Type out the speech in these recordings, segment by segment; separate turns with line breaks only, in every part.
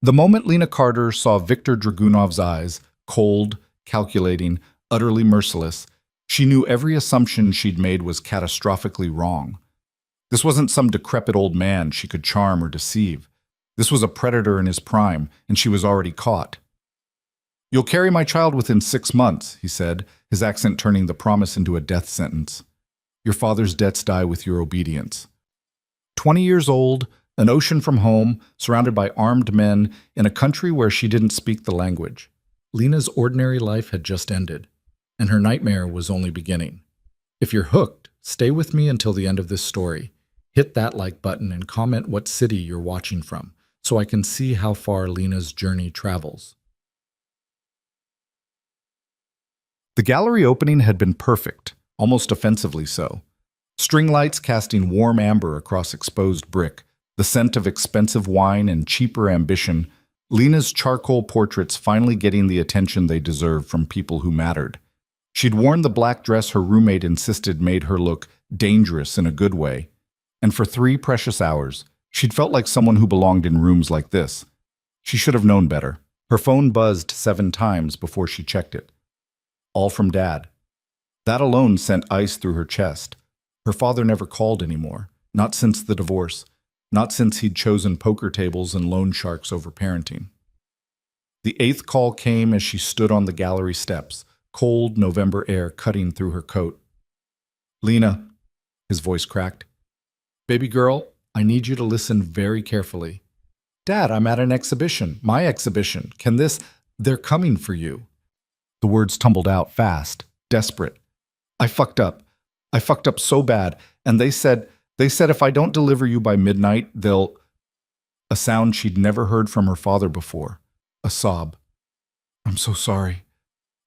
The moment Lena Carter saw Viktor Dragunov's eyes, cold, calculating, utterly merciless, she knew every assumption she'd made was catastrophically wrong. This wasn't some decrepit old man she could charm or deceive. This was a predator in his prime, and she was already caught. "You'll carry my child within 6 months," he said, his accent turning the promise into a death sentence. "Your father's debts die with your obedience." 20 years old, an ocean from home, surrounded by armed men, in a country where she didn't speak the language. Lena's ordinary life had just ended, and her nightmare was only beginning. If you're hooked, stay with me until the end of this story. Hit that like button and comment what city you're watching from, so I can see how far Lena's journey travels. The gallery opening had been perfect, almost offensively so. String lights casting warm amber across exposed brick, the scent of expensive wine and cheaper ambition, Lena's charcoal portraits finally getting the attention they deserved from people who mattered. She'd worn the black dress her roommate insisted made her look dangerous in a good way, and for 3 precious hours, she'd felt like someone who belonged in rooms like this. She should have known better. Her phone buzzed 7 times before she checked it. All from Dad. That alone sent ice through her chest. Her father never called anymore, not since the divorce, not since he'd chosen poker tables and loan sharks over parenting. The 8th call came as she stood on the gallery steps, cold November air cutting through her coat. "Lena," his voice cracked. "Baby girl, I need you to listen very carefully." "Dad, I'm at an exhibition. My exhibition. Can this—" "They're coming for you." The words tumbled out fast, desperate. I fucked up so bad, and they said if I don't deliver you by midnight, they'll—" A sound she'd never heard from her father before. A sob. "I'm so sorry.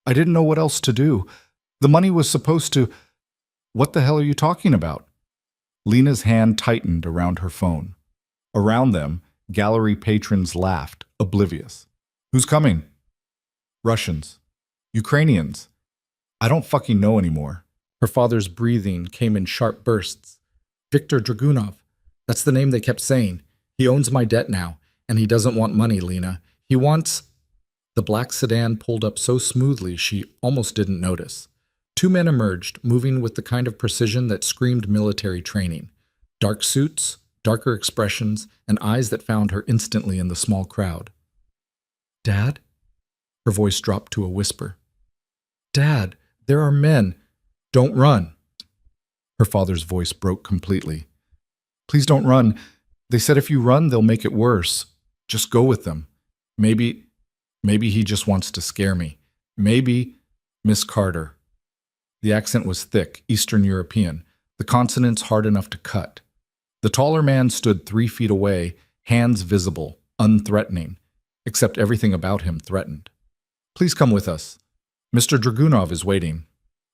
I didn't know what else to do. The money was supposed to—" "What the hell are you talking about?" Lena's hand tightened around her phone. Around them, gallery patrons laughed, oblivious. "Who's coming?" "Russians. Ukrainians. I don't fucking know anymore." Her father's breathing came in sharp bursts. "Viktor Dragunov. That's the name they kept saying. He owns my debt now, and he doesn't want money, Lena. He wants—" The black sedan pulled up so smoothly she almost didn't notice. 2 men emerged, moving with the kind of precision that screamed military training. Dark suits, darker expressions, and eyes that found her instantly in the small crowd. "Dad?" Her voice dropped to a whisper. "Dad, there are men. Don't run." Her father's voice broke completely. "Please don't run. They said if you run, they'll make it worse. Just go with them. Maybe he just wants to scare me. Maybe, Miss Carter." The accent was thick, Eastern European, the consonants hard enough to cut. The taller man stood 3 feet away, hands visible, unthreatening, except everything about him threatened. "Please come with us. Mr. Dragunov is waiting."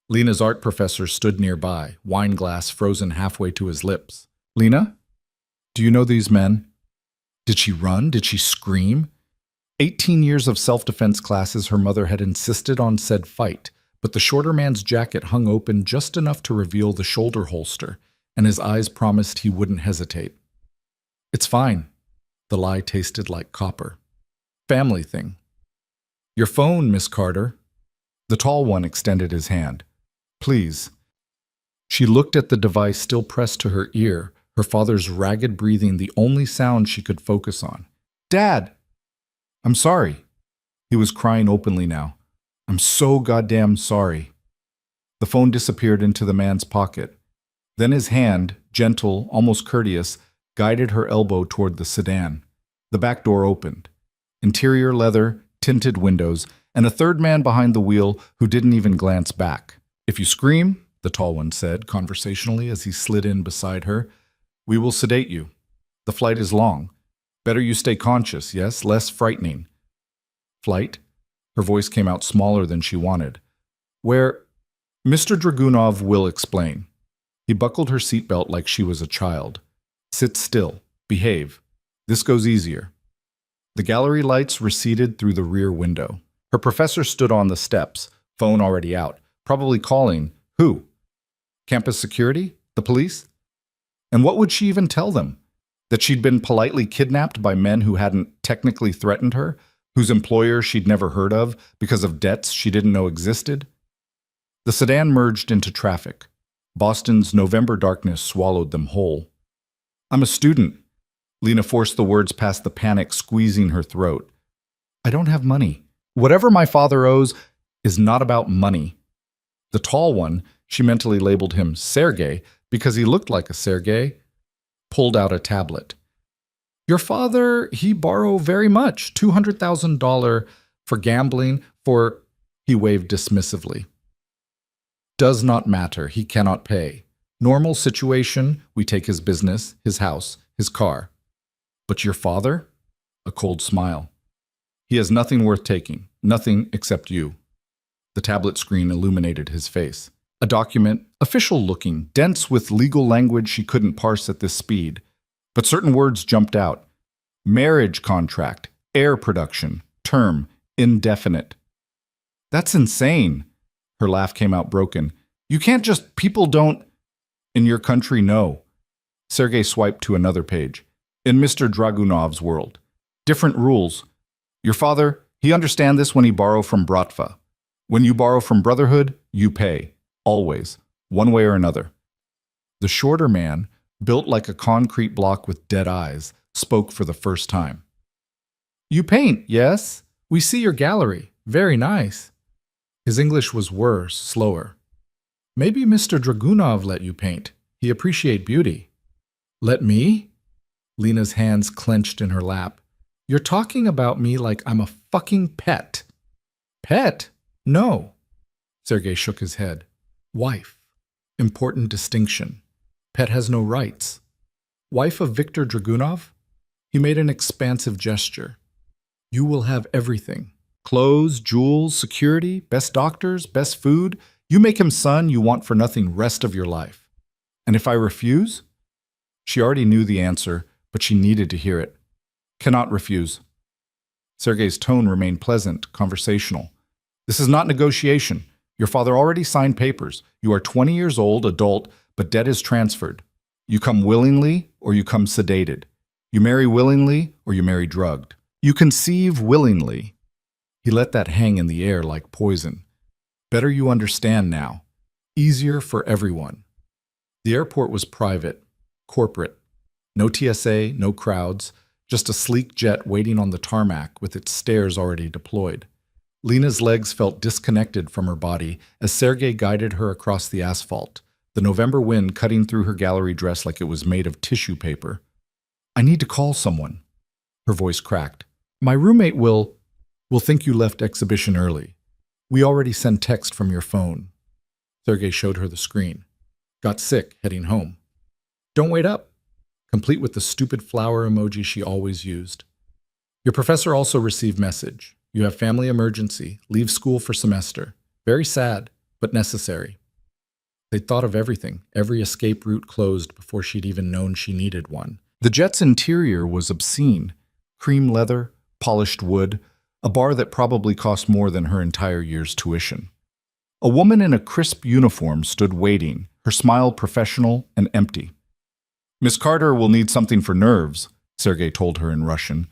Lena's art professor stood nearby, wine glass frozen halfway to his lips. "Lena, do you know these men?" Did she run? Did she scream? 18 years of self-defense classes her mother had insisted on said fight, but the shorter man's jacket hung open just enough to reveal the shoulder holster, and his eyes promised he wouldn't hesitate. "It's fine." The lie tasted like copper. "Family thing." "Your phone, Miss Carter." The tall one extended his hand. "Please." She looked at the device still pressed to her ear, her father's ragged breathing the only sound she could focus on. "Dad!" "I'm sorry." He was crying openly now. "I'm so goddamn sorry." The phone disappeared into the man's pocket. Then his hand, gentle, almost courteous, guided her elbow toward the sedan. The back door opened. Interior leather, tinted windows, and a third man behind the wheel who didn't even glance back. "If you scream," the tall one said conversationally as he slid in beside her, "we will sedate you. The flight is long. Better you stay conscious, yes? Less frightening." "Flight?" Her voice came out smaller than she wanted. "Where—" "Mr. Dragunov will explain." He buckled her seatbelt like she was a child. "Sit still. Behave. This goes easier." The gallery lights receded through the rear window. Her professor stood on the steps, phone already out, probably calling. Who? Campus security? The police? And what would she even tell them? That she'd been politely kidnapped by men who hadn't technically threatened her, whose employer she'd never heard of because of debts she didn't know existed. The sedan merged into traffic. Boston's November darkness swallowed them whole. "I'm a student." Lena forced the words past the panic squeezing her throat. "I don't have money. Whatever my father owes is not about money." The tall one, she mentally labeled him Sergei because he looked like a Sergei, pulled out a tablet. "Your father, he borrow very much, $200,000 for gambling, for—" He waved dismissively. "Does not matter, he cannot pay. Normal situation, we take his business, his house, his car. But your father?" A cold smile. "He has nothing worth taking, nothing except you." The tablet screen illuminated his face. A document, official-looking, dense with legal language she couldn't parse at this speed. But certain words jumped out. Marriage contract, heir production, term, indefinite. "That's insane." Her laugh came out broken. "You can't just, people don't—" "In your country, no." Sergei swiped to another page. "In Mr. Dragunov's world. Different rules. Your father, he understand this when he borrow from Bratva. When you borrow from Brotherhood, you pay. Always. One way or another." The shorter man, built like a concrete block with dead eyes, spoke for the first time. "You paint, yes? We see your gallery. Very nice." His English was worse, slower. "Maybe Mr. Dragunov let you paint. He appreciate beauty." "Let me?" Lena's hands clenched in her lap. "You're talking about me like I'm a fucking pet." "Pet? No." Sergei shook his head. "Wife. Important distinction. Pet has no rights." "Wife of Viktor Dragunov?" He made an expansive gesture. "You will have everything. Clothes, jewels, security, best doctors, best food. You make him son you want for nothing rest of your life. And if I refuse?" She already knew the answer, but she needed to hear it. "Cannot refuse." Sergei's tone remained pleasant, conversational. "This is not negotiation. Your father already signed papers. You are 20 years old, adult, but debt is transferred. You come willingly or you come sedated. You marry willingly or you marry drugged. You conceive willingly." He let that hang in the air like poison. "Better you understand now. Easier for everyone." The airport was private, corporate. No TSA, no crowds, just a sleek jet waiting on the tarmac with its stairs already deployed. Lena's legs felt disconnected from her body as Sergei guided her across the asphalt, the November wind cutting through her gallery dress like it was made of tissue paper. "I need to call someone." Her voice cracked. "My roommate will think you left exhibition early. We already sent text from your phone." Sergei showed her the screen. "Got sick, heading home." "Don't wait up," complete with the stupid flower emoji she always used. "Your professor also received message. You have family emergency, leave school for semester. Very sad, but necessary." They'd thought of everything, every escape route closed before she'd even known she needed one. The jet's interior was obscene. Cream leather, polished wood, a bar that probably cost more than her entire year's tuition. A woman in a crisp uniform stood waiting, her smile professional and empty. "Miss Carter will need something for nerves," Sergei told her in Russian.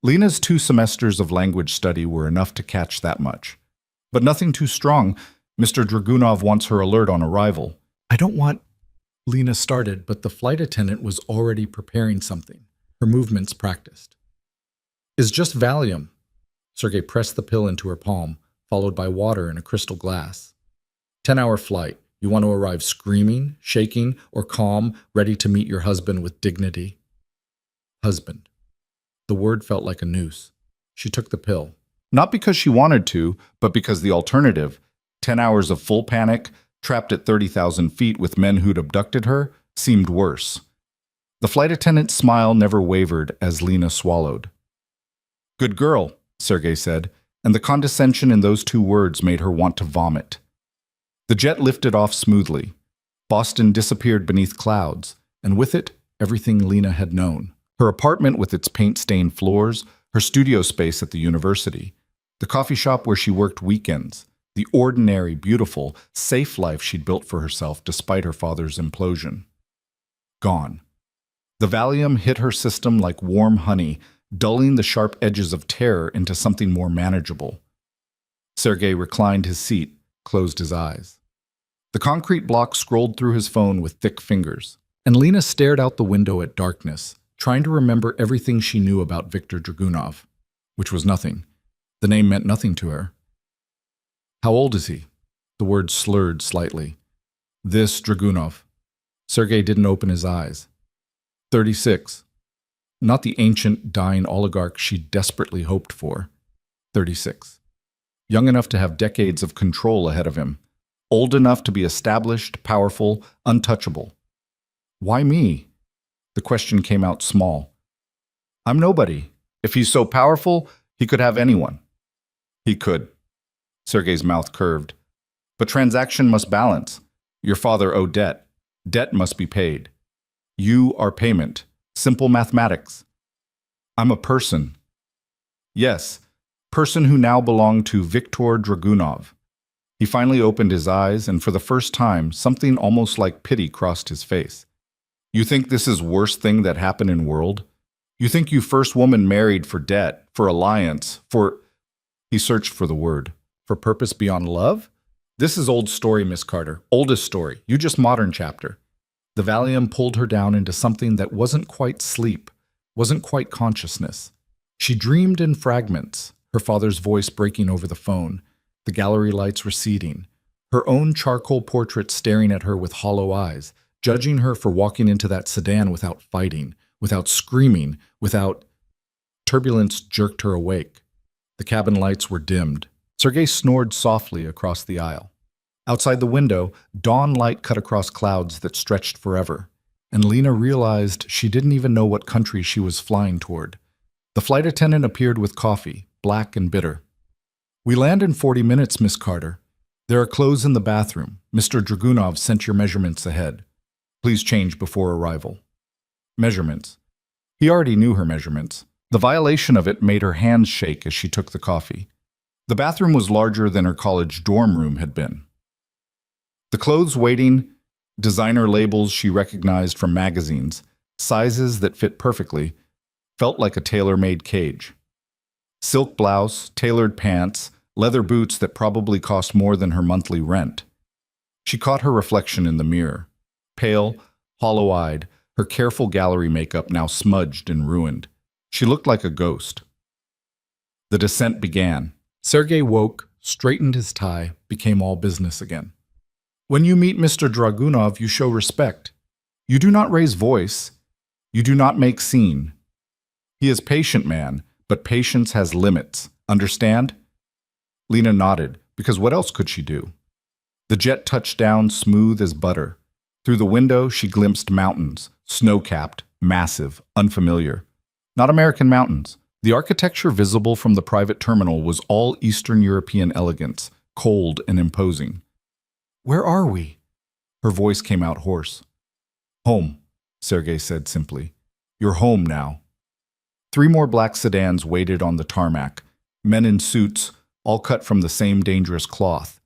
Lena's 2 semesters of language study were enough to catch that much. But nothing too strong. "Mr. Dragunov wants her alert on arrival." "I don't want—" Lena started, but the flight attendant was already preparing something, her movements practiced. "Is just Valium." Sergei pressed the pill into her palm, followed by water in a crystal glass. 10-hour flight. You want to arrive screaming, shaking, or calm, ready to meet your husband with dignity. Husband. The word felt like a noose. She took the pill. Not because she wanted to, but because the alternative, 10 hours of full panic, trapped at 30,000 feet with men who'd abducted her, seemed worse. The flight attendant's smile never wavered as Lena swallowed. "Good girl," Sergei said, and the condescension in those 2 words made her want to vomit. The jet lifted off smoothly. Boston disappeared beneath clouds, and with it, everything Lena had known. Her apartment with its paint-stained floors, her studio space at the university, the coffee shop where she worked weekends, the ordinary, beautiful, safe life she'd built for herself despite her father's implosion. Gone. The Valium hit her system like warm honey, dulling the sharp edges of terror into something more manageable. Sergei reclined his seat, closed his eyes. The concrete block scrolled through his phone with thick fingers, and Lena stared out the window at darkness, trying to remember everything she knew about Viktor Dragunov, which was nothing. The name meant nothing to her. How old is he? The word slurred slightly. This Dragunov. Sergei didn't open his eyes. 36. Not the ancient, dying oligarch she desperately hoped for. 36. Young enough to have decades of control ahead of him. Old enough to be established, powerful, untouchable. Why me? The question came out small. I'm nobody. If he's so powerful, he could have anyone. He could. Sergei's mouth curved. But transaction must balance. Your father owed debt. Debt must be paid. You are payment. Simple mathematics. I'm a person. Yes, person who now belonged to Viktor Dragunov. He finally opened his eyes, and for the first time, something almost like pity crossed his face. You think this is worst thing that happened in world? You think you first woman married for debt, for alliance, for... He searched for the word. For purpose beyond love? This is old story, Miss Carter. Oldest story. You just modern chapter. The Valium pulled her down into something that wasn't quite sleep, wasn't quite consciousness. She dreamed in fragments, her father's voice breaking over the phone, the gallery lights receding, her own charcoal portrait staring at her with hollow eyes, judging her for walking into that sedan without fighting, without screaming, without... Turbulence jerked her awake. The cabin lights were dimmed. Sergei snored softly across the aisle. Outside the window, dawn light cut across clouds that stretched forever, and Lena realized she didn't even know what country she was flying toward. The flight attendant appeared with coffee, black and bitter. We land in 40 minutes, Miss Carter. There are clothes in the bathroom. Mr. Dragunov sent your measurements ahead. Please change before arrival. Measurements. He already knew her measurements. The violation of it made her hands shake as she took the coffee. The bathroom was larger than her college dorm room had been. The clothes waiting, designer labels she recognized from magazines, sizes that fit perfectly, felt like a tailor-made cage. Silk blouse, tailored pants, leather boots that probably cost more than her monthly rent. She caught her reflection in the mirror. Pale, hollow-eyed, her careful gallery makeup now smudged and ruined. She looked like a ghost. The descent began. Sergei woke, straightened his tie, became all business again. When you meet Mr. Dragunov, you show respect. You do not raise voice. You do not make scene. He is patient, man, but patience has limits. Understand? Lena nodded, because what else could she do? The jet touched down smooth as butter. Through the window, she glimpsed mountains, snow-capped, massive, unfamiliar. Not American mountains. The architecture visible from the private terminal was all Eastern European elegance, cold and imposing. Where are we? Her voice came out hoarse. Home, Sergei said simply. You're home now. 3 more black sedans waited on the tarmac, men in suits, all cut from the same dangerous cloth.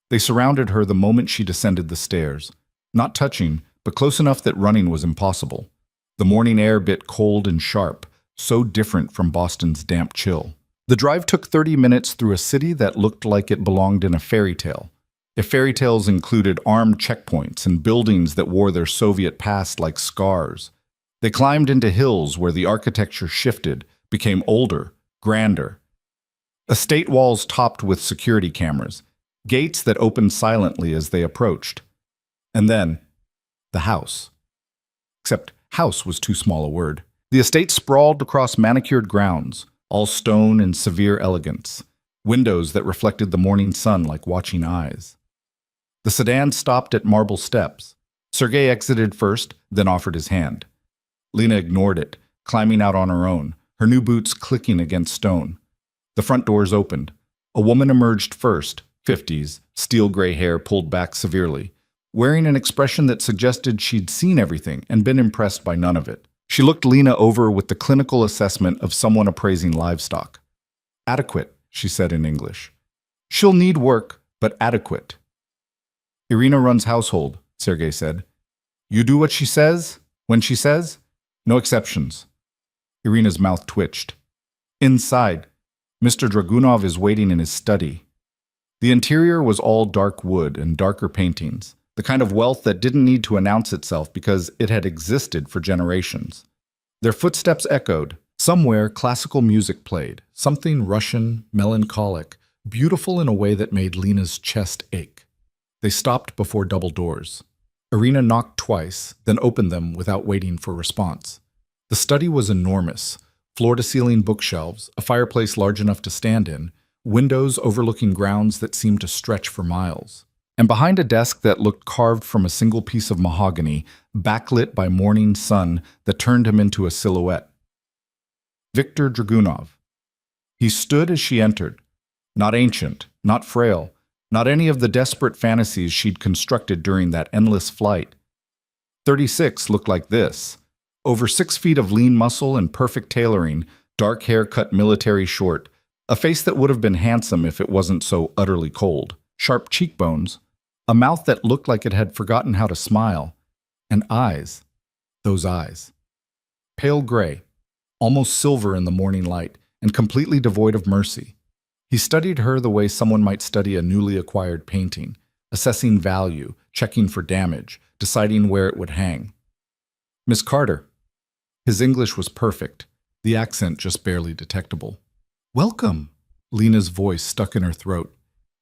They surrounded her the moment she descended the stairs, not touching, but close enough that running was impossible. The morning air bit cold and sharp, so different from Boston's damp chill. The drive took 30 minutes through a city that looked like it belonged in a fairy tale. If fairy tales included armed checkpoints and buildings that wore their Soviet past like scars. They climbed into hills where the architecture shifted, became older, grander. Estate walls topped with security cameras, gates that opened silently as they approached. And then, the house. Except house was too small a word. The estate sprawled across manicured grounds, all stone and severe elegance, windows that reflected the morning sun like watching eyes. The sedan stopped at marble steps. Sergei exited first, then offered his hand. Lena ignored it, climbing out on her own, her new boots clicking against stone. The front doors opened. A woman emerged first, 50s, steel-gray hair pulled back severely, wearing an expression that suggested she'd seen everything and been impressed by none of it. She looked Lena over with the clinical assessment of someone appraising livestock. Adequate, she said in English. She'll need work, but adequate. Irina runs household, Sergei said. You do what she says, when she says? No exceptions. Irina's mouth twitched. Inside, Mr. Dragunov is waiting in his study. The interior was all dark wood and darker paintings, the kind of wealth that didn't need to announce itself because it had existed for generations. Their footsteps echoed. Somewhere, classical music played, something Russian, melancholic, beautiful in a way that made Lena's chest ache. They stopped before double doors. Irina knocked twice, then opened them without waiting for response. The study was enormous. Floor-to-ceiling bookshelves, a fireplace large enough to stand in, windows overlooking grounds that seemed to stretch for miles. And behind a desk that looked carved from a single piece of mahogany, backlit by morning sun that turned him into a silhouette. Viktor Dragunov. He stood as she entered. Not ancient, not frail, not any of the desperate fantasies she'd constructed during that endless flight. 36 looked like this. Over 6 feet of lean muscle and perfect tailoring, dark hair cut military short, a face that would have been handsome if it wasn't so utterly cold, sharp cheekbones, a mouth that looked like it had forgotten how to smile, and eyes, those eyes. Pale gray, almost silver in the morning light, and completely devoid of mercy. He studied her the way someone might study a newly acquired painting, assessing value, checking for damage, deciding where it would hang. Miss Carter. His English was perfect, the accent just barely detectable. Welcome. Lena's voice stuck in her throat.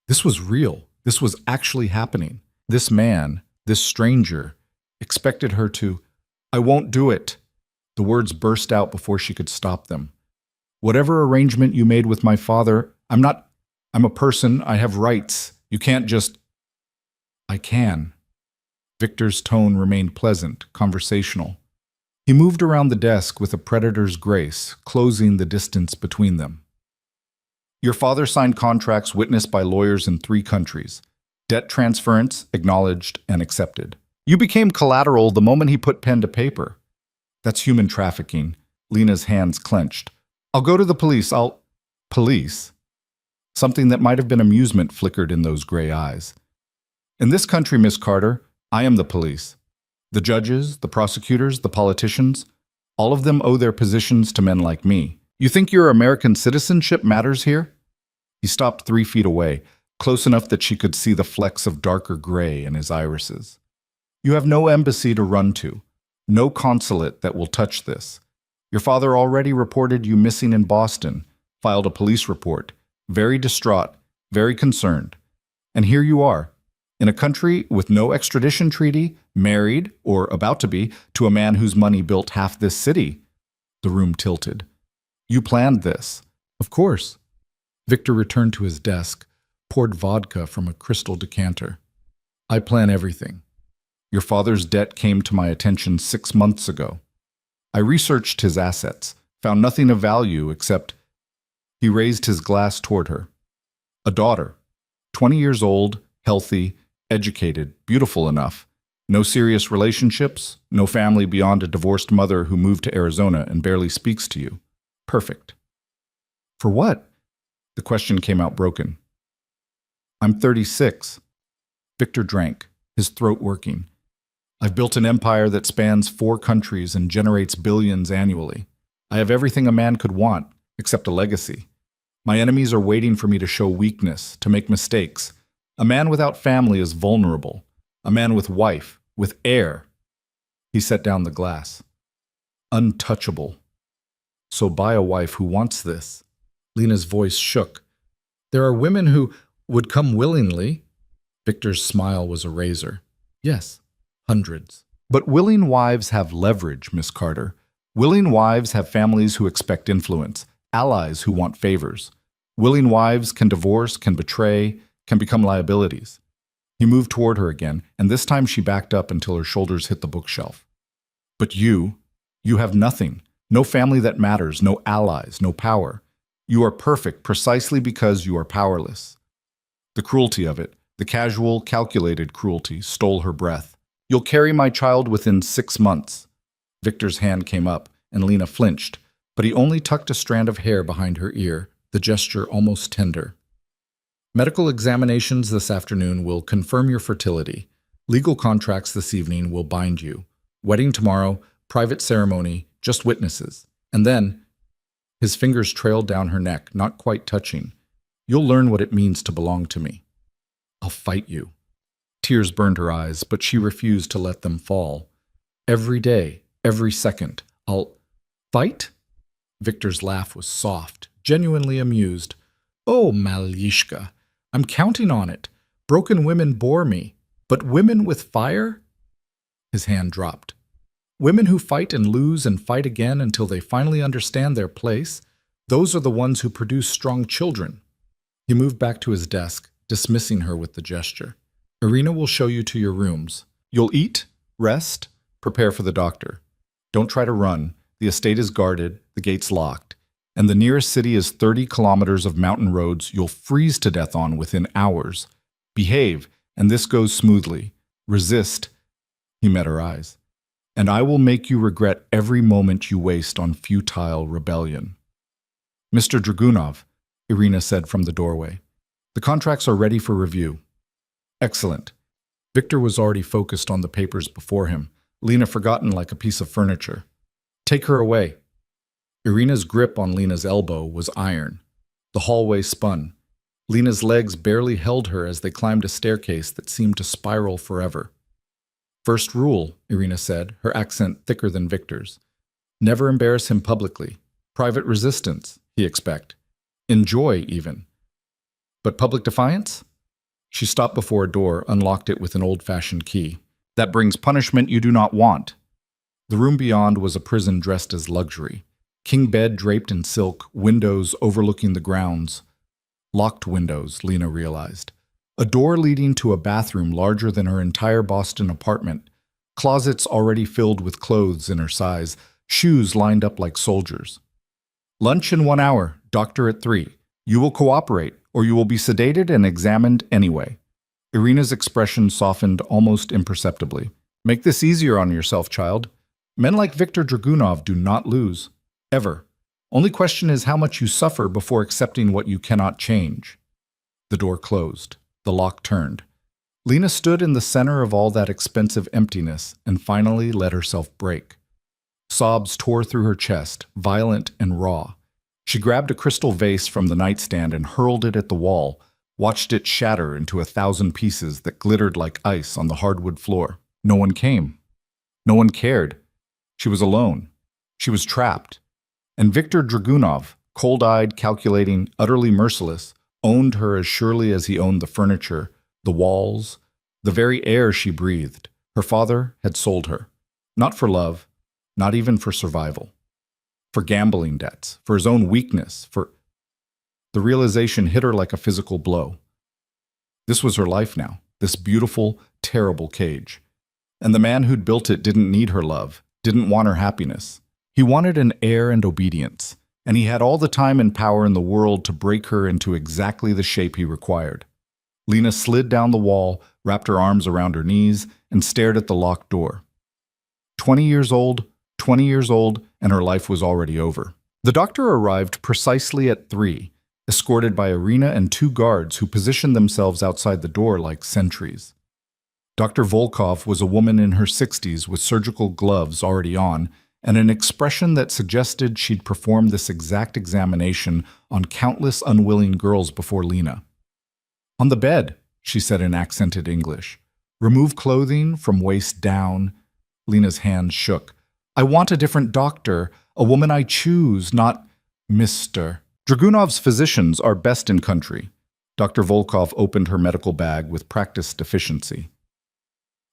This was real. This was actually happening. This man, this stranger, expected her to, I won't do it. The words burst out before she could stop them. Whatever arrangement you made with my father, I'm a person, I have rights. You can't just... I can. Victor's tone remained pleasant, conversational. He moved around the desk with a predator's grace, closing the distance between them. Your father signed contracts witnessed by lawyers in 3 countries. Debt transference, acknowledged and accepted. You became collateral the moment he put pen to paper. That's human trafficking. Lena's hands clenched. I'll go to the police. Police? Something that might have been amusement flickered in those gray eyes. In this country, Miss Carter, I am the police. The judges, the prosecutors, the politicians, all of them owe their positions to men like me. You think your American citizenship matters here? He stopped 3 feet away, close enough that she could see the flecks of darker gray in his irises. You have no embassy to run to, no consulate that will touch this. Your father already reported you missing in Boston, filed a police report, very distraught, very concerned. And here you are, in a country with no extradition treaty, married, or about to be, to a man whose money built half this city. The room tilted. You planned this. Of course. Victor returned to his desk, poured vodka from a crystal decanter. I plan everything. Your father's debt came to my attention 6 months ago. I researched his assets, found nothing of value except... He raised his glass toward her. A daughter, 20 years old, healthy, educated, beautiful enough. No serious relationships, no family beyond a divorced mother who moved to Arizona and barely speaks to you. Perfect. For what? The question came out broken. I'm 36. Victor drank, his throat working. I've built an empire that spans 4 countries and generates billions annually. I have everything a man could want, except a legacy. My enemies are waiting for me to show weakness, to make mistakes. A man without family is vulnerable. A man with wife, with heir. He set down the glass. Untouchable. So buy a wife who wants this. Lena's voice shook. There are women who would come willingly. Victor's smile was a razor. Yes, hundreds. But willing wives have leverage, Miss Carter. Willing wives have families who expect influence, allies who want favors. Willing wives can divorce, can betray, can become liabilities. He moved toward her again, and this time she backed up until her shoulders hit the bookshelf. But you have nothing. No family that matters, no allies, no power. You are perfect precisely because you are powerless. The cruelty of it, the casual, calculated cruelty, stole her breath. You'll carry my child within 6 months. Victor's hand came up, and Lena flinched, but he only tucked a strand of hair behind her ear, the gesture almost tender. Medical examinations this afternoon will confirm your fertility. Legal contracts this evening will bind you. Wedding tomorrow, private ceremony, just witnesses. And then, his fingers trailed down her neck, not quite touching. You'll learn what it means to belong to me. I'll fight you. Tears burned her eyes, but she refused to let them fall. Every day, every second, I'll fight? Victor's laugh was soft, genuinely amused. Oh, Malishka, I'm counting on it. Broken women bore me, but women with fire? His hand dropped. Women who fight and lose and fight again until they finally understand their place, those are the ones who produce strong children. He moved back to his desk, dismissing her with the gesture. Irina will show you to your rooms. You'll eat, rest, prepare for the doctor. Don't try to run. The estate is guarded, the gates locked, and the nearest city is 30 kilometers of mountain roads you'll freeze to death on within hours. Behave, and this goes smoothly. Resist. He met her eyes. And I will make you regret every moment you waste on futile rebellion. Mr. Dragunov, Irina said from the doorway, the contracts are ready for review. Excellent. Victor was already focused on the papers before him, Lena forgotten like a piece of furniture. Take her away. Irina's grip on Lena's elbow was iron. The hallway spun. Lena's legs barely held her as they climbed a staircase that seemed to spiral forever. First rule, Irina said, her accent thicker than Victor's. Never embarrass him publicly. Private resistance, he expect. Enjoy, even. But public defiance? She stopped before a door, unlocked it with an old-fashioned key. That brings punishment you do not want. The room beyond was a prison dressed as luxury. King bed draped in silk, windows overlooking the grounds. Locked windows, Lena realized. A door leading to a bathroom larger than her entire Boston apartment. Closets already filled with clothes in her size. Shoes lined up like soldiers. Lunch in 1 hour, doctor at 3. You will cooperate, or you will be sedated and examined anyway. Irina's expression softened almost imperceptibly. Make this easier on yourself, child. Men like Victor Dragunov do not lose. Ever. Only question is how much you suffer before accepting what you cannot change. The door closed. The lock turned. Lena stood in the center of all that expensive emptiness and finally let herself break. Sobs tore through her chest, violent and raw. She grabbed a crystal vase from the nightstand and hurled it at the wall, watched it shatter into 1,000 pieces that glittered like ice on the hardwood floor. No one came. No one cared. She was alone. She was trapped. And Victor Dragunov, cold-eyed, calculating, utterly merciless, owned her as surely as he owned the furniture, the walls, the very air she breathed. Her father had sold her. Not for love, not even for survival. For gambling debts, for his own weakness, for... The realization hit her like a physical blow. This was her life now, this beautiful, terrible cage. And the man who'd built it didn't need her love, didn't want her happiness. He wanted an heir and obedience, and he had all the time and power in the world to break her into exactly the shape he required. Lena slid down the wall, wrapped her arms around her knees, and stared at the locked door. 20 years old, and her life was already over. The doctor arrived precisely at 3, escorted by Irina and 2 guards who positioned themselves outside the door like sentries. Dr. Volkov was a woman in her 60s with surgical gloves already on, and an expression that suggested she'd performed this exact examination on countless unwilling girls before Lena. On the bed, she said in accented English. Remove clothing from waist down. Lena's hands shook. I want a different doctor, a woman I choose, not Mr. Dragunov's physicians are best in country. Dr. Volkov opened her medical bag with practiced efficiency.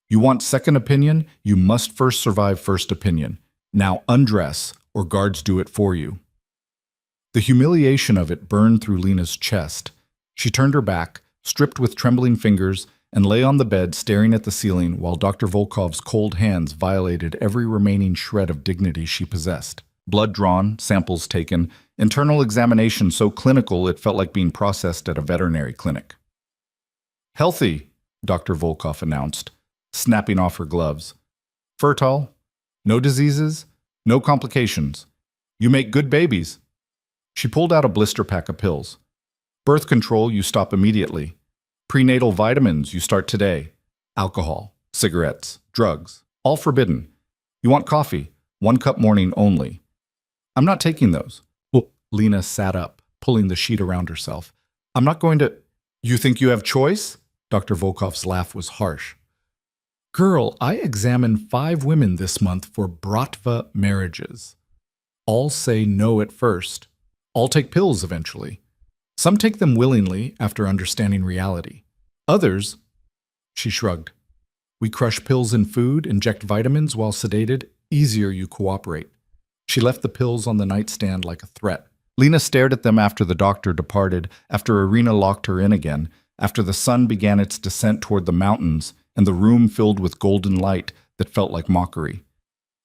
You want second opinion? You must first survive first opinion. Now undress, or guards do it for you. The humiliation of it burned through Lena's chest. She turned her back, stripped with trembling fingers, and lay on the bed staring at the ceiling while Dr. Volkov's cold hands violated every remaining shred of dignity she possessed. Blood drawn, samples taken, internal examination so clinical it felt like being processed at a veterinary clinic. Healthy, Dr. Volkov announced, snapping off her gloves. Fertile. No diseases, no complications. You make good babies. She pulled out a blister pack of pills. Birth control, you stop immediately. Prenatal vitamins, you start today. Alcohol, cigarettes, drugs, all forbidden. You want coffee? 1 cup morning only. I'm not taking those. Well, Lena sat up, pulling the sheet around herself. I'm not going to... You think you have choice? Dr. Volkov's laugh was harsh. Girl, I examined 5 women this month for Bratva marriages. All say no at first. All take pills eventually. Some take them willingly after understanding reality. Others, she shrugged. We crush pills in food, inject vitamins while sedated. Easier you cooperate. She left the pills on the nightstand like a threat. Lena stared at them after the doctor departed, after Irina locked her in again, after the sun began its descent toward the mountains, and the room filled with golden light that felt like mockery.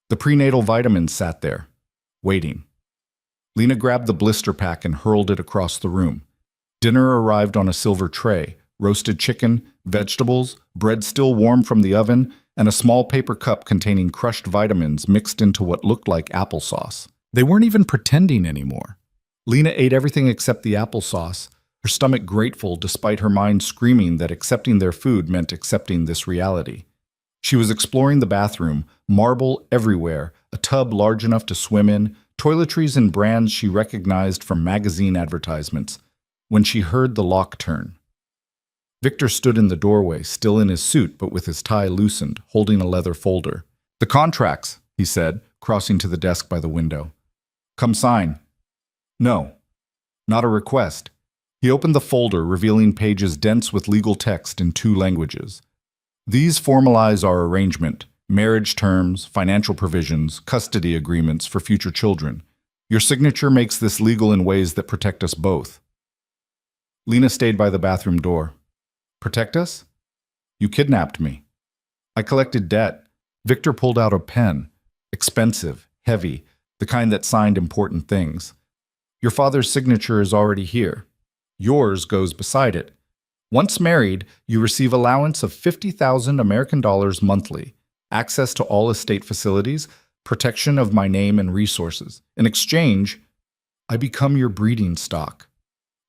The prenatal vitamins sat there, waiting. Lena grabbed the blister pack and hurled it across the room. Dinner arrived on a silver tray, roasted chicken, vegetables, bread still warm from the oven, and a small paper cup containing crushed vitamins mixed into what looked like applesauce. They weren't even pretending anymore. Lena ate everything except the applesauce, her stomach grateful despite her mind screaming that accepting their food meant accepting this reality. She was exploring the bathroom, marble everywhere, a tub large enough to swim in, toiletries and brands she recognized from magazine advertisements, when she heard the lock turn. Victor stood in the doorway, still in his suit but with his tie loosened, holding a leather folder. The contracts, he said, crossing to the desk by the window. Come sign. No, not a request. He opened the folder, revealing pages dense with legal text in 2 languages. These formalize our arrangement, marriage terms, financial provisions, custody agreements for future children. Your signature makes this legal in ways that protect us both. Lena stayed by the bathroom door. Protect us? You kidnapped me. I collected debt. Victor pulled out a pen. Expensive, heavy, the kind that signed important things. Your father's signature is already here. Yours goes beside it. Once married, you receive allowance of 50,000 American dollars monthly, access to all estate facilities, protection of my name and resources. In exchange, I become your breeding stock.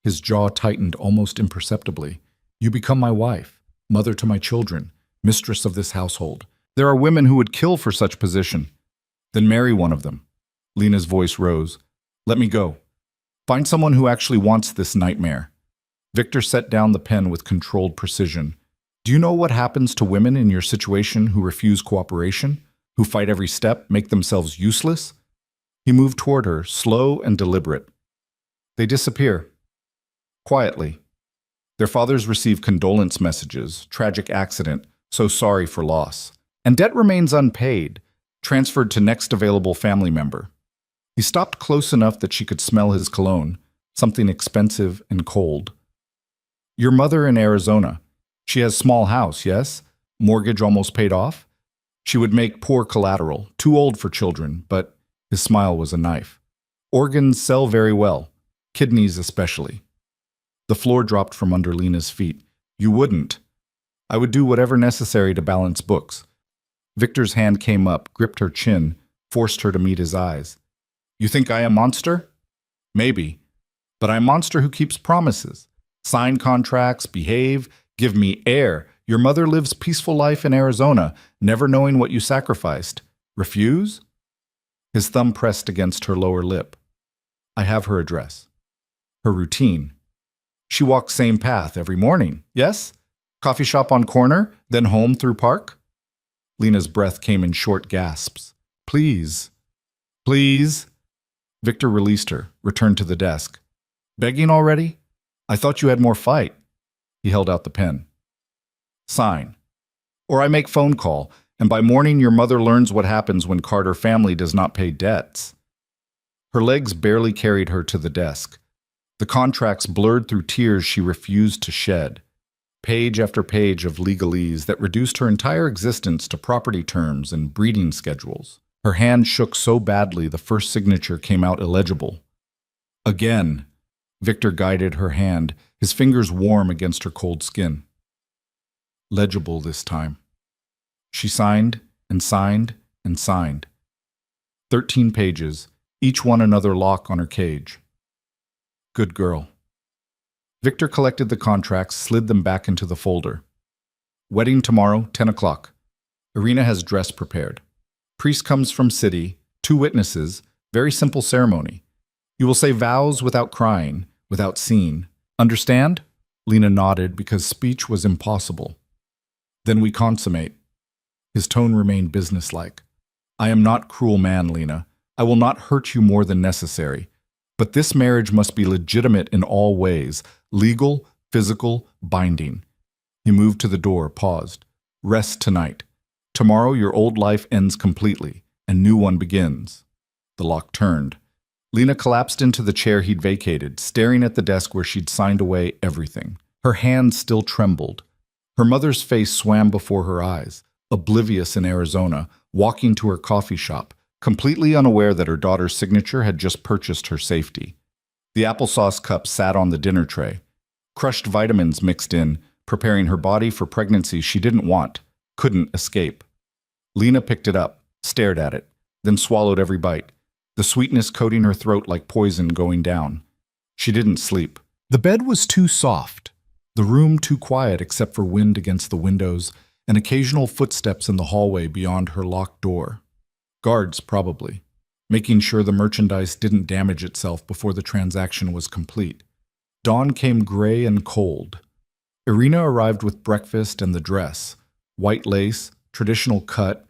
His jaw tightened almost imperceptibly. You become my wife, mother to my children, mistress of this household. There are women who would kill for such position. Then marry one of them. Lena's voice rose. Let me go. Find someone who actually wants this nightmare. Victor set down the pen with controlled precision. Do you know what happens to women in your situation who refuse cooperation, who fight every step, make themselves useless? He moved toward her, slow and deliberate. They disappear. Quietly. Their fathers receive condolence messages, tragic accident, so sorry for loss. And debt remains unpaid, transferred to next available family member. He stopped close enough that she could smell his cologne, something expensive and cold. Your mother in Arizona. She has small house, yes? Mortgage almost paid off? She would make poor collateral, too old for children, but his smile was a knife. Organs sell very well, kidneys especially. The floor dropped from under Lena's feet. You wouldn't. I would do whatever necessary to balance books. Victor's hand came up, gripped her chin, forced her to meet his eyes. You think I am a monster? Maybe. But I'm a monster who keeps promises. Sign contracts, behave, give me Heir. Your mother lives peaceful life in Arizona, never knowing what you sacrificed. Refuse? His thumb pressed against her lower lip. I have her address. Her routine. She walks same path every morning, yes? Coffee shop on corner, then home through park? Lena's breath came in short gasps. Please. Please. Victor released her, returned to the desk. Begging already? I thought you had more fight. He held out the pen. Sign. Or I make phone call, and by morning your mother learns what happens when Carter family does not pay debts. Her legs barely carried her to the desk. The contracts blurred through tears she refused to shed. Page after page of legalese that reduced her entire existence to property terms and breeding schedules. Her hand shook so badly the first signature came out illegible. Again. Victor guided her hand, his fingers warm against her cold skin. Legible this time. She signed and signed and signed. 13 pages, each one another lock on her cage. Good girl. Victor collected the contracts, slid them back into the folder. Wedding tomorrow, 10 o'clock. Irina has dress prepared. Priest comes from city, 2 witnesses, very simple ceremony. You will say vows without crying, without seeing. Understand? Lena nodded because speech was impossible. Then we consummate. His tone remained businesslike. I am not cruel man, Lena. I will not hurt you more than necessary. But this marriage must be legitimate in all ways, legal, physical, binding. He moved to the door, paused. Rest tonight. Tomorrow your old life ends completely, and new one begins. The lock turned. Lena collapsed into the chair he'd vacated, staring at the desk where she'd signed away everything. Her hands still trembled. Her mother's face swam before her eyes, oblivious in Arizona, walking to her coffee shop, completely unaware that her daughter's signature had just purchased her safety. The applesauce cup sat on the dinner tray. Crushed vitamins mixed in, preparing her body for pregnancy she didn't want, couldn't escape. Lena picked it up, stared at it, then swallowed every bite, the sweetness coating her throat like poison going down. She didn't sleep. The bed was too soft, the room too quiet except for wind against the windows and occasional footsteps in the hallway beyond her locked door. Guards, probably, making sure the merchandise didn't damage itself before the transaction was complete. Dawn came gray and cold. Irina arrived with breakfast and the dress, white lace, traditional cut,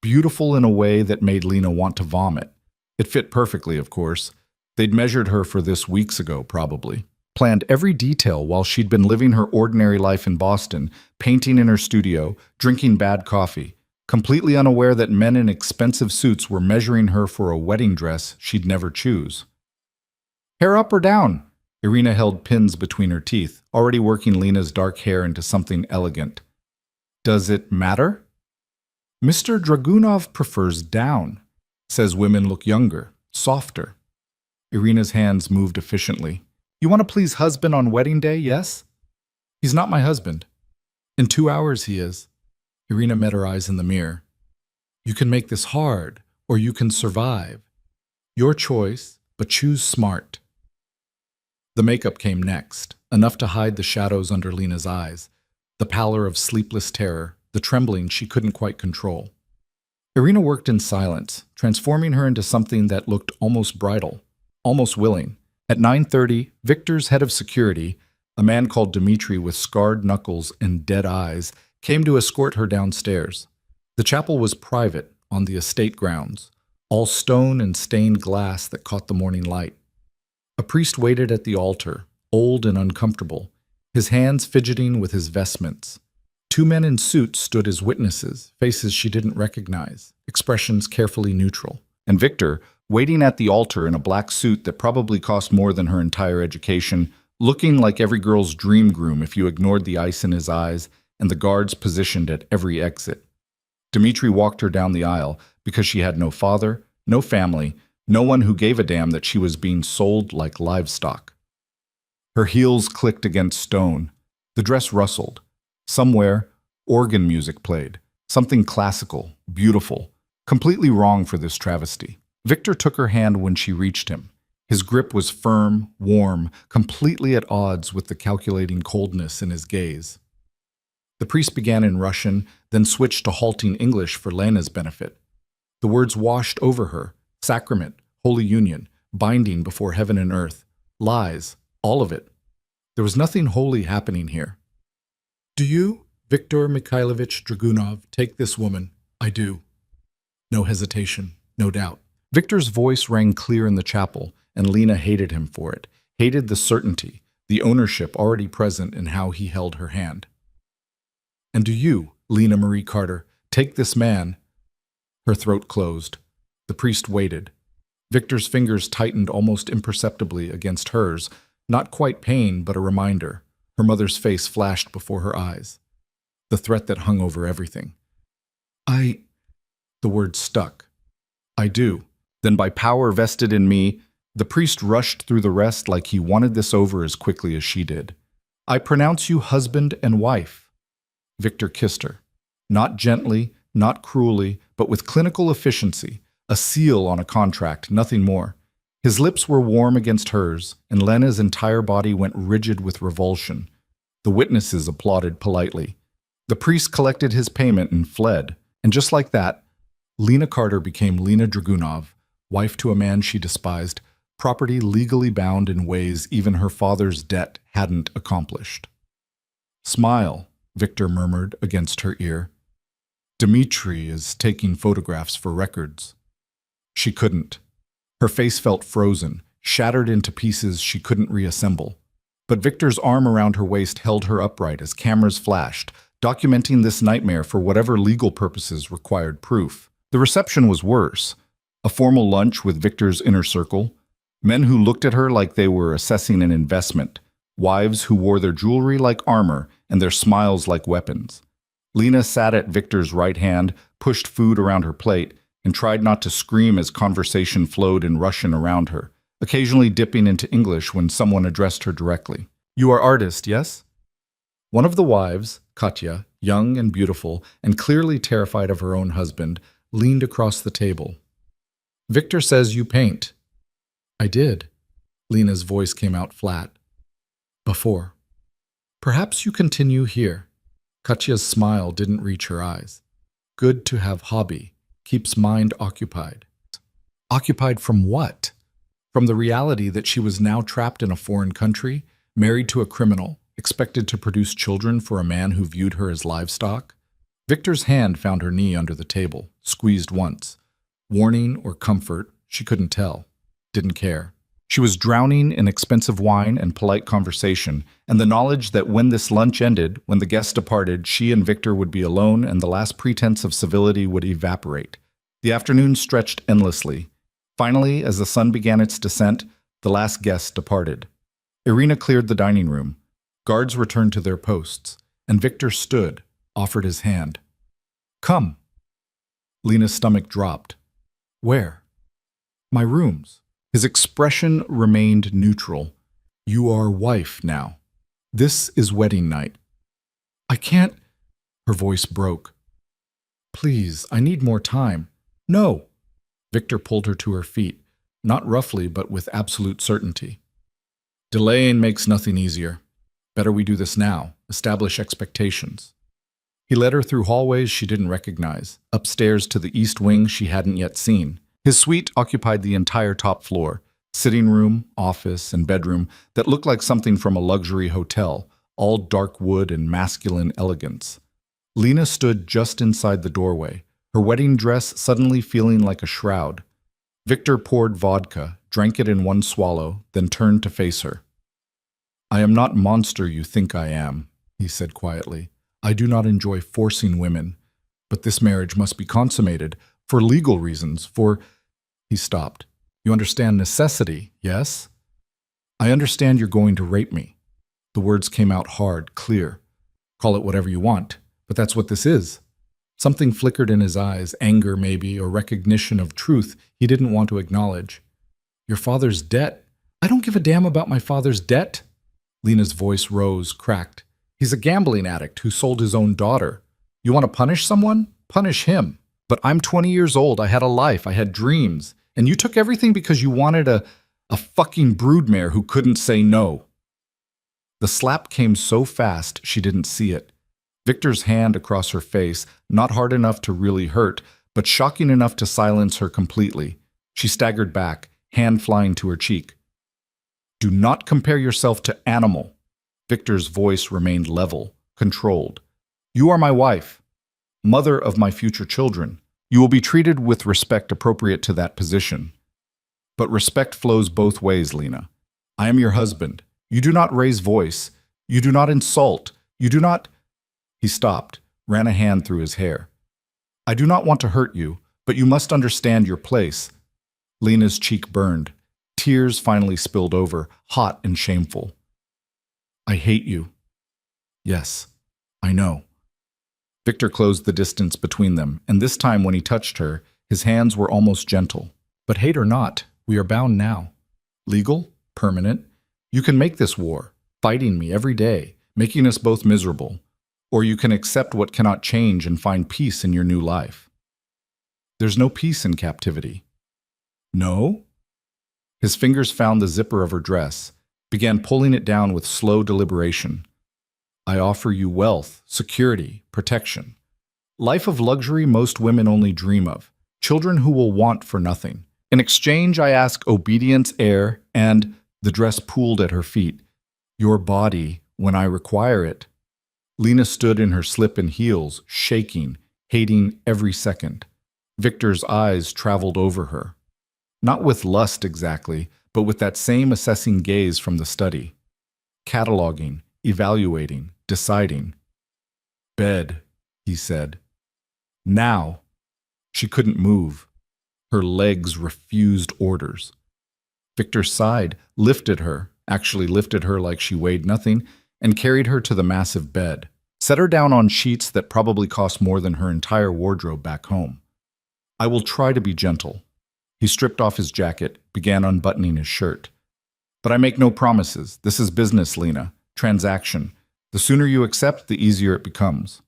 beautiful in a way that made Lena want to vomit. It fit perfectly, of course. They'd measured her for this weeks ago, probably. Planned every detail while she'd been living her ordinary life in Boston, painting in her studio, drinking bad coffee, completely unaware that men in expensive suits were measuring her for a wedding dress she'd never choose. Hair up or down? Irina held pins between her teeth, already working Lena's dark hair into something elegant. Does it matter? Mr. Dragunov prefers down. Says women look younger, softer. Irina's hands moved efficiently. You want to please husband on wedding day, yes? He's not my husband. In 2 hours he is. Irina met her eyes in the mirror. You can make this hard, or you can survive. Your choice, but choose smart. The makeup came next, enough to hide the shadows under Lena's eyes, the pallor of sleepless terror, the trembling she couldn't quite control. Irina worked in silence, transforming her into something that looked almost bridal, almost willing. At 9:30, Victor's head of security, a man called Dmitri with scarred knuckles and dead eyes, came to escort her downstairs. The chapel was private, on the estate grounds, all stone and stained glass that caught the morning light. A priest waited at the altar, old and uncomfortable, his hands fidgeting with his vestments. 2 men in suits stood as witnesses, faces she didn't recognize, expressions carefully neutral. And Victor, waiting at the altar in a black suit that probably cost more than her entire education, looking like every girl's dream groom if you ignored the ice in his eyes and the guards positioned at every exit. Dmitri walked her down the aisle because she had no father, no family, no one who gave a damn that she was being sold like livestock. Her heels clicked against stone. The dress rustled. Somewhere, organ music played, something classical, beautiful, completely wrong for this travesty. Victor took her hand when she reached him. His grip was firm, warm, completely at odds with the calculating coldness in his gaze. The priest began in Russian, then switched to halting English for Lena's benefit. The words washed over her: sacrament, holy union, binding before heaven and earth, lies, all of it. There was nothing holy happening here. Do you, Viktor Mikhailovich Dragunov, take this woman? I do. No hesitation, no doubt. Victor's voice rang clear in the chapel, and Lena hated him for it, hated the certainty, the ownership already present in how he held her hand. And do you, Lena Marie Carter, take this man? Her throat closed. The priest waited. Victor's fingers tightened almost imperceptibly against hers, not quite pain, but a reminder. Her mother's face flashed before her eyes. The threat that hung over everything. The word stuck. I do. Then by power vested in me, the priest rushed through the rest like he wanted this over as quickly as she did. I pronounce you husband and wife. Victor kissed her. Not gently, not cruelly, but with clinical efficiency, a seal on a contract, nothing more. His lips were warm against hers, and Lena's entire body went rigid with revulsion. The witnesses applauded politely. The priest collected his payment and fled, and just like that, Lena Carter became Lena Dragunov, wife to a man she despised, property legally bound in ways even her father's debt hadn't accomplished. "Smile," Victor murmured against her ear. "Dmitri is taking photographs for records." She couldn't. Her face felt frozen, shattered into pieces she couldn't reassemble. But Victor's arm around her waist held her upright as cameras flashed, documenting this nightmare for whatever legal purposes required proof. The reception was worse. A formal lunch with Victor's inner circle, men who looked at her like they were assessing an investment, wives who wore their jewelry like armor and their smiles like weapons. Lena sat at Victor's right hand, pushed food around her plate, and tried not to scream as conversation flowed in Russian around her, occasionally dipping into English when someone addressed her directly. "You are artist, yes?" One of the wives, Katya, young and beautiful, and clearly terrified of her own husband, leaned across the table. "Victor says you paint." "I did." Lena's voice came out flat. "Before. Perhaps you continue here." Katya's smile didn't reach her eyes. "Good to have hobby. Keeps mind occupied." Occupied from what? From the reality that she was now trapped in a foreign country, married to a criminal, expected to produce children for a man who viewed her as livestock? Victor's hand found her knee under the table, squeezed once. Warning or comfort, she couldn't tell. Didn't care. She was drowning in expensive wine and polite conversation, and the knowledge that when this lunch ended, when the guests departed, she and Victor would be alone and the last pretense of civility would evaporate. The afternoon stretched endlessly. Finally, as the sun began its descent, the last guest departed. Irina cleared the dining room. Guards returned to their posts, and Victor stood, offered his hand. "Come." Lena's stomach dropped. "Where?" "My rooms." His expression remained neutral. "You are wife now. This is wedding night." "I can't." Her voice broke. "Please, I need more time." "No." Victor pulled her to her feet, not roughly but with absolute certainty. "Delaying makes nothing easier. Better we do this now, establish expectations." He led her through hallways she didn't recognize, upstairs to the east wing she hadn't yet seen. His suite occupied the entire top floor, sitting room, office, and bedroom that looked like something from a luxury hotel, all dark wood and masculine elegance. Lena stood just inside the doorway, her wedding dress suddenly feeling like a shroud. Victor poured vodka, drank it in one swallow, then turned to face her. "I am not monster you think I am," he said quietly. "I do not enjoy forcing women, but this marriage must be consummated, for legal reasons, for—" He stopped. "You understand necessity, yes?" "I understand you're going to rape me." The words came out hard, clear. "Call it whatever you want, but that's what this is." Something flickered in his eyes, anger maybe, or recognition of truth he didn't want to acknowledge. "Your father's debt? I don't give a damn about my father's debt." Lena's voice rose, cracked. "He's a gambling addict who sold his own daughter. You want to punish someone? Punish him. But I'm 20 years old, I had a life, I had dreams, and you took everything because you wanted a fucking broodmare who couldn't say no." The slap came so fast she didn't see it. Victor's hand across her face, not hard enough to really hurt, but shocking enough to silence her completely. She staggered back, hand flying to her cheek. "Do not compare yourself to animal." Victor's voice remained level, controlled. "You are my wife, mother of my future children. You will be treated with respect appropriate to that position. But respect flows both ways, Lena. I am your husband. You do not raise voice. You do not insult. You do not—" He stopped, ran a hand through his hair. "I do not want to hurt you, but you must understand your place." Lena's cheek burned. Tears finally spilled over, hot and shameful. "I hate you." "Yes, I know." Victor closed the distance between them, and this time when he touched her, his hands were almost gentle. "But hate or not, we are bound now. Legal, permanent. You can make this war, fighting me every day, making us both miserable. Or you can accept what cannot change and find peace in your new life." "There's no peace in captivity." "No?" His fingers found the zipper of her dress, began pulling it down with slow deliberation. "I offer you wealth, security, protection. Life of luxury most women only dream of. Children who will want for nothing. In exchange, I ask obedience, Heir, and the dress pooled at her feet. Your body when I require it. Lena stood in her slip and heels, shaking, hating every second. Victor's eyes traveled over her. Not with lust exactly, but with that same assessing gaze from the study. Cataloging, evaluating, deciding. Bed, he said. Now. She couldn't move. Her legs refused orders. Victor sighed, lifted her, actually lifted her like she weighed nothing, and carried her to the massive bed. Set her down on sheets that probably cost more than her entire wardrobe back home. I will try to be gentle. He stripped off his jacket, began unbuttoning his shirt. But I make no promises. This is business, Lena. Transaction. The sooner you accept, the easier it becomes.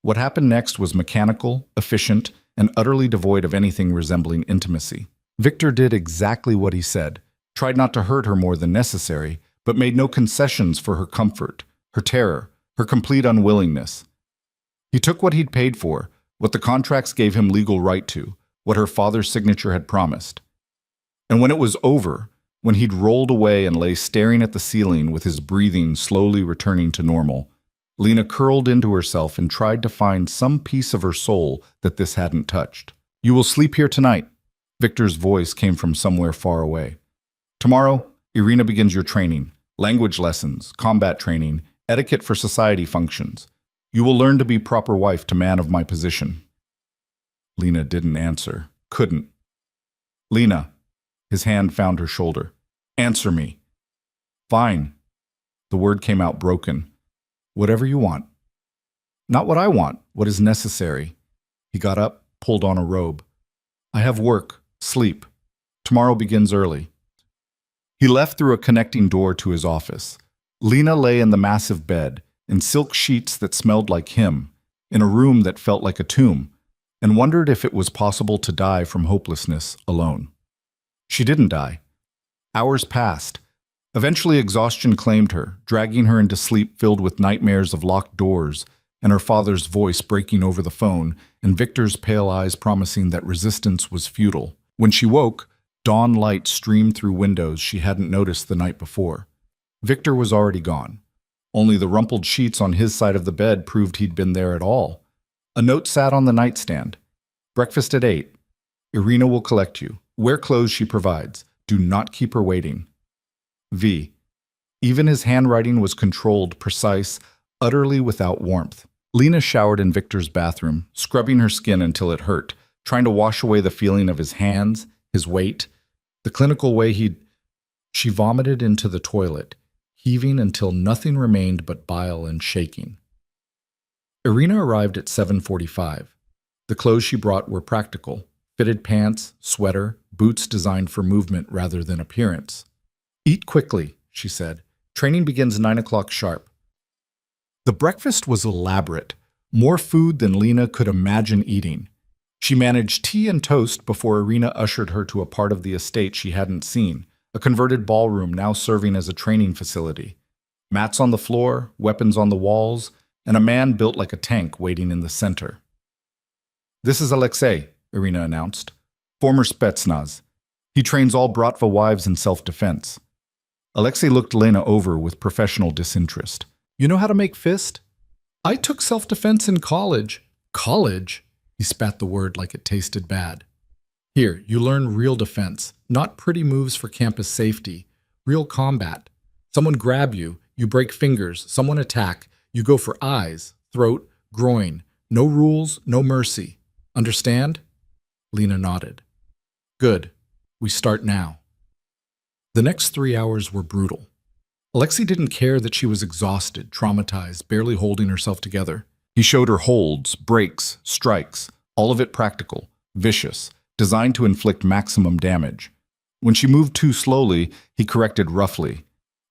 What happened next was mechanical, efficient, and utterly devoid of anything resembling intimacy. Victor did exactly what he said, tried not to hurt her more than necessary, but made no concessions for her comfort, her terror, her complete unwillingness. He took what he'd paid for, what the contracts gave him legal right to, what her father's signature had promised. And when it was over, when he'd rolled away and lay staring at the ceiling with his breathing slowly returning to normal, Lena curled into herself and tried to find some piece of her soul that this hadn't touched. You will sleep here tonight. Victor's voice came from somewhere far away. Tomorrow, Irina begins your training, language lessons, combat training, etiquette for society functions. You will learn to be proper wife to man of my position. Lena didn't answer, couldn't. Lena, his hand found her shoulder. Answer me. Fine. The word came out broken. Whatever you want. Not what I want, what is necessary. He got up, pulled on a robe. I have work, sleep. Tomorrow begins early. He left through a connecting door to his office. Lena lay in the massive bed, in silk sheets that smelled like him, in a room that felt like a tomb, and wondered if it was possible to die from hopelessness alone. She didn't die. Hours passed. Eventually exhaustion claimed her, dragging her into sleep filled with nightmares of locked doors, and her father's voice breaking over the phone, and Victor's pale eyes promising that resistance was futile. When she woke, dawn light streamed through windows she hadn't noticed the night before. Victor was already gone. Only the rumpled sheets on his side of the bed proved he'd been there at all. A note sat on the nightstand. Breakfast at 8. Irina will collect you. Wear clothes she provides. Do not keep her waiting. V. Even his handwriting was controlled, precise, utterly without warmth. Lena showered in Victor's bathroom, scrubbing her skin until it hurt, trying to wash away the feeling of his hands, his weight, the clinical way She vomited into the toilet, heaving until nothing remained but bile and shaking. Irina arrived at 7:45. The clothes she brought were practical, fitted pants, sweater, boots designed for movement rather than appearance. Eat quickly, she said. Training begins 9 o'clock sharp. The breakfast was elaborate, more food than Lena could imagine eating. She managed tea and toast before Irina ushered her to a part of the estate she hadn't seen, a converted ballroom now serving as a training facility. Mats on the floor, weapons on the walls, and a man built like a tank waiting in the center. This is Alexei, Irina announced. Former Spetsnaz. He trains all Bratva wives in self-defense. Alexei looked Lena over with professional disinterest. You know how to make fist? I took self-defense in college. College? He spat the word like it tasted bad. Here, you learn real defense, not pretty moves for campus safety. Real combat. Someone grab you, you break fingers, someone attack, you go for eyes, throat, groin. No rules, no mercy. Understand? Lena nodded. Good. We start now. The next 3 hours were brutal. Alexei didn't care that she was exhausted, traumatized, barely holding herself together. He showed her holds, breaks, strikes, all of it practical, vicious, designed to inflict maximum damage. When she moved too slowly, he corrected roughly.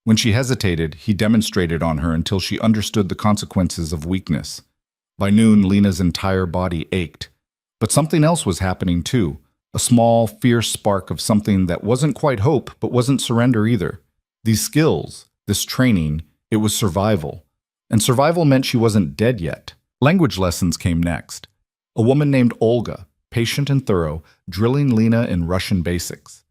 When she hesitated, he demonstrated on her until she understood the consequences of weakness. By noon, Lena's entire body ached. But something else was happening too. A small, fierce spark of something that wasn't quite hope, but wasn't surrender either. These skills, this training, it was survival. And survival meant she wasn't dead yet. Language lessons came next. A woman named Olga, patient and thorough, drilling Lena in Russian basics.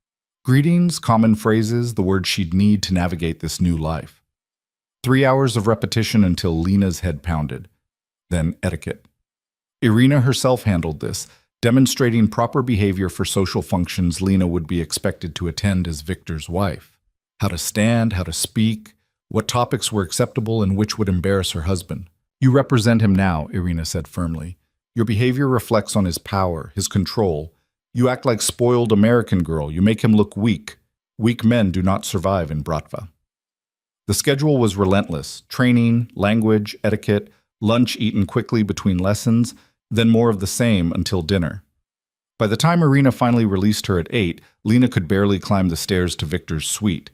Greetings, common phrases, the words she'd need to navigate this new life. 3 hours of repetition until Lena's head pounded. Then etiquette. Irina herself handled this, demonstrating proper behavior for social functions Lena would be expected to attend as Victor's wife. How to stand, how to speak, what topics were acceptable and which would embarrass her husband. You represent him now, Irina said firmly. Your behavior reflects on his power, his control. You act like spoiled American girl. You make him look weak. Weak men do not survive in Bratva. The schedule was relentless. Training, language, etiquette, lunch eaten quickly between lessons, then more of the same until dinner. By the time Irina finally released her at 8, Lena could barely climb the stairs to Victor's suite.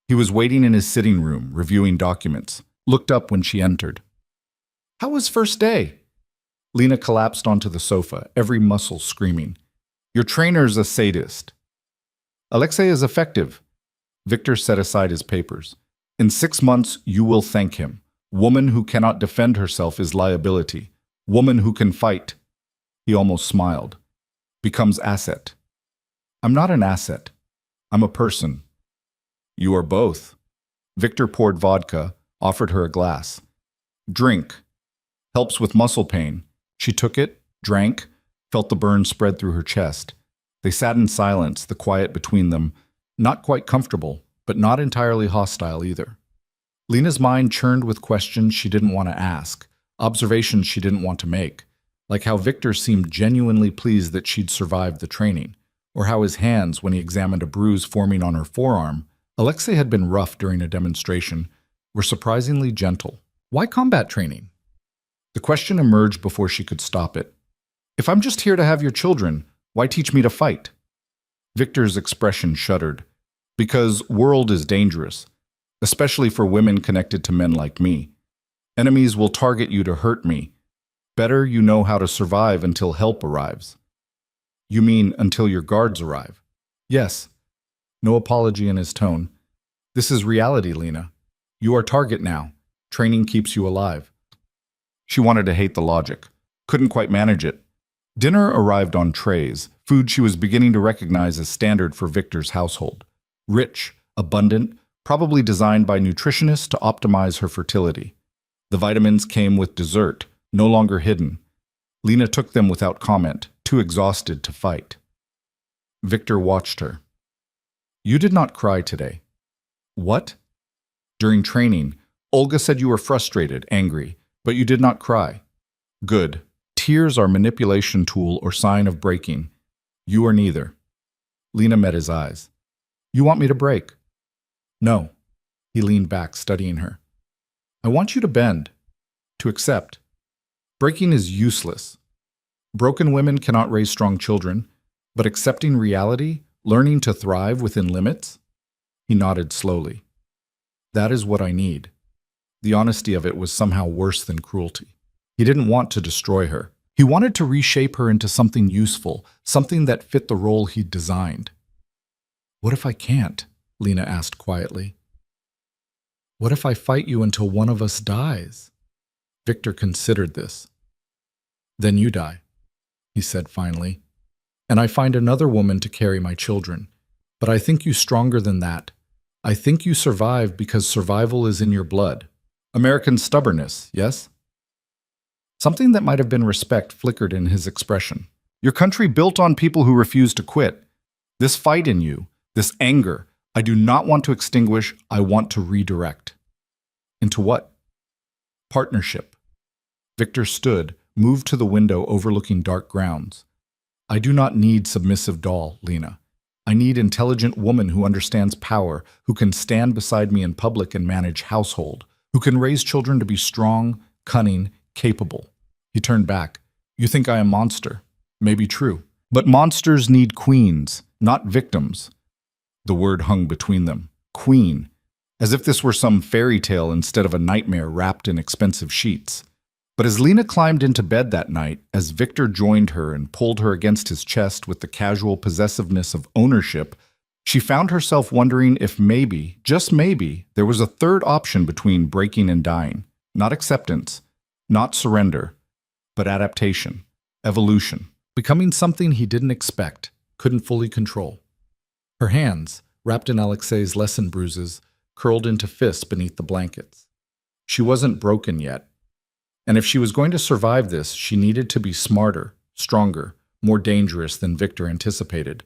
He was waiting in his sitting room, reviewing documents. Looked up when she entered. How was first day? Lena collapsed onto the sofa, every muscle screaming. Your trainer's a sadist. Alexei is effective. Victor set aside his papers. In 6 months, you will thank him. Woman who cannot defend herself is liability. Woman who can fight. He almost smiled. Becomes asset. I'm not an asset. I'm a person. You are both. Victor poured vodka, offered her a glass. Drink. Helps with muscle pain. She took it, drank, felt the burn spread through her chest. They sat in silence, the quiet between them, not quite comfortable, but not entirely hostile either. Lena's mind churned with questions she didn't want to ask, observations she didn't want to make, like how Victor seemed genuinely pleased that she'd survived the training, or how his hands, when he examined a bruise forming on her forearm, Alexei had been rough during a demonstration, were surprisingly gentle. Why combat training? The question emerged before she could stop it. If I'm just here to have your children, why teach me to fight? Victor's expression shuddered. Because world is dangerous, especially for women connected to men like me. Enemies will target you to hurt me. Better you know how to survive until help arrives. You mean until your guards arrive? Yes. No apology in his tone. This is reality, Lena. You are target now. Training keeps you alive. She wanted to hate the logic. Couldn't quite manage it. Dinner arrived on trays, food she was beginning to recognize as standard for Victor's household. Rich, abundant, probably designed by nutritionists to optimize her fertility. The vitamins came with dessert, no longer hidden. Lena took them without comment, too exhausted to fight. Victor watched her. You did not cry today. What? During training, Olga said you were frustrated, angry, but you did not cry. Good. Tears are manipulation tool or sign of breaking. You are neither. Lena met his eyes. You want me to break? No. He leaned back, studying her. I want you to bend, to accept. Breaking is useless. Broken women cannot raise strong children, but accepting reality, learning to thrive within limits? He nodded slowly. That is what I need. The honesty of it was somehow worse than cruelty. He didn't want to destroy her. He wanted to reshape her into something useful, something that fit the role he'd designed. What if I can't? Lena asked quietly. What if I fight you until one of us dies? Victor considered this. Then you die, he said finally, and I find another woman to carry my children. But I think you stronger than that. I think you survive because survival is in your blood. American stubbornness, yes? Something that might have been respect flickered in his expression. Your country built on people who refuse to quit. This fight in you, this anger, I do not want to extinguish, I want to redirect. Into what? Partnership. Victor stood, moved to the window overlooking dark grounds. I do not need submissive doll, Lena. I need intelligent woman who understands power, who can stand beside me in public and manage household, who can raise children to be strong, cunning, capable. He turned back. You think I am a monster? Maybe true. But monsters need queens, not victims. The word hung between them. Queen. As if this were some fairy tale instead of a nightmare wrapped in expensive sheets. But as Lena climbed into bed that night, as Victor joined her and pulled her against his chest with the casual possessiveness of ownership, she found herself wondering if maybe, just maybe, there was a third option between breaking and dying. Not acceptance, not surrender, but adaptation, evolution. becoming something he didn't expect, couldn't fully control. Her hands, wrapped in Alexei's lesson bruises, curled into fists beneath the blankets. She wasn't broken yet. And if she was going to survive this, she needed to be smarter, stronger, more dangerous than Victor anticipated.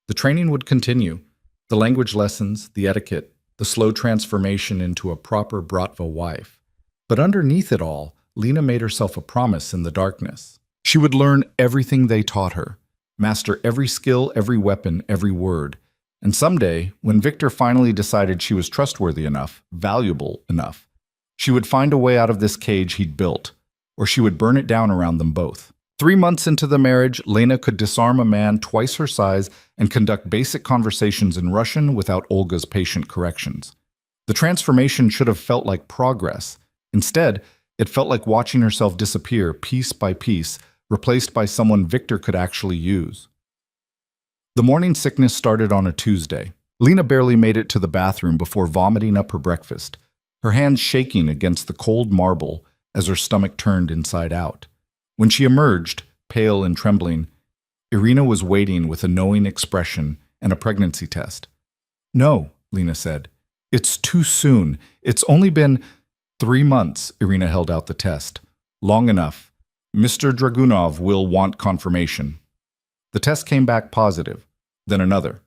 The training would continue, the language lessons, the etiquette, the slow transformation into a proper Bratva wife. But underneath it all, Lena made herself a promise in the darkness. She would learn everything they taught her, master every skill, every weapon, every word. And someday, when Victor finally decided she was trustworthy enough, valuable enough, she would find a way out of this cage he'd built, or she would burn it down around them both. 3 months into the marriage, Lena could disarm a man twice her size and conduct basic conversations in Russian without Olga's patient corrections. The transformation should have felt like progress. Instead, it felt like watching herself disappear piece by piece, replaced by someone Victor could actually use. The morning sickness started on a Tuesday. Lena barely made it to the bathroom before vomiting up her breakfast, her hands shaking against the cold marble as her stomach turned inside out. When she emerged, pale and trembling, Irina was waiting with a knowing expression and a pregnancy test. "No," Lena said. "It's too soon. It's only been 3 months," Irina held out the test. "Long enough. Mr. Dragunov will want confirmation." The test came back positive. Then another.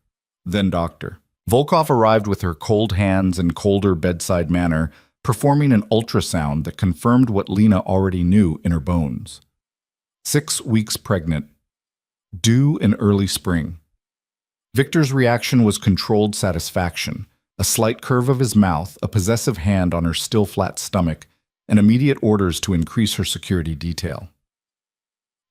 Then doctor. Volkov arrived with her cold hands and colder bedside manner, performing an ultrasound that confirmed what Lena already knew in her bones. 6 weeks pregnant. Due in early spring. Victor's reaction was controlled satisfaction, a slight curve of his mouth, a possessive hand on her still flat stomach, and immediate orders to increase her security detail.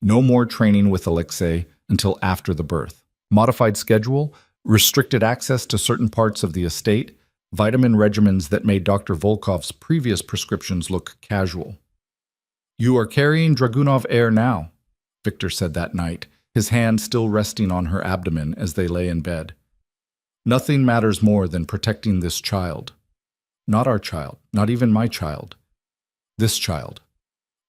No more training with Alexei until after the birth. Modified schedule, restricted access to certain parts of the estate, vitamin regimens that made Dr. Volkov's previous prescriptions look casual. "You are carrying Dragunov Heir now," Victor said that night, his hand still resting on her abdomen as they lay in bed. "Nothing matters more than protecting this child. Not our child, not even my child. This child."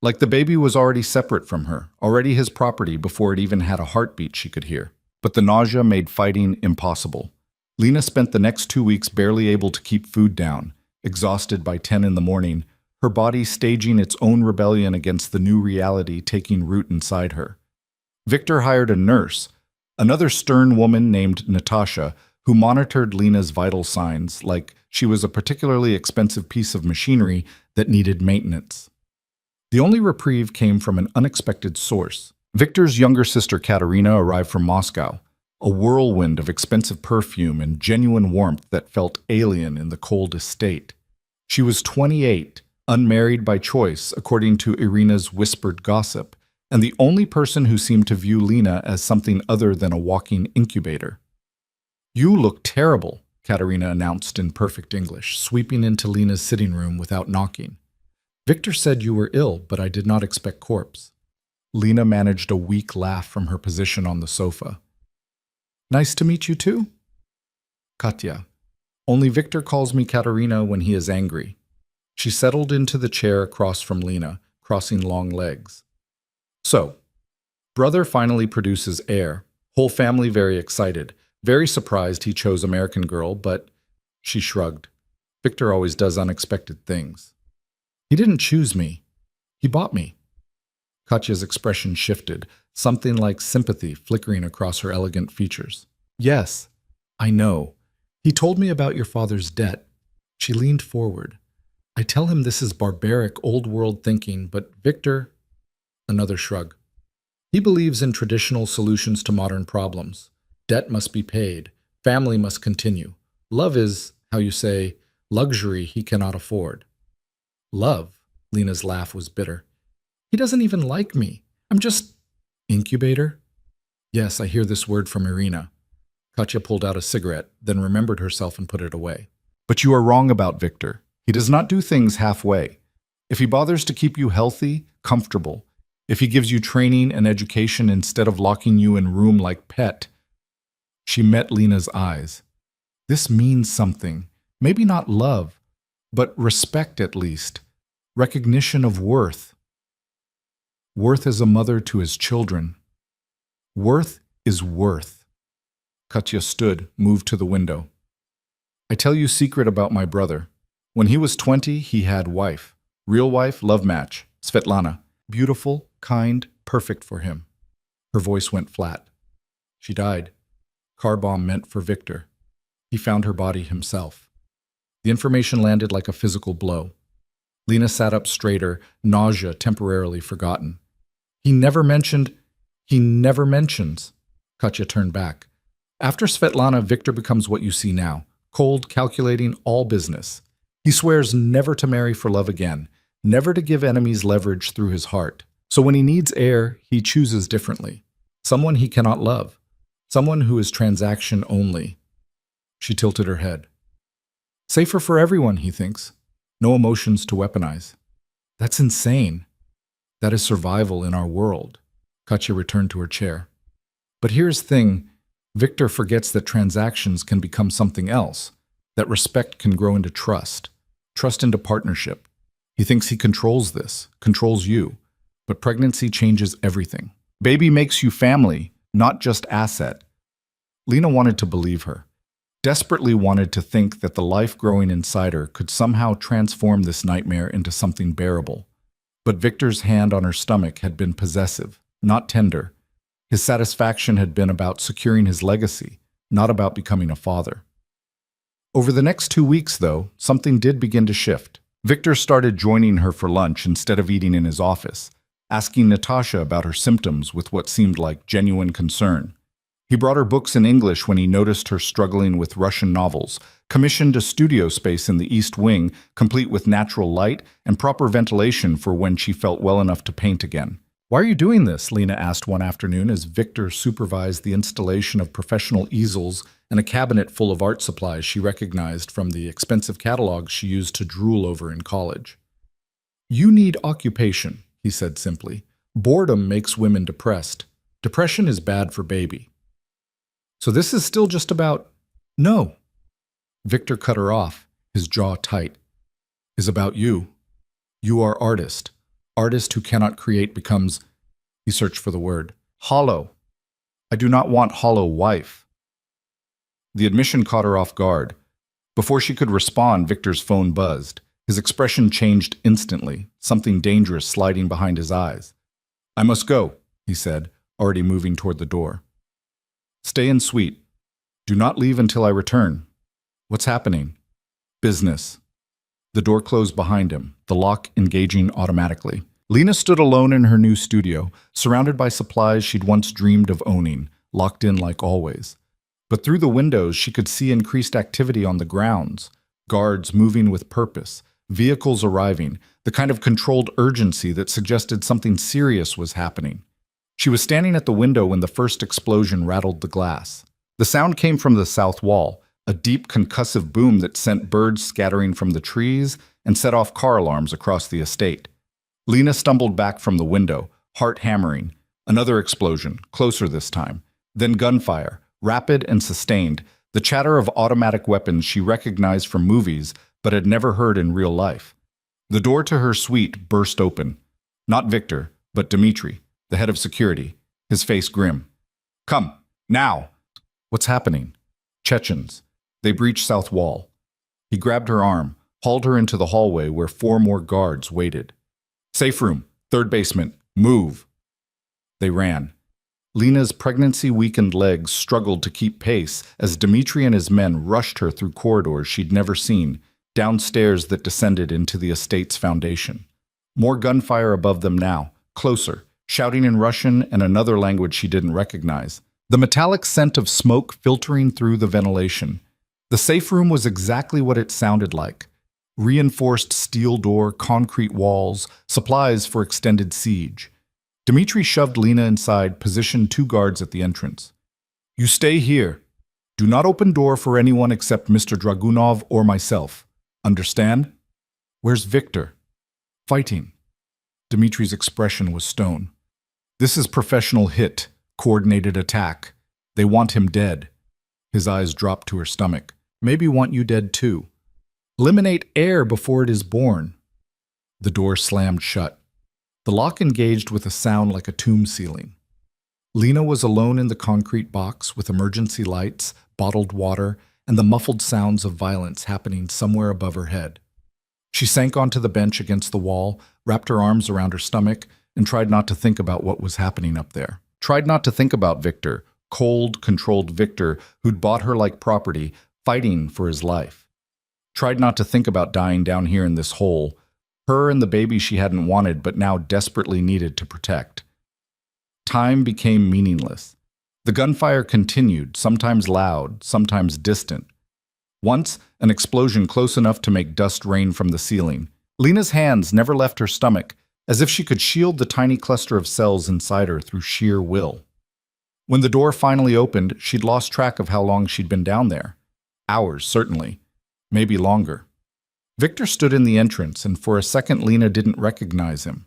Like the baby was already separate from her, already his property before it even had a heartbeat she could hear. But the nausea made fighting impossible. Lena spent the next 2 weeks barely able to keep food down, exhausted by 10 in the morning, her body staging its own rebellion against the new reality taking root inside her. Victor hired a nurse, another stern woman named Natasha, who monitored Lena's vital signs like she was a particularly expensive piece of machinery that needed maintenance. The only reprieve came from an unexpected source. Victor's younger sister Katerina arrived from Moscow, a whirlwind of expensive perfume and genuine warmth that felt alien in the cold estate. She was 28, unmarried by choice, according to Irina's whispered gossip, and the only person who seemed to view Lena as something other than a walking incubator. "You look terrible," Katerina announced in perfect English, sweeping into Lena's sitting room without knocking. "Victor said you were ill, but I did not expect corpse." Lena managed a weak laugh from her position on the sofa. "Nice to meet you too?" "Katya. Only Victor calls me Katerina when he is angry." She settled into the chair across from Lena, crossing long legs. "So, brother finally produces heir. Whole family very excited. Very surprised he chose American girl, but..." She shrugged. "Victor always does unexpected things." "He didn't choose me. He bought me." Katya's expression shifted, something like sympathy flickering across her elegant features. "Yes, I know. He told me about your father's debt." She leaned forward. "I tell him this is barbaric, old-world thinking, but Victor..." Another shrug. "He believes in traditional solutions to modern problems. Debt must be paid. Family must continue. Love is, how you say, luxury he cannot afford." "Love?" Lena's laugh was bitter. "He doesn't even like me. I'm just..." "Incubator?" "Yes, I hear this word from Irina." Katya pulled out a cigarette, then remembered herself and put it away. "But you are wrong about Victor. He does not do things halfway. If he bothers to keep you healthy, comfortable, if he gives you training and education instead of locking you in room like pet..." She met Lena's eyes. "This means something. Maybe not love, but respect at least. Recognition of worth. Worth as a mother to his children." Worth is worth. Katya stood, moved to the window. I tell you secret about my brother. When he was 20, he had wife. Real wife, love match. Svetlana. Beautiful, kind, perfect for him. Her voice went flat. She died. Car bomb meant for Victor. He found her body himself. The information landed like a physical blow. Lena sat up straighter, nausea temporarily forgotten. He never mentions. Katya turned back. After Svetlana, Victor becomes what you see now. Cold, calculating, all business. He swears never to marry for love again, never to give enemies leverage through his heart. So when he needs heir, he chooses differently. Someone he cannot love. Someone who is transaction only. She tilted her head. Safer for everyone, he thinks. No emotions to weaponize. That's insane. That is survival in our world. Katya returned to her chair. But here's the thing. Victor forgets that transactions can become something else, that respect can grow into trust, trust into partnership. He thinks he controls this, controls you, but pregnancy changes everything. Baby makes you family, not just asset. Lena wanted to believe her, desperately wanted to think that the life growing inside her could somehow transform this nightmare into something bearable. But Victor's hand on her stomach had been possessive, not tender. His satisfaction had been about securing his legacy, not about becoming a father. Over the next 2 weeks, though, something did begin to shift. Victor started joining her for lunch instead of eating in his office, asking Natasha about her symptoms with what seemed like genuine concern. He brought her books in English when he noticed her struggling with Russian novels, commissioned a studio space in the East Wing, complete with natural light and proper ventilation for when she felt well enough to paint again. Why are you doing this? Lena asked one afternoon as Victor supervised the installation of professional easels and a cabinet full of art supplies she recognized from the expensive catalogs she used to drool over in college. You need occupation, he said simply. Boredom makes women depressed. Depression is bad for baby. So this is still just about... No. Victor cut her off, his jaw tight. Is about you. You are artist. Artist who cannot create becomes, he searched for the word, hollow. I do not want hollow wife. The admission caught her off guard. Before she could respond, Victor's phone buzzed. His expression changed instantly, something dangerous sliding behind his eyes. I must go, he said, already moving toward the door. Stay in suite. Do not leave until I return. What's happening? Business. The door closed behind him, the lock engaging automatically. Lena stood alone in her new studio, surrounded by supplies she'd once dreamed of owning, locked in like always. But through the windows, she could see increased activity on the grounds, guards moving with purpose, vehicles arriving, the kind of controlled urgency that suggested something serious was happening. She was standing at the window when the first explosion rattled the glass. The sound came from the south wall, a deep concussive boom that sent birds scattering from the trees and set off car alarms across the estate. Lena stumbled back from the window, heart hammering. Another explosion, closer this time. Then gunfire, rapid and sustained, the chatter of automatic weapons she recognized from movies but had never heard in real life. The door to her suite burst open. Not Victor, but Dmitri, the head of security, his face grim. Come, now! What's happening? Chechens. They breached south wall. He grabbed her arm, hauled her into the hallway where 4 more guards waited. Safe room, 3rd basement, move. They ran. Lena's pregnancy-weakened legs struggled to keep pace as Dmitri and his men rushed her through corridors she'd never seen, down stairs that descended into the estate's foundation. More gunfire above them now, closer, shouting in Russian and another language she didn't recognize. The metallic scent of smoke filtering through the ventilation. The safe room was exactly what it sounded like. Reinforced steel door, concrete walls, supplies for extended siege. Dmitri shoved Lena inside, positioned 2 guards at the entrance. You stay here. Do not open door for anyone except Mr. Dragunov or myself. Understand? Where's Victor? Fighting. Dmitri's expression was stone. This is professional hit, coordinated attack. They want him dead. His eyes dropped to her stomach. Maybe want you dead too. Eliminate heir before it is born. The door slammed shut. The lock engaged with a sound like a tomb ceiling. Lena was alone in the concrete box with emergency lights, bottled water, and the muffled sounds of violence happening somewhere above her head. She sank onto the bench against the wall, wrapped her arms around her stomach, and tried not to think about what was happening up there. Tried not to think about Victor, cold, controlled Victor, who'd bought her like property, fighting for his life. Tried not to think about dying down here in this hole, her and the baby she hadn't wanted but now desperately needed to protect. Time became meaningless. The gunfire continued, sometimes loud, sometimes distant. Once, an explosion close enough to make dust rain from the ceiling. Lena's hands never left her stomach, as if she could shield the tiny cluster of cells inside her through sheer will. When the door finally opened, she'd lost track of how long she'd been down there. Hours, certainly. Maybe longer. Victor stood in the entrance, and for a second Lena didn't recognize him.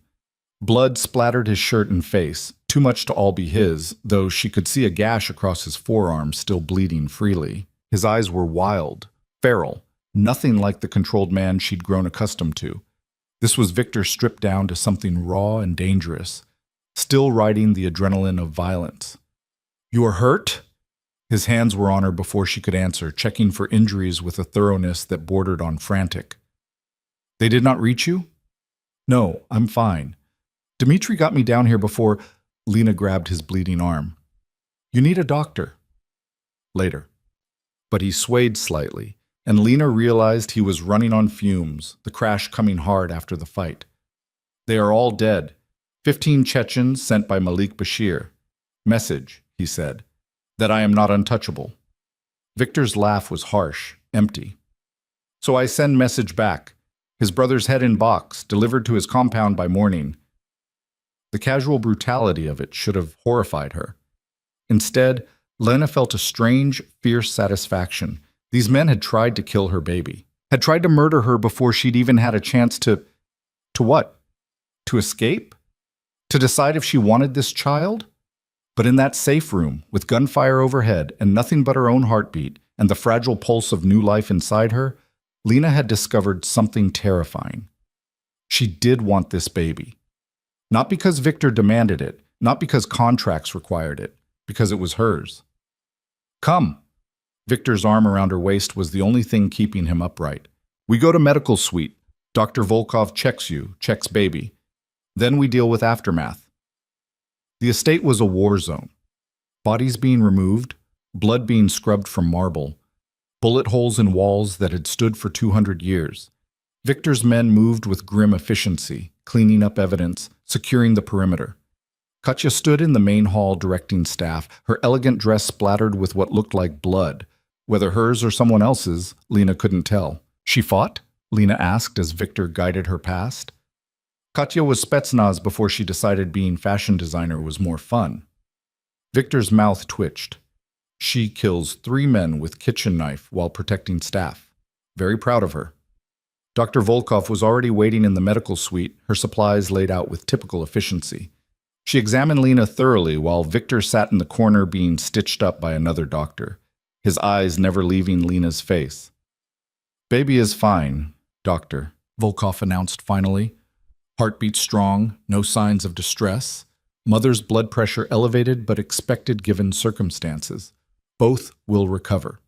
Blood splattered his shirt and face, too much to all be his, though she could see a gash across his forearm still bleeding freely. His eyes were wild, feral, nothing like the controlled man she'd grown accustomed to. This was Victor stripped down to something raw and dangerous, still riding the adrenaline of violence. "You are hurt?" His hands were on her before she could answer, checking for injuries with a thoroughness that bordered on frantic. "They did not reach you?" "No, I'm fine. Dmitri got me down here before—" Lena grabbed his bleeding arm. "You need a doctor." "Later." But he swayed slightly, and Lena realized he was running on fumes, the crash coming hard after the fight. "They are all dead. 15 Chechens sent by Malik Bashir. Message," he said, "that I am not untouchable." Victor's laugh was harsh, empty. "So I send message back. His brother's head in box, delivered to his compound by morning." The casual brutality of it should have horrified her. Instead, Lena felt a strange, fierce satisfaction. These men had tried to kill her baby, had tried to murder her before she'd even had a chance to what? To escape? To decide if she wanted this child? But in that safe room, with gunfire overhead and nothing but her own heartbeat and the fragile pulse of new life inside her, Lena had discovered something terrifying. She did want this baby. Not because Victor demanded it, not because contracts required it, because it was hers. "Come." Victor's arm around her waist was the only thing keeping him upright. "We go to medical suite. Dr. Volkov checks you, checks baby. Then we deal with aftermath." The estate was a war zone. Bodies being removed, blood being scrubbed from marble, bullet holes in walls that had stood for 200 years. Victor's men moved with grim efficiency, cleaning up evidence, securing the perimeter. Katya stood in the main hall directing staff, her elegant dress splattered with what looked like blood. Whether hers or someone else's, Lena couldn't tell. "She fought?" Lena asked as Victor guided her past. Katya was Spetsnaz before she decided being fashion designer was more fun. Victor's mouth twitched. "She kills 3 men with kitchen knife while protecting staff. Very proud of her." Dr. Volkov was already waiting in the medical suite, her supplies laid out with typical efficiency. She examined Lena thoroughly while Victor sat in the corner being stitched up by another doctor, his eyes never leaving Lena's face. "Baby is fine, doctor," Volkov announced finally. "Heartbeat strong, no signs of distress. Mother's blood pressure elevated but expected given circumstances. Both will recover."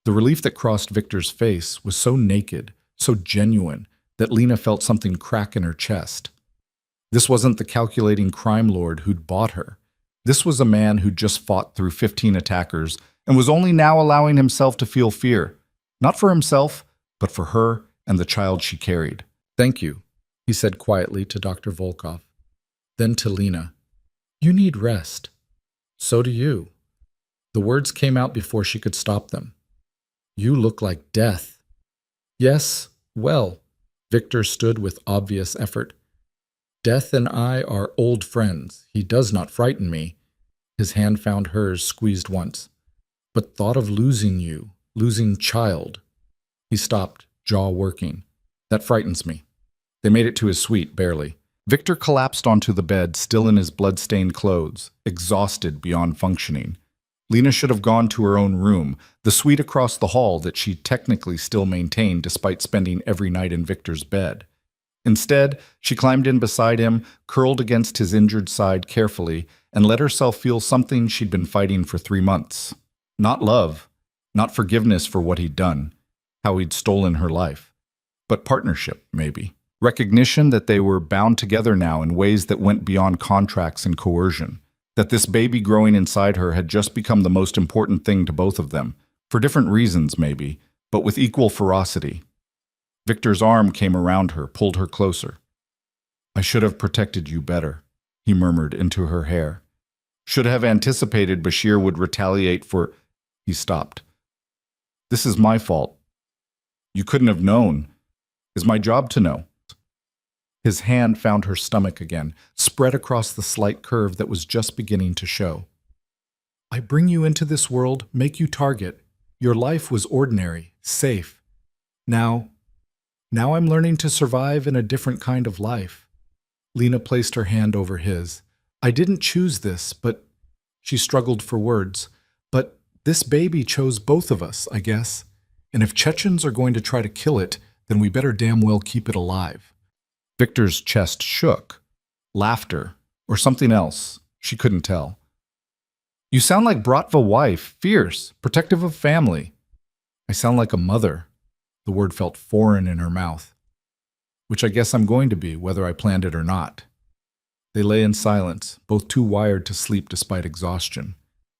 The relief that crossed Victor's face was so naked, so genuine, that Lena felt something crack in her chest. This wasn't the calculating crime lord who'd bought her. This was a man who'd just fought through 15 attackers and was only now allowing himself to feel fear. Not for himself, but for her and the child she carried. "Thank you," he said quietly to Dr. Volkov. Then to Lena, "You need rest. So do you." The words came out before she could stop them. "You look like death." "Yes, well," Victor stood with obvious effort. "Death and I are old friends. He does not frighten me." His hand found hers, squeezed once. "But thought of losing you, losing child." He stopped, jaw working. "That frightens me." They made it to his suite, barely. Victor collapsed onto the bed, still in his blood-stained clothes, exhausted beyond functioning. Lena should have gone to her own room, the suite across the hall that she technically still maintained despite spending every night in Victor's bed. Instead, she climbed in beside him, curled against his injured side carefully, and let herself feel something she'd been fighting for 3 months. Not love, not forgiveness for what he'd done, how he'd stolen her life, but partnership, maybe. Recognition that they were bound together now in ways that went beyond contracts and coercion, that this baby growing inside her had just become the most important thing to both of them, for different reasons maybe, but with equal ferocity. Victor's arm came around her, pulled her closer. "I should have protected you better," he murmured into her hair. "Should have anticipated Bashir would retaliate for—" He stopped. "This is my fault. You couldn't have known. It's my job to know." His hand found her stomach again, spread across the slight curve that was just beginning to show. "I bring you into this world, make you target. Your life was ordinary, safe. Now I'm learning to survive in a different kind of life." Lena placed her hand over his. "I didn't choose this, but—" She struggled for words. "But this baby chose both of us, I guess. And if Chechens are going to try to kill it, then we better damn well keep it alive." Victor's chest shook. Laughter, or something else. She couldn't tell. "You sound like Bratva wife, fierce, protective of family." "I sound like a mother." The word felt foreign in her mouth. "Which I guess I'm going to be, whether I planned it or not." They lay in silence, both too wired to sleep despite exhaustion.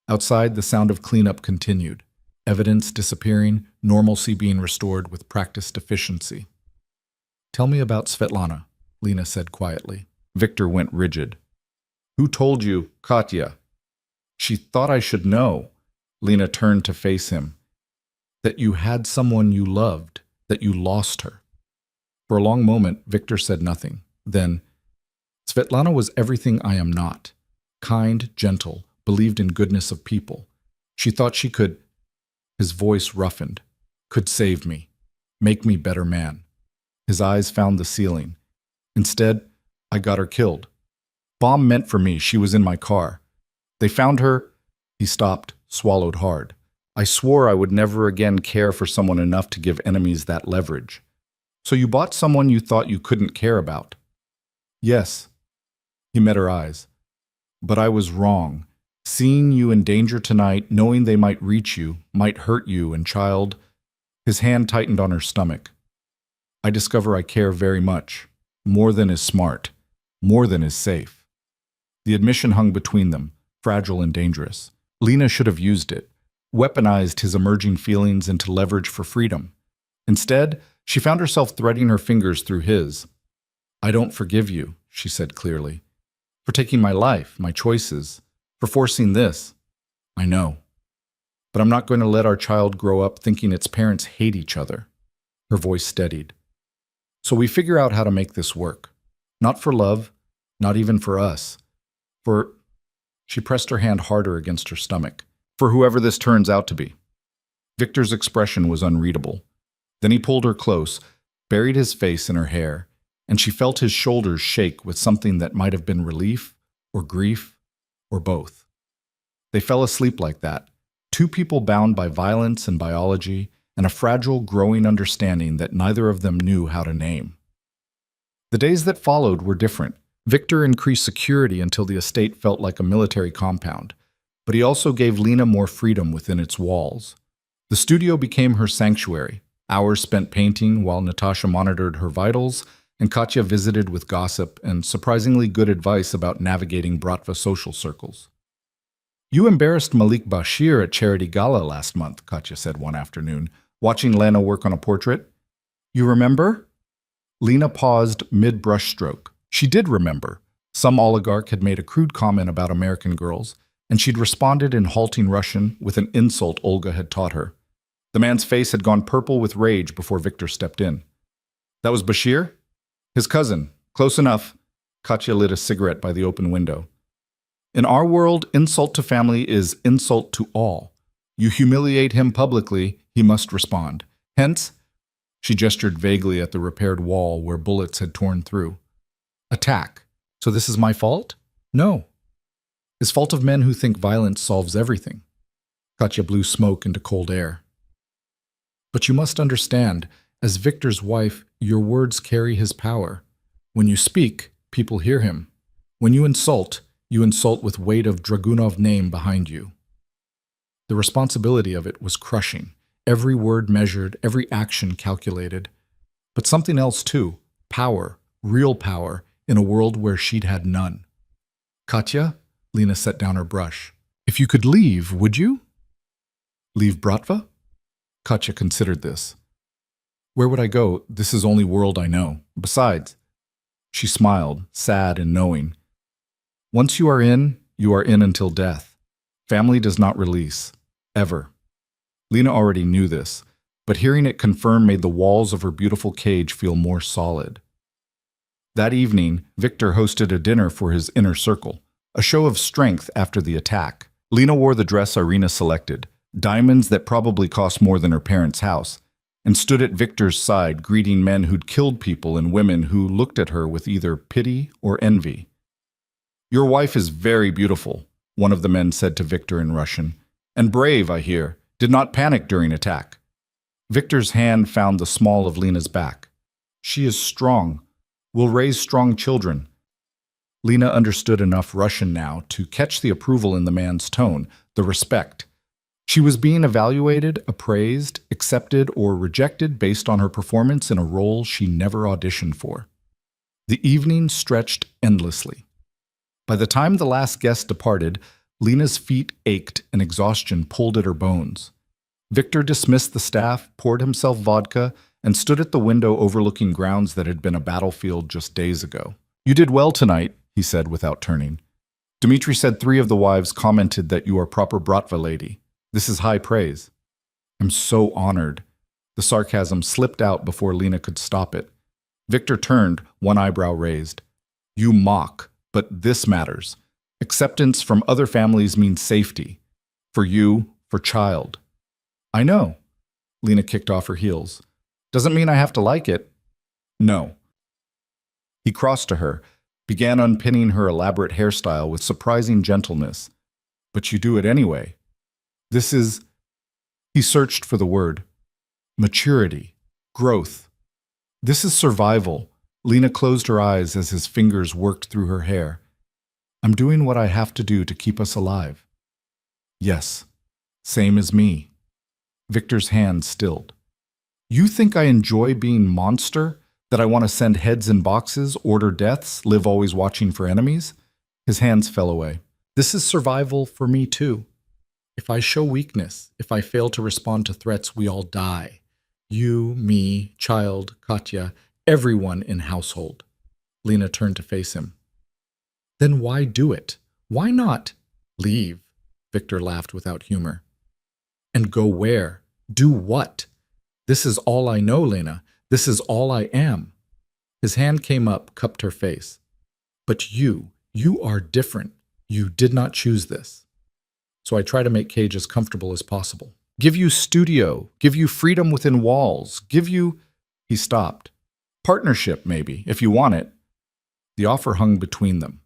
Outside, the sound of cleanup continued. Evidence disappearing, normalcy being restored with practiced efficiency. "Tell me about Svetlana," Lena said quietly. Victor went rigid. "Who told you, Katya?" "She thought I should know." Lena turned to face him. "That you had someone you loved, that you lost her." For a long moment, Victor said nothing. Then, "Svetlana was everything I am not. Kind, gentle, believed in goodness of people. She thought she could—" His voice roughened. "Could save me. Make me better man." His eyes found the ceiling. "Instead, I got her killed. Bomb meant for me, she was in my car. They found her—" He stopped, swallowed hard. "I swore I would never again care for someone enough to give enemies that leverage. So you bought someone you thought you couldn't care about?" "Yes." He met her eyes. "But I was wrong. Seeing you in danger tonight, knowing they might reach you, might hurt you and child—" His hand tightened on her stomach. "I discover I care very much. More than is smart. More than is safe." The admission hung between them, fragile and dangerous. Lena should have used it, weaponized his emerging feelings into leverage for freedom. Instead, she found herself threading her fingers through his. "I don't forgive you," she said clearly. "For taking my life, my choices, for forcing this. I know. But I'm not going to let our child grow up thinking its parents hate each other." Her voice steadied. "So we figure out how to make this work. Not for love, not even for us. For—" She pressed her hand harder against her stomach. "For whoever this turns out to be." Victor's expression was unreadable. Then he pulled her close, buried his face in her hair, and she felt his shoulders shake with something that might have been relief or grief or both. They fell asleep like that, two people bound by violence and biology, and a fragile, growing understanding that neither of them knew how to name. The days that followed were different. Victor increased security until the estate felt like a military compound, but he also gave Lena more freedom within its walls. The studio became her sanctuary, hours spent painting while Natasha monitored her vitals, and Katya visited with gossip and surprisingly good advice about navigating Bratva social circles. "You embarrassed Malik Bashir at Charity Gala last month," Katya said one afternoon, watching Lena work on a portrait. "You remember?" Lena paused mid-brushstroke. She did remember. Some oligarch had made a crude comment about American girls, and she'd responded in halting Russian with an insult Olga had taught her. The man's face had gone purple with rage before Victor stepped in. "That was Bashir?" "His cousin. Close enough." Katya lit a cigarette by the open window. "In our world, insult to family is insult to all. You humiliate him publicly, he must respond. Hence," she gestured vaguely at the repaired wall where bullets had torn through, "attack. So this is my fault? No. It's fault of men who think violence solves everything." Katya blew smoke into cold air. "But you must understand, as Victor's wife, your words carry his power. When you speak, people hear him. When you insult with weight of Dragunov name behind you. The responsibility of it was crushing. Every word measured, every action calculated. But something else too. Power, real power, in a world where she'd had none. Katya? Lena set down her brush. If you could leave, would you? Leave Bratva? Katya considered this. Where would I go? This is only world I know. Besides, she smiled, sad and knowing. Once you are in until death. Family does not release. Ever. Lena already knew this, but hearing it confirmed made the walls of her beautiful cage feel more solid. That evening, Victor hosted a dinner for his inner circle, a show of strength after the attack. Lena wore the dress Irina selected, diamonds that probably cost more than her parents' house, and stood at Victor's side greeting men who'd killed people and women who looked at her with either pity or envy. Your wife is very beautiful, one of the men said to Victor in Russian, and brave, I hear, did not panic during attack. Victor's hand found the small of Lena's back. She is strong, will raise strong children. Lena understood enough Russian now to catch the approval in the man's tone, the respect. She was being evaluated, appraised, accepted, or rejected based on her performance in a role she never auditioned for. The evening stretched endlessly. By the time the last guest departed, Lena's feet ached and exhaustion pulled at her bones. Victor dismissed the staff, poured himself vodka, and stood at the window overlooking grounds that had been a battlefield just days ago. You did well tonight, he said without turning. Dmitri said 3 of the wives commented that you are proper Bratva lady. This is high praise. I'm so honored. The sarcasm slipped out before Lena could stop it. Victor turned, one eyebrow raised. You mock, but this matters. Acceptance from other families means safety. For you, for child. I know. Lena kicked off her heels. Doesn't mean I have to like it. No. He crossed to her, began unpinning her elaborate hairstyle with surprising gentleness. But you do it anyway. This is... He searched for the word. Maturity. Growth. This is survival. Lena closed her eyes as his fingers worked through her hair. I'm doing what I have to do to keep us alive. Yes. Same as me. Victor's hand stilled. You think I enjoy being monster? That I want to send heads in boxes, order deaths, live always watching for enemies? His hands fell away. This is survival for me too. If I show weakness, if I fail to respond to threats, we all die. You, me, child, Katya, everyone in household. Lena turned to face him. Then why do it? Why not leave? Victor laughed without humor. And go where? Do what? This is all I know, Lena. This is all I am. His hand came up, cupped her face. But you are different. You did not choose this. So I try to make Cage as comfortable as possible. Give you studio, give you freedom within walls, give you... He stopped. Partnership, maybe, if you want it. The offer hung between them.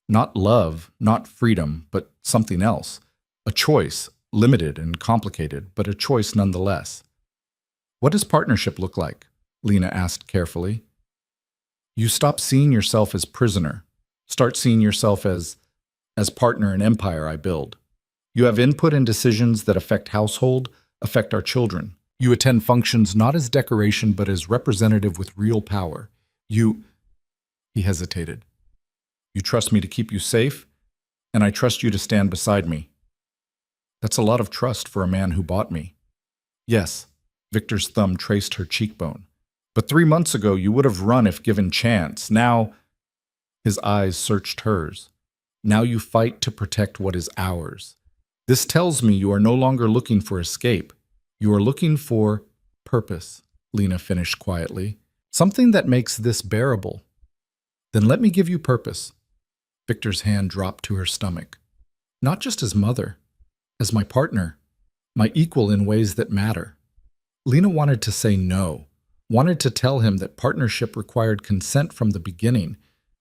Not love, not freedom, but something else. A choice, limited and complicated, but a choice nonetheless. What does partnership look like? Lena asked carefully. You stop seeing yourself as prisoner. Start seeing yourself as partner in empire I build. You have input in decisions that affect household, affect our children. You attend functions not as decoration, but as representative with real power. He hesitated. You trust me to keep you safe, and I trust you to stand beside me. That's a lot of trust for a man who bought me. Yes, Victor's thumb traced her cheekbone. But 3 months ago, you would have run if given chance. Now, his eyes searched hers. Now you fight to protect what is ours. This tells me you are no longer looking for escape. You are looking for purpose, Lena finished quietly. Something that makes this bearable. Then let me give you purpose. Victor's hand dropped to her stomach. Not just as mother, as my partner, my equal in ways that matter. Lena wanted to say no, wanted to tell him that partnership required consent from the beginning,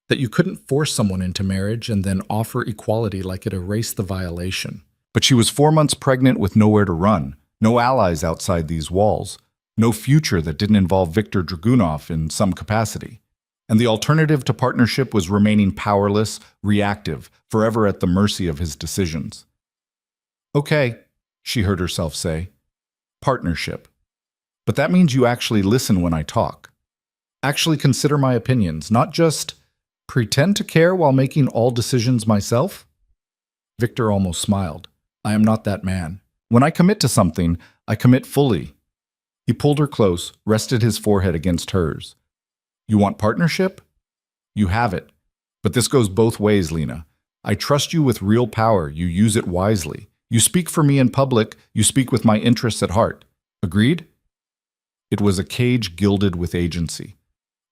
that you couldn't force someone into marriage and then offer equality like it erased the violation. But she was 4 months pregnant with nowhere to run, no allies outside these walls, no future that didn't involve Viktor Dragunov in some capacity. And the alternative to partnership was remaining powerless, reactive, forever at the mercy of his decisions. Okay, she heard herself say. Partnership. But that means you actually listen when I talk. Actually consider my opinions, not just pretend to care while making all decisions myself? Victor almost smiled. I am not that man. When I commit to something, I commit fully. He pulled her close, rested his forehead against hers. You want partnership? You have it. But this goes both ways, Lena. I trust you with real power. You use it wisely. You speak for me in public. You speak with my interests at heart. Agreed? It was a cage gilded with agency.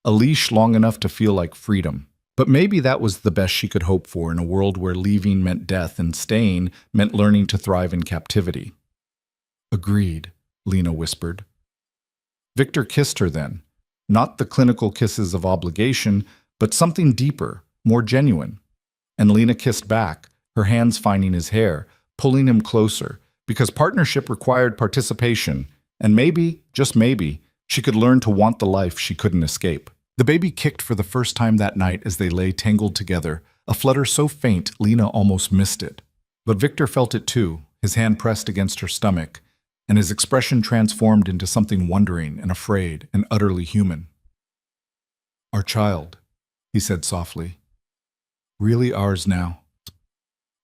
A leash long enough to feel like freedom. But maybe that was the best she could hope for in a world where leaving meant death and staying meant learning to thrive in captivity. Agreed, Lena whispered. Victor kissed her then. Not the clinical kisses of obligation, but something deeper, more genuine. And Lena kissed back, her hands finding his hair, pulling him closer, because partnership required participation, and maybe, just maybe, she could learn to want the life she couldn't escape. The baby kicked for the first time that night as they lay tangled together, a flutter so faint Lena almost missed it. But Victor felt it too, his hand pressed against her stomach, and his expression transformed into something wondering and afraid and utterly human. Our child, he said softly. Really ours now.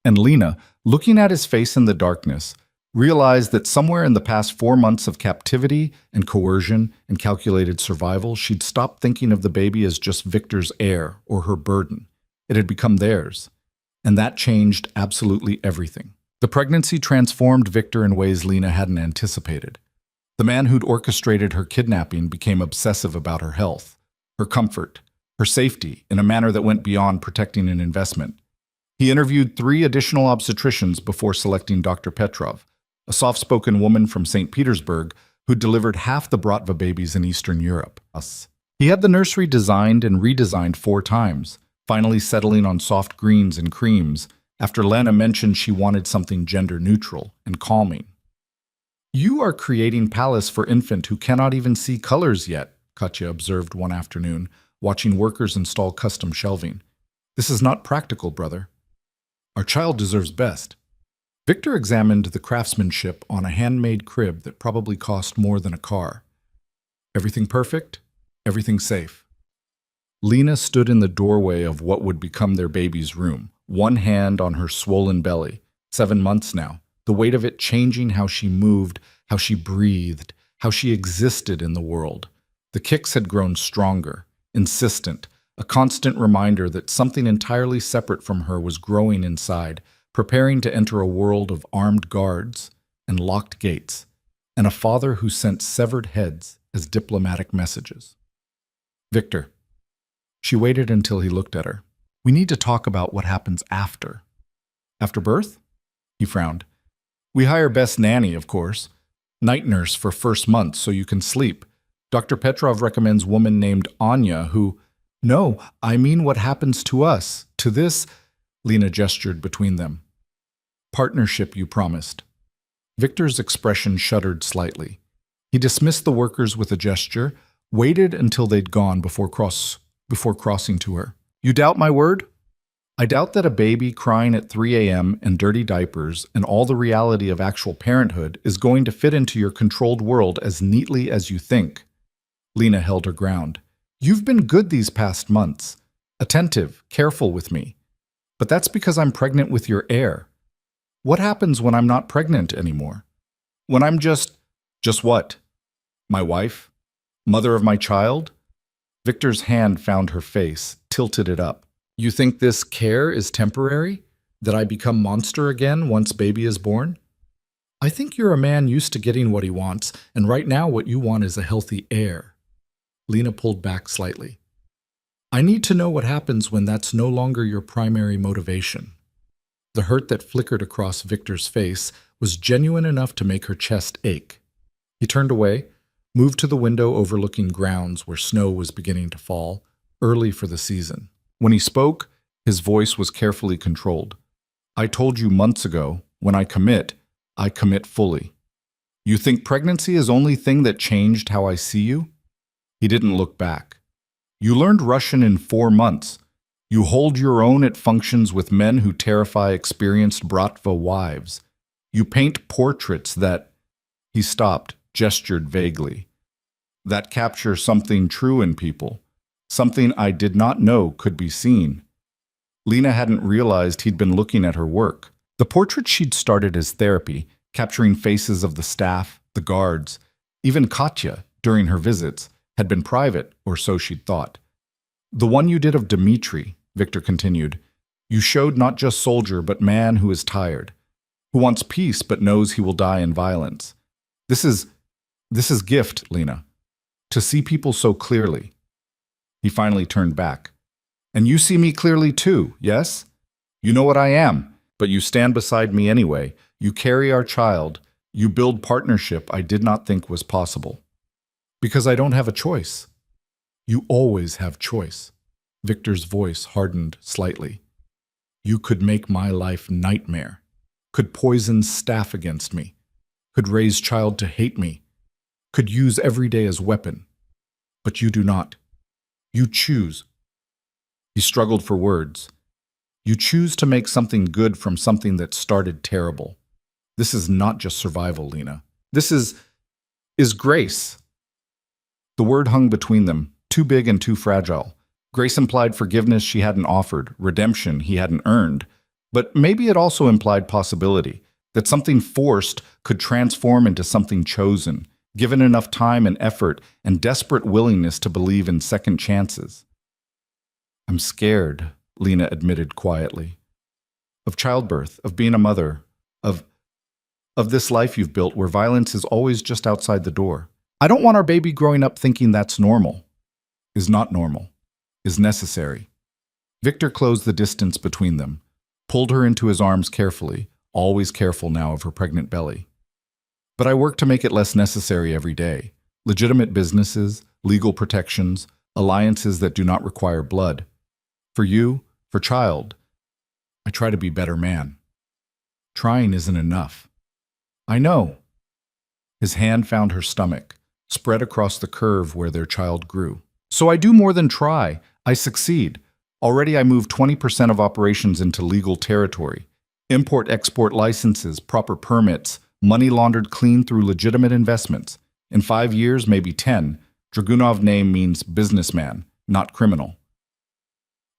And Lena, looking at his face in the darkness, realized that somewhere in the past 4 months of captivity and coercion and calculated survival, she'd stopped thinking of the baby as just Victor's heir or her burden. It had become theirs. And that changed absolutely everything. The pregnancy transformed Victor in ways Lena hadn't anticipated. The man who'd orchestrated her kidnapping became obsessive about her health, her comfort, her safety in a manner that went beyond protecting an investment. He interviewed 3 additional obstetricians before selecting Dr. Petrov, a soft-spoken woman from St. Petersburg who delivered half the Bratva babies in Eastern Europe. He had the nursery designed and redesigned 4 times, finally settling on soft greens and creams after Lena mentioned she wanted something gender-neutral and calming. You are creating palace for infant who cannot even see colors yet, Katya observed one afternoon, watching workers install custom shelving. This is not practical, brother. Our child deserves best. Victor examined the craftsmanship on a handmade crib that probably cost more than a car. Everything perfect, everything safe. Lena stood in the doorway of what would become their baby's room, one hand on her swollen belly, 7 months now, the weight of it changing how she moved, how she breathed, how she existed in the world. The kicks had grown stronger, insistent, a constant reminder that something entirely separate from her was growing inside, preparing to enter a world of armed guards and locked gates, and a father who sent severed heads as diplomatic messages. Victor. She waited until he looked at her. We need to talk about what happens after. After birth? He frowned. We hire best nanny, of course. Night nurse for first month so you can sleep. Dr. Petrov recommends woman named Anya who... No, I mean what happens to us, to this... Lena gestured between them. Partnership, you promised. Victor's expression shuddered slightly. He dismissed the workers with a gesture, waited until they'd gone before crossing to her. You doubt my word? I doubt that a baby crying at 3 a.m. and dirty diapers and all the reality of actual parenthood is going to fit into your controlled world as neatly as you think. Lena held her ground. You've been good these past months. Attentive, careful with me. But that's because I'm pregnant with your heir. What happens when I'm not pregnant anymore? When I'm just what? My wife? Mother of my child? Victor's hand found her face, tilted it up. You think this care is temporary? That I become monster again once baby is born? I think you're a man used to getting what he wants, and right now what you want is a healthy heir. Lena pulled back slightly. I need to know what happens when that's no longer your primary motivation. The hurt that flickered across Victor's face was genuine enough to make her chest ache. He turned away, moved to the window overlooking grounds where snow was beginning to fall, early for the season. When he spoke, his voice was carefully controlled. I told you months ago, when I commit fully. You think pregnancy is the only thing that changed how I see you? He didn't look back. You learned Russian in 4 months. You hold your own at functions with men who terrify experienced Bratva wives. You paint portraits that—" He stopped, gestured vaguely. "That capture something true in people. Something I did not know could be seen." Lena hadn't realized he'd been looking at her work. The portrait she'd started as therapy, capturing faces of the staff, the guards, even Katya, during her visits, had been private, or so she'd thought. "The one you did of Dmitri," Victor continued, "you showed not just soldier but man who is tired, who wants peace but knows he will die in violence. This is gift, Lena, to see people so clearly." He finally turned back. "And you see me clearly too, yes? You know what I am, but you stand beside me anyway. You carry our child. You build partnership I did not think was possible. Because I don't have a choice." "You always have choice." Victor's voice hardened slightly. "You could make my life nightmare, could poison staff against me, could raise child to hate me, could use every day as weapon. But you do not. You choose." He struggled for words. "You choose to make something good from something that started terrible. This is not just survival, Lena. This is grace." The word hung between them, too big and too fragile. Grace implied forgiveness she hadn't offered, redemption he hadn't earned. But maybe it also implied possibility, that something forced could transform into something chosen, given enough time and effort and desperate willingness to believe in second chances. "I'm scared," Lena admitted quietly. "Of childbirth, of being a mother, of this life you've built where violence is always just outside the door. I don't want our baby growing up thinking that's normal. Is not normal. Is necessary." Victor closed the distance between them, pulled her into his arms carefully, always careful now of her pregnant belly. "But I work to make it less necessary every day. Legitimate businesses, legal protections, alliances that do not require blood. For you, for child, I try to be a better man. Trying isn't enough. I know." His hand found her stomach, spread across the curve where their child grew. "So I do more than try. I succeed. Already I moved 20% of operations into legal territory. Import-export licenses, proper permits, money laundered clean through legitimate investments. In 5 years, maybe 10, Dragunov name means businessman, not criminal."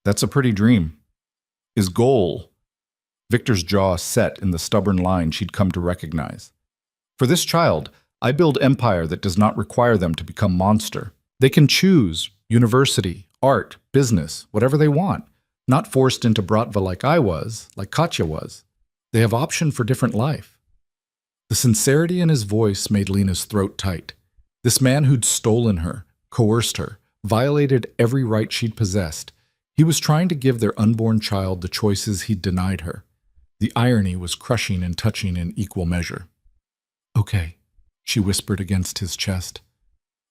"That's a pretty dream." His goal. Victor's jaw set in the stubborn line she'd come to recognize. "For this child, I build empire that does not require them to become monster. They can choose university, art, business, whatever they want, not forced into Bratva like I was, like Katya was. They have option for different life." The sincerity in his voice made Lena's throat tight. This man who'd stolen her, coerced her, violated every right she'd possessed, he was trying to give their unborn child the choices he'd denied her. The irony was crushing and touching in equal measure. "Okay," she whispered against his chest.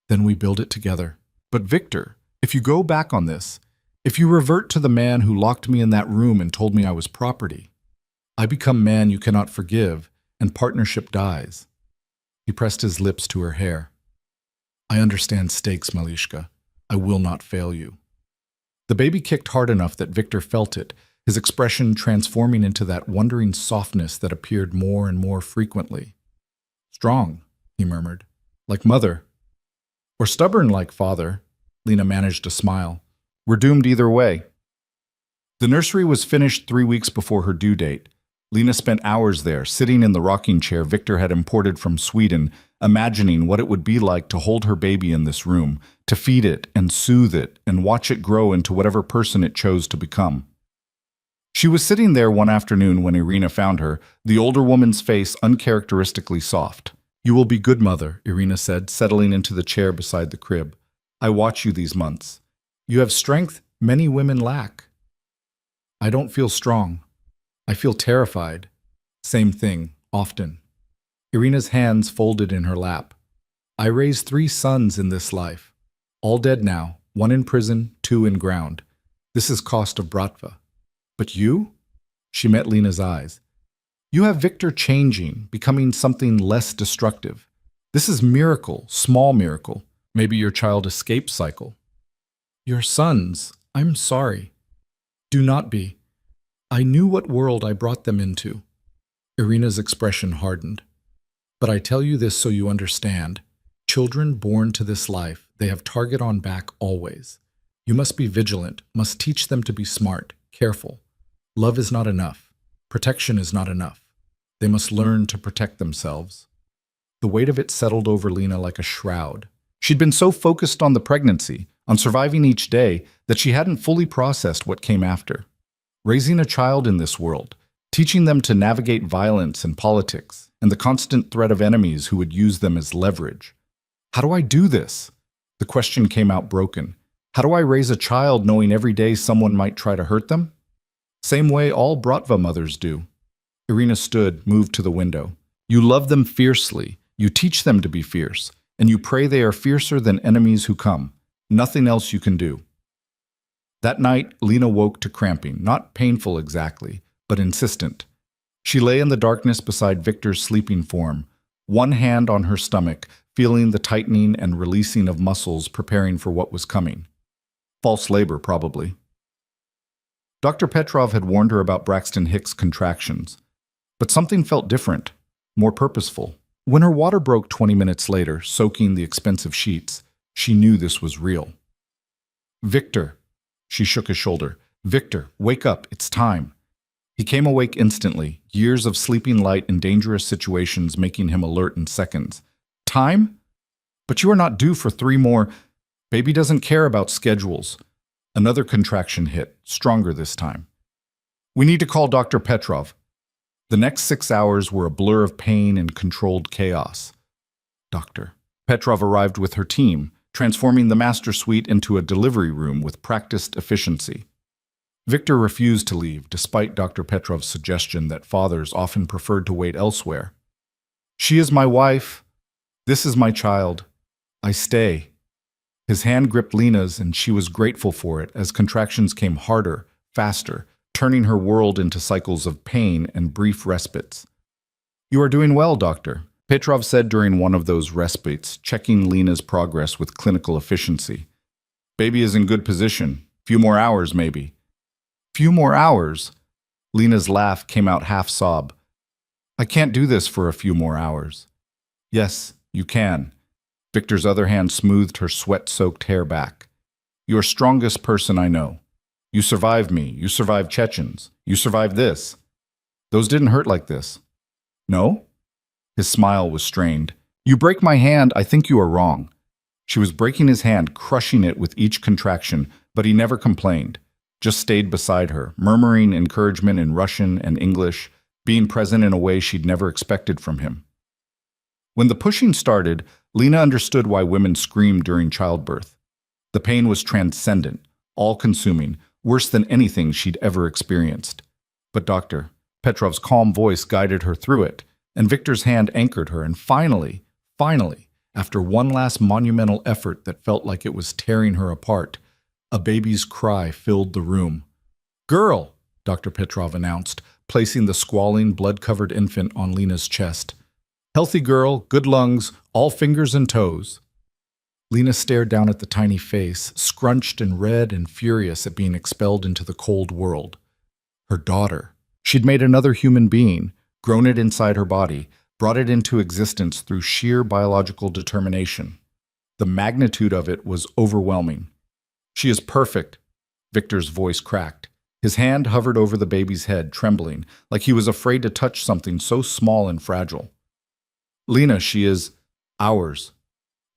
"Then we build it together. But Victor, if you go back on this, if you revert to the man who locked me in that room and told me I was property, I become man you cannot forgive, and partnership dies." He pressed his lips to her hair. "I understand stakes, Malishka. I will not fail you." The baby kicked hard enough that Victor felt it, his expression transforming into that wondering softness that appeared more and more frequently. "Strong," he murmured, "like mother. Or stubborn like father." Lena managed a smile. "We're doomed either way." The nursery was finished 3 weeks before her due date. Lena spent hours there, sitting in the rocking chair Victor had imported from Sweden, imagining what it would be like to hold her baby in this room, to feed it and soothe it and watch it grow into whatever person it chose to become. She was sitting there one afternoon when Irina found her, the older woman's face uncharacteristically soft. "You will be good, mother," Irina said, settling into the chair beside the crib. "I watch you these months. You have strength many women lack." "I don't feel strong. I feel terrified." "Same thing, often." Irina's hands folded in her lap. "I raised 3 sons in this life. All dead now, 1 in prison, 2 in ground. This is cost of Bratva. But you?" She met Lena's eyes. "You have Victor changing, becoming something less destructive. This is miracle, small miracle. Maybe your child escape cycle." Your sons, I'm sorry. Do not be. I knew what world I brought them into. Irina's expression hardened. But I tell you this so you understand. Children born to this life, they have target on back always. You must be vigilant, must teach them to be smart, careful. Love is not enough. Protection is not enough. They must learn to protect themselves. The weight of it settled over Lena like a shroud. She'd been so focused on the pregnancy, on surviving each day, that she hadn't fully processed what came after. Raising a child in this world, teaching them to navigate violence and politics, and the constant threat of enemies who would use them as leverage. How do I do this? The question came out broken. How do I raise a child knowing every day someone might try to hurt them? Same way all Bratva mothers do. Irina stood, moved to the window. You love them fiercely, you teach them to be fierce, and you pray they are fiercer than enemies who come. Nothing else you can do. That night, Lena woke to cramping, not painful exactly, but insistent. She lay in the darkness beside Victor's sleeping form, one hand on her stomach, feeling the tightening and releasing of muscles preparing for what was coming. False labor, probably. Dr. Petrov had warned her about Braxton Hicks' contractions, but something felt different, more purposeful. When her water broke 20 minutes later, soaking the expensive sheets, she knew this was real. Victor, she shook his shoulder. Victor, wake up, it's time. He came awake instantly, years of sleeping light in dangerous situations making him alert in seconds. Time? But you are not due for 3 more. Baby doesn't care about schedules. Another contraction hit, stronger this time. We need to call Dr. Petrov. The next 6 hours were a blur of pain and controlled chaos. Dr. Petrov arrived with her team, transforming the master suite into a delivery room with practiced efficiency. Victor refused to leave, despite Dr. Petrov's suggestion that fathers often preferred to wait elsewhere. She is my wife. This is my child. I stay. His hand gripped Lena's, and she was grateful for it as contractions came harder, faster, turning her world into cycles of pain and brief respites. You are doing well, doctor, Petrov said during one of those respites, checking Lena's progress with clinical efficiency. Baby is in good position. Few more hours, maybe. Few more hours? Lena's laugh came out half-sob. I can't do this for a few more hours. Yes, you can. Victor's other hand smoothed her sweat-soaked hair back. You're strongest person I know. You survived me. You survived Chechens. You survived this. Those didn't hurt like this. No? His smile was strained. You break my hand, I think you are wrong. She was breaking his hand, crushing it with each contraction, but he never complained. Just stayed beside her, murmuring encouragement in Russian and English, being present in a way she'd never expected from him. When the pushing started, Lena understood why women screamed during childbirth. The pain was transcendent, all-consuming, worse than anything she'd ever experienced. But Dr. Petrov's calm voice guided her through it, and Victor's hand anchored her, and finally, after one last monumental effort that felt like it was tearing her apart, a baby's cry filled the room. Girl, Dr. Petrov announced, placing the squalling, blood-covered infant on Lena's chest. Healthy girl, good lungs, all fingers and toes. Lena stared down at the tiny face, scrunched and red and furious at being expelled into the cold world. Her daughter. She'd made another human being, grown it inside her body, brought it into existence through sheer biological determination. The magnitude of it was overwhelming. She is perfect, Victor's voice cracked. His hand hovered over the baby's head, trembling, like he was afraid to touch something so small and fragile. Lena, she is ours.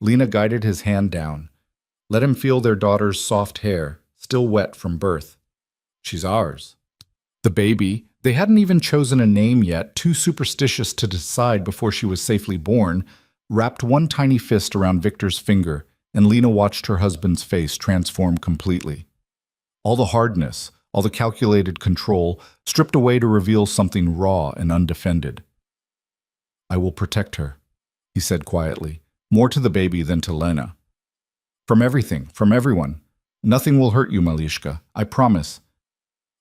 Lena guided his hand down. Let him feel their daughter's soft hair, still wet from birth. She's ours. The baby, they hadn't even chosen a name yet, too superstitious to decide before she was safely born, wrapped one tiny fist around Victor's finger, and Lena watched her husband's face transform completely. All the hardness, all the calculated control, stripped away to reveal something raw and undefended. I will protect her, he said quietly, more to the baby than to Lena. From everything, from everyone. Nothing will hurt you, Malishka, I promise.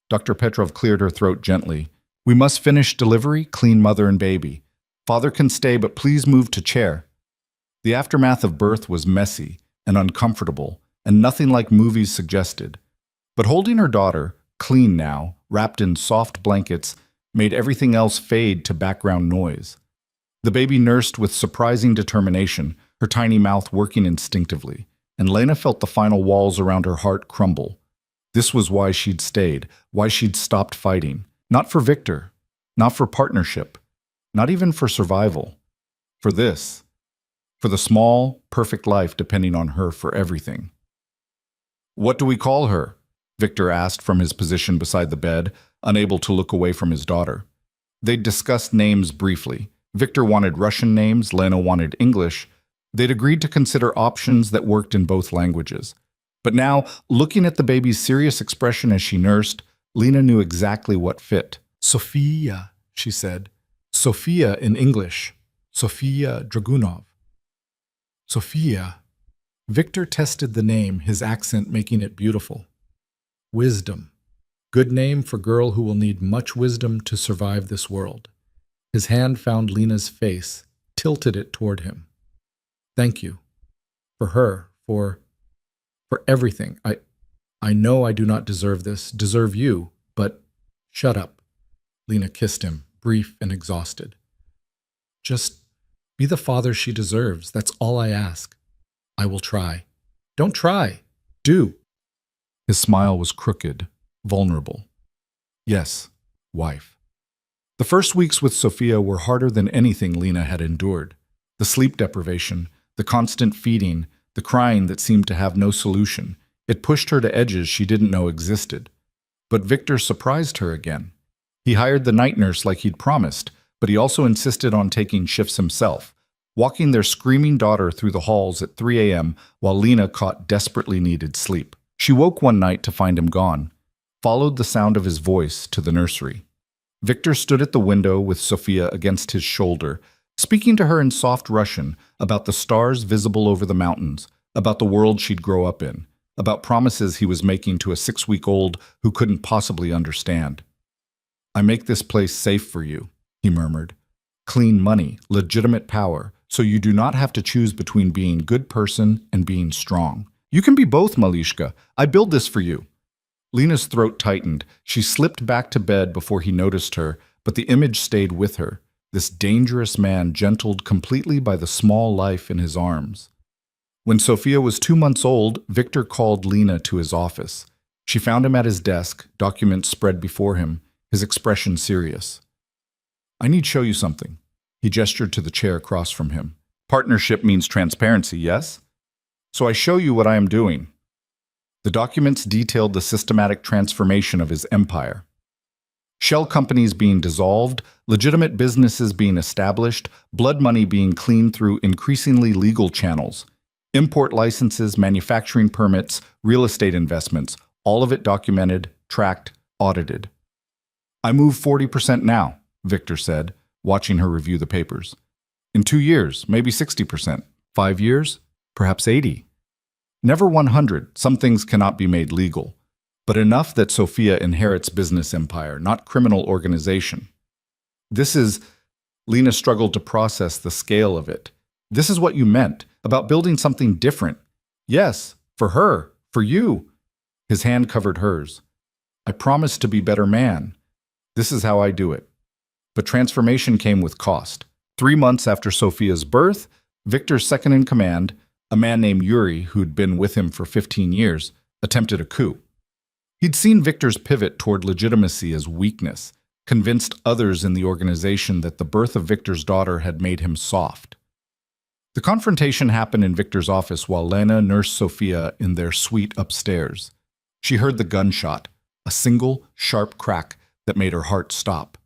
Dr. Petrov cleared her throat gently. We must finish delivery, clean mother and baby. Father can stay, but please move to chair. The aftermath of birth was messy and uncomfortable, and nothing like movies suggested. But holding her daughter, clean now, wrapped in soft blankets, made everything else fade to background noise. The baby nursed with surprising determination, her tiny mouth working instinctively, and Lena felt the final walls around her heart crumble. This was why she'd stayed, why she'd stopped fighting. Not for Victor, not for partnership, not even for survival. For this. For the small, perfect life depending on her for everything. "What do we call her?" Victor asked from his position beside the bed, unable to look away from his daughter. They'd discussed names briefly. Victor wanted Russian names, Lena wanted English. They'd agreed to consider options that worked in both languages. But now, looking at the baby's serious expression as she nursed, Lena knew exactly what fit. "Sofia," she said. "Sofia in English. Sofia Dragunov." Sofia. Victor tested the name, his accent making it beautiful. Wisdom. Good name for girl who will need much wisdom to survive this world. His hand found Lena's face, tilted it toward him. "Thank you. For her, for everything. I know I do not deserve this, deserve you, but shut up." Lena kissed him, brief and exhausted. "Just be the father she deserves. That's all I ask. I will try." "Don't try. Do." His smile was crooked, vulnerable. "Yes, wife." The first weeks with Sofia were harder than anything Lena had endured. The sleep deprivation, the constant feeding, the crying that seemed to have no solution. It pushed her to edges she didn't know existed. But Victor surprised her again. He hired the night nurse like he'd promised, but he also insisted on taking shifts himself, walking their screaming daughter through the halls at 3 a.m. while Lena caught desperately needed sleep. She woke one night to find him gone, followed the sound of his voice to the nursery. Victor stood at the window with Sofia against his shoulder, speaking to her in soft Russian about the stars visible over the mountains, about the world she'd grow up in, about promises he was making to a 6-week-old who couldn't possibly understand. "I make this place safe for you," he murmured. "Clean money, legitimate power, so you do not have to choose between being good person and being strong. You can be both, Malishka. I build this for you." Lena's throat tightened. She slipped back to bed before he noticed her, but the image stayed with her, this dangerous man gentled completely by the small life in his arms. When Sofia was 2 months old, Victor called Lena to his office. She found him at his desk, documents spread before him, his expression serious. "I need to show you something." He gestured to the chair across from him. "Partnership means transparency, yes? So I show you what I am doing." The documents detailed the systematic transformation of his empire. Shell companies being dissolved, legitimate businesses being established, blood money being cleaned through increasingly legal channels. Import licenses, manufacturing permits, real estate investments, all of it documented, tracked, audited. "I move 40% now," Victor said, watching her review the papers. "In 2 years, maybe 60%. 5 years, perhaps 80. Never 100, some things cannot be made legal. But enough that Sofia inherits business empire, not criminal organization. This is..." Lena struggled to process the scale of it. "This is what you meant, about building something different. Yes, for her, for you." His hand covered hers. "I promise to be better man. This is how I do it." But transformation came with cost. 3 months after Sofia's birth, Victor's second in command, a man named Yuri who'd been with him for 15 years, attempted a coup. He'd seen Victor's pivot toward legitimacy as weakness, convinced others in the organization that the birth of Victor's daughter had made him soft. The confrontation happened in Victor's office while Lena nursed Sofia in their suite upstairs. She heard the gunshot, a single, sharp crack that made her heart stop.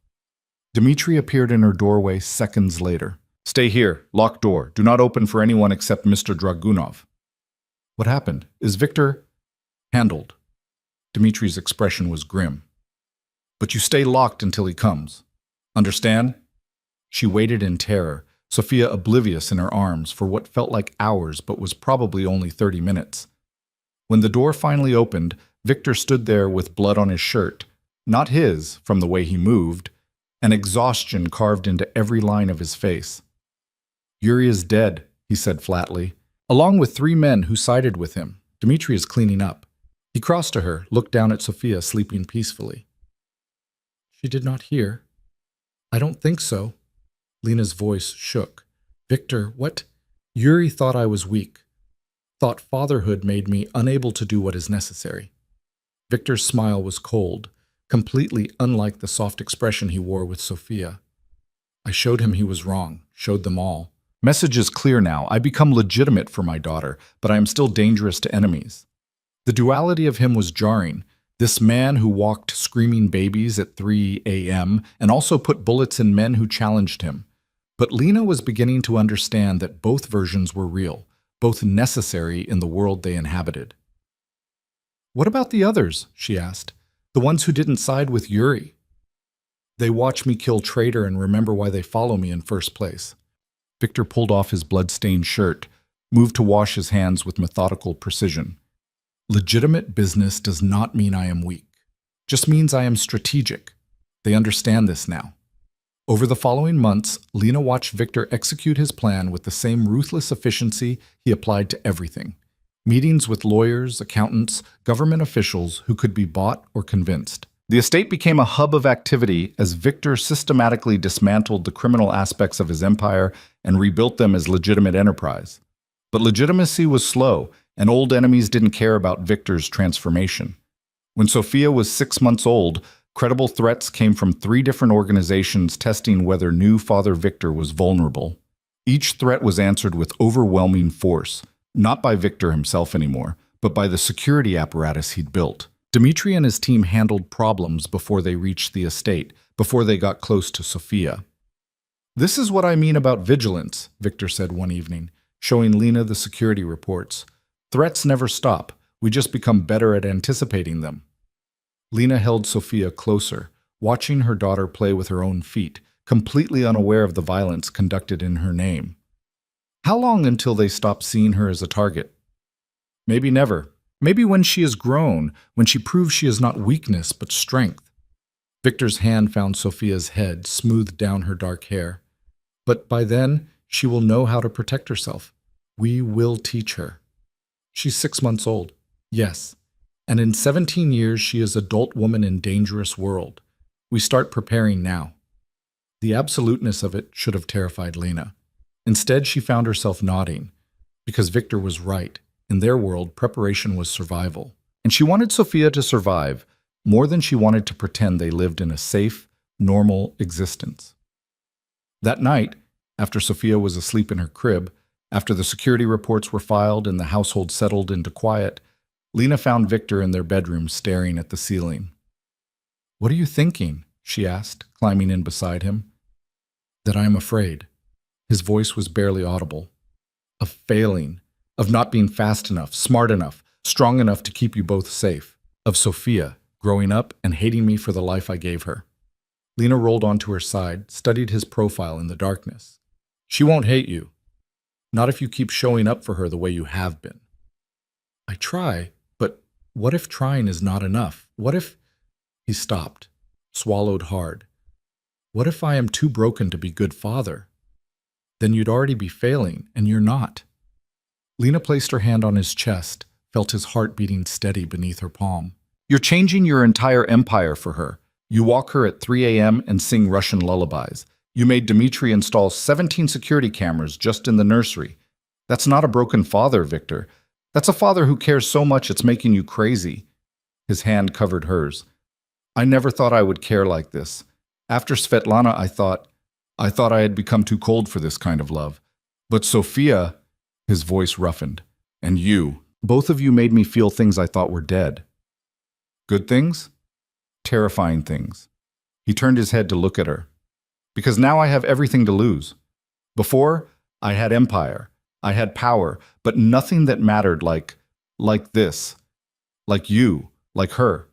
Dmitri appeared in her doorway seconds later. "Stay here, locked door. Do not open for anyone except Mr. Dragunov." "What happened? Is Victor..." "Handled." Dmitri's expression was grim. "But you stay locked until he comes. Understand?" She waited in terror, Sofia oblivious in her arms for what felt like hours but was probably only 30 minutes. When the door finally opened, Victor stood there with blood on his shirt, not his from the way he moved, and exhaustion carved into every line of his face. "Yuri is dead," he said flatly, along with 3 men who sided with him. Dmitri is cleaning up. He crossed to her, looked down at Sophia sleeping peacefully. She did not hear. I don't think so. Lena's voice shook. Victor, what? Yuri thought I was weak. Thought fatherhood made me unable to do what is necessary. Victor's smile was cold, completely unlike the soft expression he wore with Sophia. I showed him he was wrong, showed them all. Message is clear now. I become legitimate for my daughter, but I am still dangerous to enemies. The duality of him was jarring. This man who walked screaming babies at 3 a.m. and also put bullets in men who challenged him. But Lena was beginning to understand that both versions were real, both necessary in the world they inhabited. What about the others? She asked. The ones who didn't side with Yuri. They watch me kill traitor and remember why they follow me in first place. Victor pulled off his blood-stained shirt, moved to wash his hands with methodical precision. Legitimate business does not mean I am weak. Just means I am strategic. They understand this now. Over the following months, Lena watched Victor execute his plan with the same ruthless efficiency he applied to everything. Meetings with lawyers, accountants, government officials who could be bought or convinced. The estate became a hub of activity as Victor systematically dismantled the criminal aspects of his empire and rebuilt them as legitimate enterprise. But legitimacy was slow, and old enemies didn't care about Victor's transformation. When Sophia was 6 months old, credible threats came from 3 different organizations testing whether new Father Victor was vulnerable. Each threat was answered with overwhelming force, not by Victor himself anymore, but by the security apparatus he'd built. Dmitri and his team handled problems before they reached the estate, before they got close to Sophia. This is what I mean about vigilance, Victor said one evening, showing Lena the security reports. Threats never stop. We just become better at anticipating them. Lena held Sophia closer, watching her daughter play with her own feet, completely unaware of the violence conducted in her name. How long until they stop seeing her as a target? Maybe never. Maybe when she is grown, when she proves she is not weakness but strength. Victor's hand found Sophia's head, smoothed down her dark hair. But by then, she will know how to protect herself. We will teach her. She's 6 months old. Yes. And in 17 years, she is adult woman in dangerous world. We start preparing now. The absoluteness of it should have terrified Lena. Instead, she found herself nodding, because Victor was right. In their world, preparation was survival. And she wanted Sophia to survive more than she wanted to pretend they lived in a safe, normal existence. That night, after Sophia was asleep in her crib, after the security reports were filed and the household settled into quiet, Lena found Victor in their bedroom staring at the ceiling. "What are you thinking?" she asked, climbing in beside him. "That I am afraid." His voice was barely audible. "Of failing. Of not being fast enough, smart enough, strong enough to keep you both safe. Of Sophia, growing up and hating me for the life I gave her." Lena rolled onto her side, studied his profile in the darkness. "She won't hate you. Not if you keep showing up for her the way you have been." "I try, but what if trying is not enough? What if—" He stopped, swallowed hard. "What if I am too broken to be good father? Then you'd already be failing, and you're not." Lena placed her hand on his chest, felt his heart beating steady beneath her palm. "You're changing your entire empire for her. You walk her at 3 a.m. and sing Russian lullabies. You made Dmitri install 17 security cameras just in the nursery. That's not a broken father, Victor. That's a father who cares so much it's making you crazy." His hand covered hers. "I never thought I would care like this. After Svetlana, I thought I had become too cold for this kind of love. But Sophia," his voice roughened, "and you, both of you made me feel things I thought were dead." "Good things?" "Terrifying things." He turned his head to look at her. "Because now I have everything to lose. Before, I had empire, I had power, but nothing that mattered like this, like you, like her.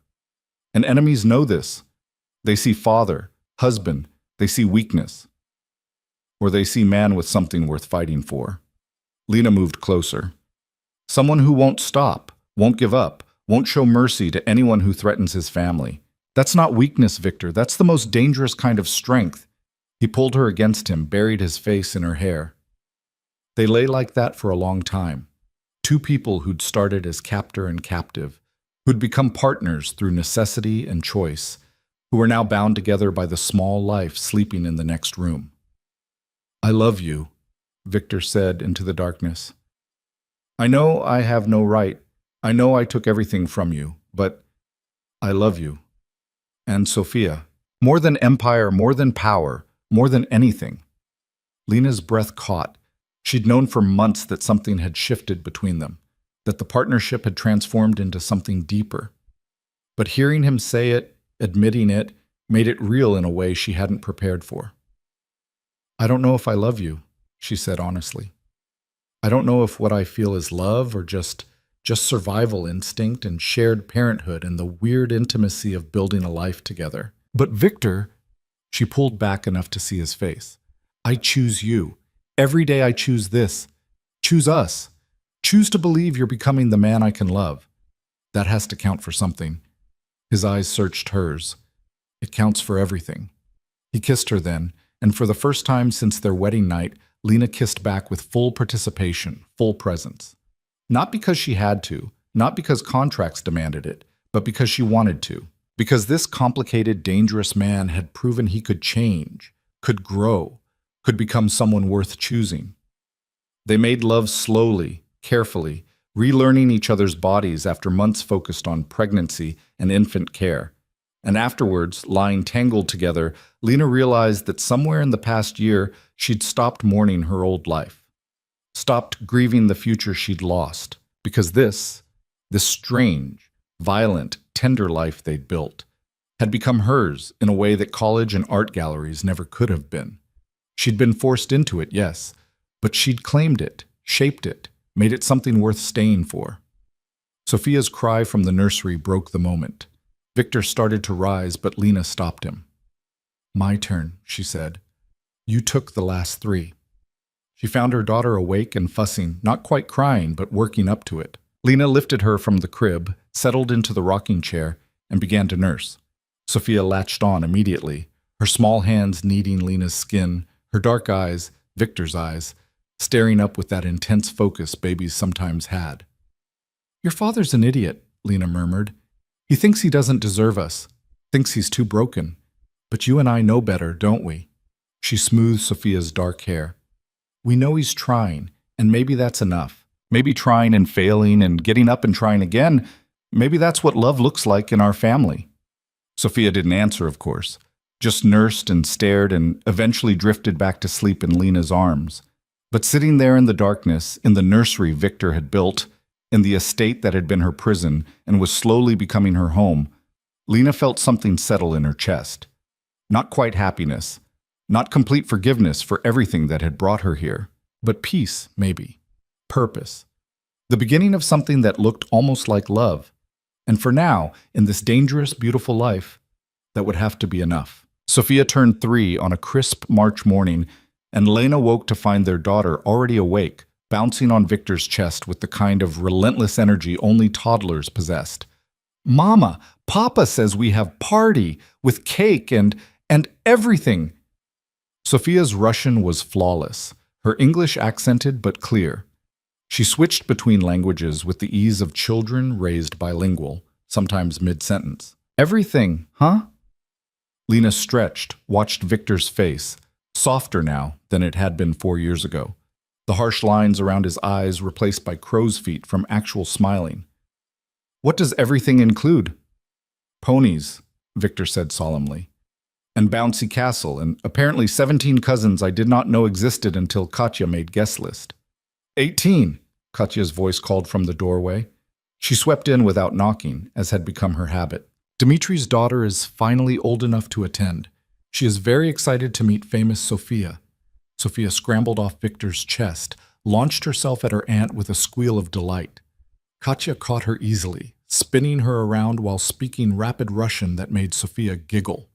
And enemies know this. They see father, husband, they see weakness. Or they see man with something worth fighting for." Lena moved closer. "Someone who won't stop, won't give up, won't show mercy to anyone who threatens his family. That's not weakness, Victor. That's the most dangerous kind of strength." He pulled her against him, buried his face in her hair. They lay like that for a long time. two people who'd started as captor and captive, who'd become partners through necessity and choice, who were now bound together by the small life sleeping in the next room. "I love you," Victor said into the darkness. "I know I have no right. I know I took everything from you, but I love you." And Sophia, more than empire, more than power, more than anything. Lena's breath caught. She'd known for months that something had shifted between them, that the partnership had transformed into something deeper. But hearing him say it, admitting it, made it real in a way she hadn't prepared for. "I don't know if I love you," she said honestly. "I don't know if what I feel is love or just survival instinct and shared parenthood and the weird intimacy of building a life together. But Victor," she pulled back enough to see his face, "I choose you. Every day I choose this. Choose us. Choose to believe you're becoming the man I can love. That has to count for something." His eyes searched hers. "It counts for everything." He kissed her then, and for the first time since their wedding night, Lena kissed back with full participation, full presence. Not because she had to, not because contracts demanded it, but because she wanted to. Because this complicated, dangerous man had proven he could change, could grow, could become someone worth choosing. They made love slowly, carefully, relearning each other's bodies after months focused on pregnancy and infant care. And afterwards, lying tangled together, Lena realized that somewhere in the past year, she'd stopped mourning her old life. Stopped grieving the future she'd lost, because this strange, violent, tender life they'd built had become hers in a way that college and art galleries never could have been. She'd been forced into it, yes, but she'd claimed it, shaped it, made it something worth staying for. Sophia's cry from the nursery broke the moment. Victor started to rise, but Lena stopped him. "My turn," she said. "You took the last 3. She found her daughter awake and fussing, not quite crying, but working up to it. Lena lifted her from the crib, settled into the rocking chair, and began to nurse. Sophia latched on immediately, her small hands kneading Lena's skin, her dark eyes, Victor's eyes, staring up with that intense focus babies sometimes had. "Your father's an idiot," Lena murmured. "He thinks he doesn't deserve us, thinks he's too broken. But you and I know better, don't we?" She smoothed Sophia's dark hair. "We know he's trying, and maybe that's enough. Maybe trying and failing and getting up and trying again, maybe that's what love looks like in our family." Sophia didn't answer, of course, just nursed and stared and eventually drifted back to sleep in Lena's arms. But sitting there in the darkness, in the nursery Victor had built, in the estate that had been her prison and was slowly becoming her home, Lena felt something settle in her chest. Not quite happiness, not complete forgiveness for everything that had brought her here, but peace, maybe. Purpose. The beginning of something that looked almost like love. And for now, in this dangerous, beautiful life, that would have to be enough. Sophia turned 3 on a crisp March morning, and Lena woke to find their daughter already awake, bouncing on Victor's chest with the kind of relentless energy only toddlers possessed. "Mama, Papa says we have party, with cake and everything." Sophia's Russian was flawless, her English accented but clear. She switched between languages with the ease of children raised bilingual, sometimes mid-sentence. "Everything, huh?" Lena stretched, watched Victor's face, softer now than it had been 4 years ago. The harsh lines around his eyes replaced by crow's feet from actual smiling. "What does everything include?" "Ponies," Victor said solemnly. "And bouncy castle, and apparently 17 cousins I did not know existed until Katya made guest list." 18, Katya's voice called from the doorway. She swept in without knocking, as had become her habit. "Dimitri's daughter is finally old enough to attend. She is very excited to meet famous Sophia." Sophia scrambled off Victor's chest, launched herself at her aunt with a squeal of delight. Katya caught her easily, spinning her around while speaking rapid Russian that made Sophia giggle.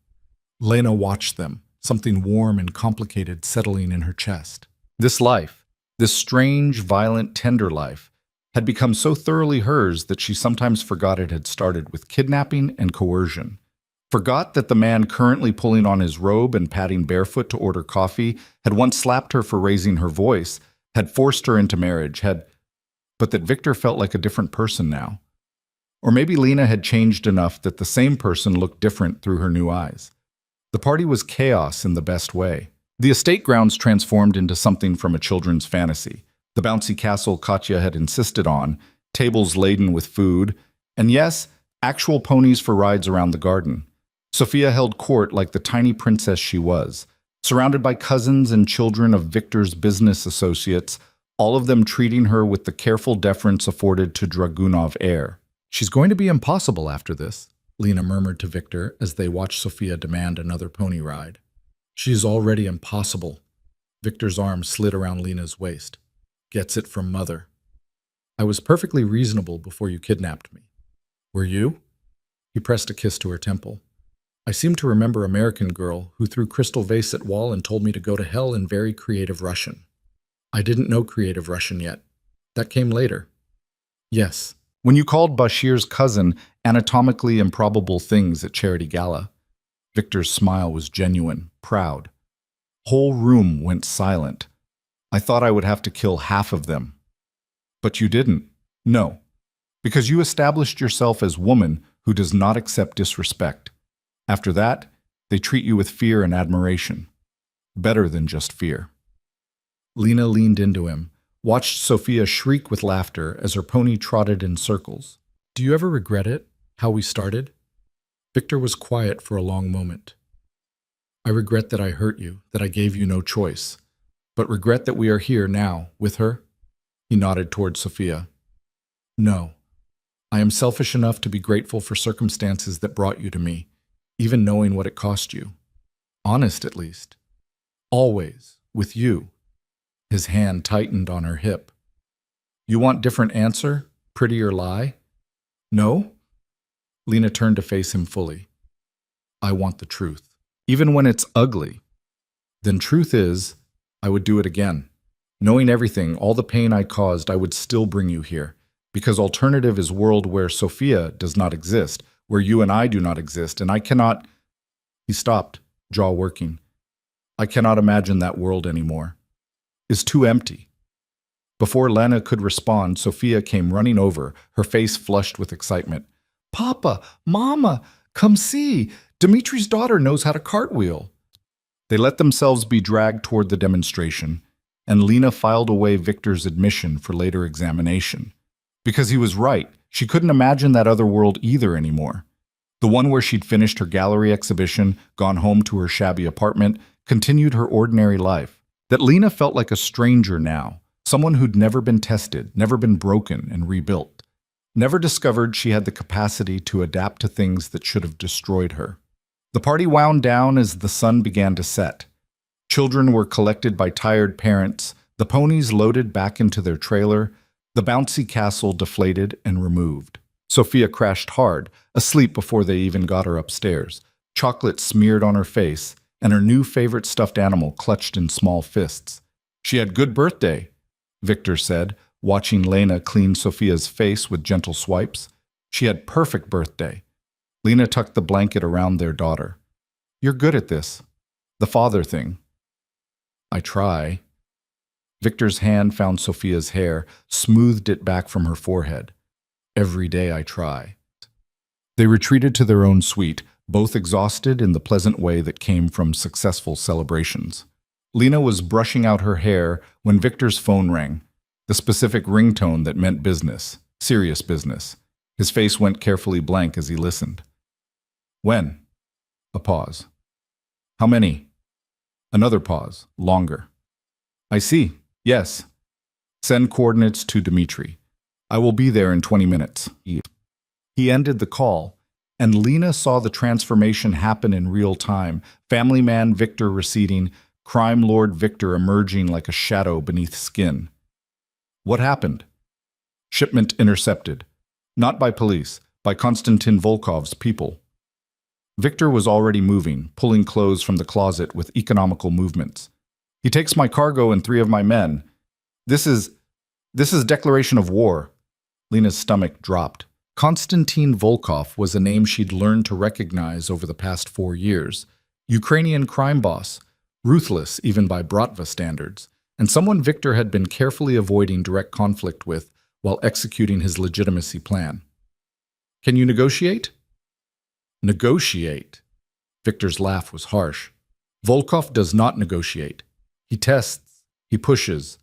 Lena watched them, something warm and complicated settling in her chest. This life, this strange, violent, tender life, had become so thoroughly hers that she sometimes forgot it had started with kidnapping and coercion. Forgot that the man currently pulling on his robe and padding barefoot to order coffee had once slapped her for raising her voice, had forced her into marriage, had... but that Victor felt like a different person now. Or maybe Lena had changed enough that the same person looked different through her new eyes. The party was chaos in the best way. The estate grounds transformed into something from a children's fantasy. The bouncy castle Katya had insisted on, tables laden with food, and yes, actual ponies for rides around the garden. Sophia held court like the tiny princess she was, surrounded by cousins and children of Victor's business associates, all of them treating her with the careful deference afforded to Dragunov heir. "She's going to be impossible after this," Lena murmured to Victor as they watched Sophia demand another pony ride. "She's already impossible." Victor's arm slid around Lena's waist. "Gets it from mother. I was perfectly reasonable before you kidnapped me." "Were you?" He pressed a kiss to her temple. "I seem to remember American girl who threw crystal vase at wall and told me to go to hell in very creative Russian." "I didn't know creative Russian yet. That came later." "Yes. When you called Bashir's cousin anatomically improbable things at Charity Gala." Victor's smile was genuine, proud. Whole room went silent. "I thought I would have to kill half of them." "But you didn't." "No. Because you established yourself as woman who does not accept disrespect. After that, they treat you with fear and admiration. Better than just fear." Lena leaned into him, watched Sophia shriek with laughter as her pony trotted in circles. "Do you ever regret it, how we started?" Victor was quiet for a long moment. "I regret that I hurt you, that I gave you no choice, but regret that we are here now, with her?" He nodded toward Sophia. "No. I am selfish enough to be grateful for circumstances that brought you to me, even knowing what it cost you. Honest, at least. Always, with you." His hand tightened on her hip. "You want different answer? Prettier lie?" "No?" Lena turned to face him fully. "I want the truth. Even when it's ugly. Then truth is, I would do it again. Knowing everything, all the pain I caused, I would still bring you here. Because alternative is world where Sophia does not exist, where you and I do not exist, and I cannot—" He stopped, jaw working. "I cannot imagine that world anymore. Is too empty." Before Lena could respond, Sophia came running over, her face flushed with excitement. "Papa, Mama, come see! Dimitri's daughter knows how to cartwheel." They let themselves be dragged toward the demonstration, and Lena filed away Victor's admission for later examination. Because he was right, she couldn't imagine that other world either anymore. The one where she'd finished her gallery exhibition, gone home to her shabby apartment, continued her ordinary life. That Lena felt like a stranger now, someone who'd never been tested, never been broken and rebuilt, never discovered she had the capacity to adapt to things that should have destroyed her. The party wound down as the sun began to set. Children were collected by tired parents, the ponies loaded back into their trailer, the bouncy castle deflated and removed. Sophia crashed hard, asleep before they even got her upstairs, chocolate smeared on her face, and her new favorite stuffed animal clutched in small fists. "She had good birthday," Victor said, watching Lena clean Sophia's face with gentle swipes. "She had perfect birthday." Lena tucked the blanket around their daughter. "You're good at this. The father thing." "I try." Victor's hand found Sophia's hair, smoothed it back from her forehead. "Every day I try." They retreated to their own suite, both exhausted in the pleasant way that came from successful celebrations. Lena was brushing out her hair when Victor's phone rang, the specific ringtone that meant business, serious business. His face went carefully blank as he listened. "When?" A pause. "How many?" Another pause, longer. "I see. Yes. Send coordinates to Dimitri. I will be there in 20 minutes. He ended the call, and Lena saw the transformation happen in real time, family man Victor receding, crime lord Victor emerging like a shadow beneath skin. What happened? Shipment intercepted. Not by police, by Konstantin Volkov's people. Victor was already moving, pulling clothes from the closet with economical movements. He takes my cargo and 3 of my men. This is declaration of war. Lena's stomach dropped. Konstantin Volkov was a name she'd learned to recognize over the past 4 years. Ukrainian crime boss, ruthless even by Bratva standards, and someone Victor had been carefully avoiding direct conflict with, while executing his legitimacy plan. Can you negotiate? Negotiate? Victor's laugh was harsh. Volkov does not negotiate. He tests, he pushes.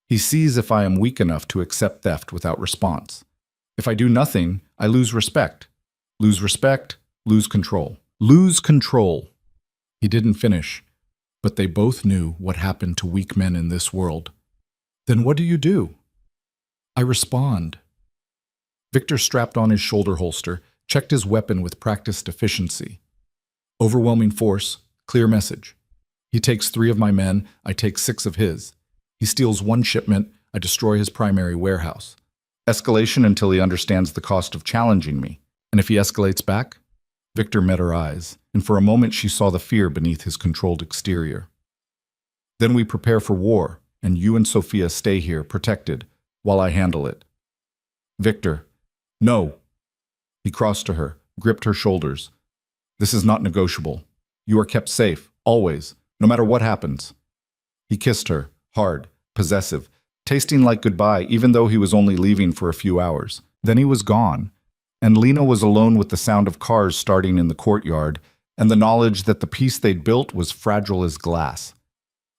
He sees if I am weak enough to accept theft without response. If I do nothing, I lose respect. Lose respect, lose control. Lose control. He didn't finish, but they both knew what happened to weak men in this world. Then what do? I respond. Victor strapped on his shoulder holster, checked his weapon with practiced efficiency. Overwhelming force, clear message. He takes 3 of my men, I take 6 of his. He steals 1 shipment, I destroy his primary warehouse. Escalation until he understands the cost of challenging me. And if he escalates back? Victor met her eyes, and for a moment she saw the fear beneath his controlled exterior. Then we prepare for war, and you and Sophia stay here, protected, while I handle it. Victor, no. He crossed to her, gripped her shoulders. This is not negotiable. You are kept safe, always, no matter what happens. He kissed her, hard, possessive, tasting like goodbye even though he was only leaving for a few hours. Then he was gone, and Lena was alone with the sound of cars starting in the courtyard and the knowledge that the piece they'd built was fragile as glass.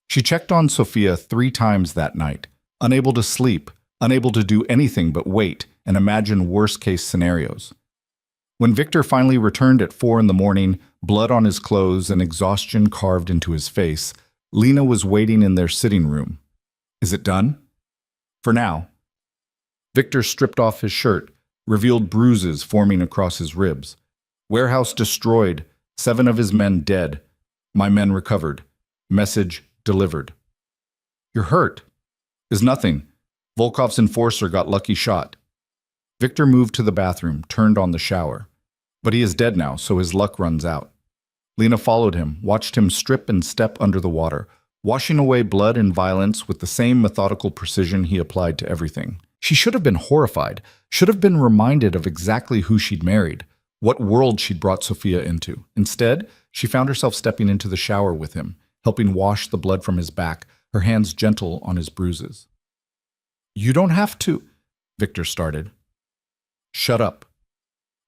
She checked on Sophia 3 times that night, unable to sleep, unable to do anything but wait and imagine worst-case scenarios. When Victor finally returned at 4 in the morning, blood on his clothes and exhaustion carved into his face, Lena was waiting in their sitting room. Is it done? For now. Victor stripped off his shirt, revealed bruises forming across his ribs. Warehouse destroyed, 7 of his men dead. My men recovered. Message delivered. You're hurt. Is nothing. Volkov's enforcer got lucky shot. Victor moved to the bathroom, turned on the shower. But he is dead now, so his luck runs out. Lena followed him, watched him strip and step under the water, washing away blood and violence with the same methodical precision he applied to everything. She should have been horrified, should have been reminded of exactly who she'd married, what world she'd brought Sophia into. Instead, she found herself stepping into the shower with him, helping wash the blood from his back, her hands gentle on his bruises. You don't have to, Victor started. Shut up.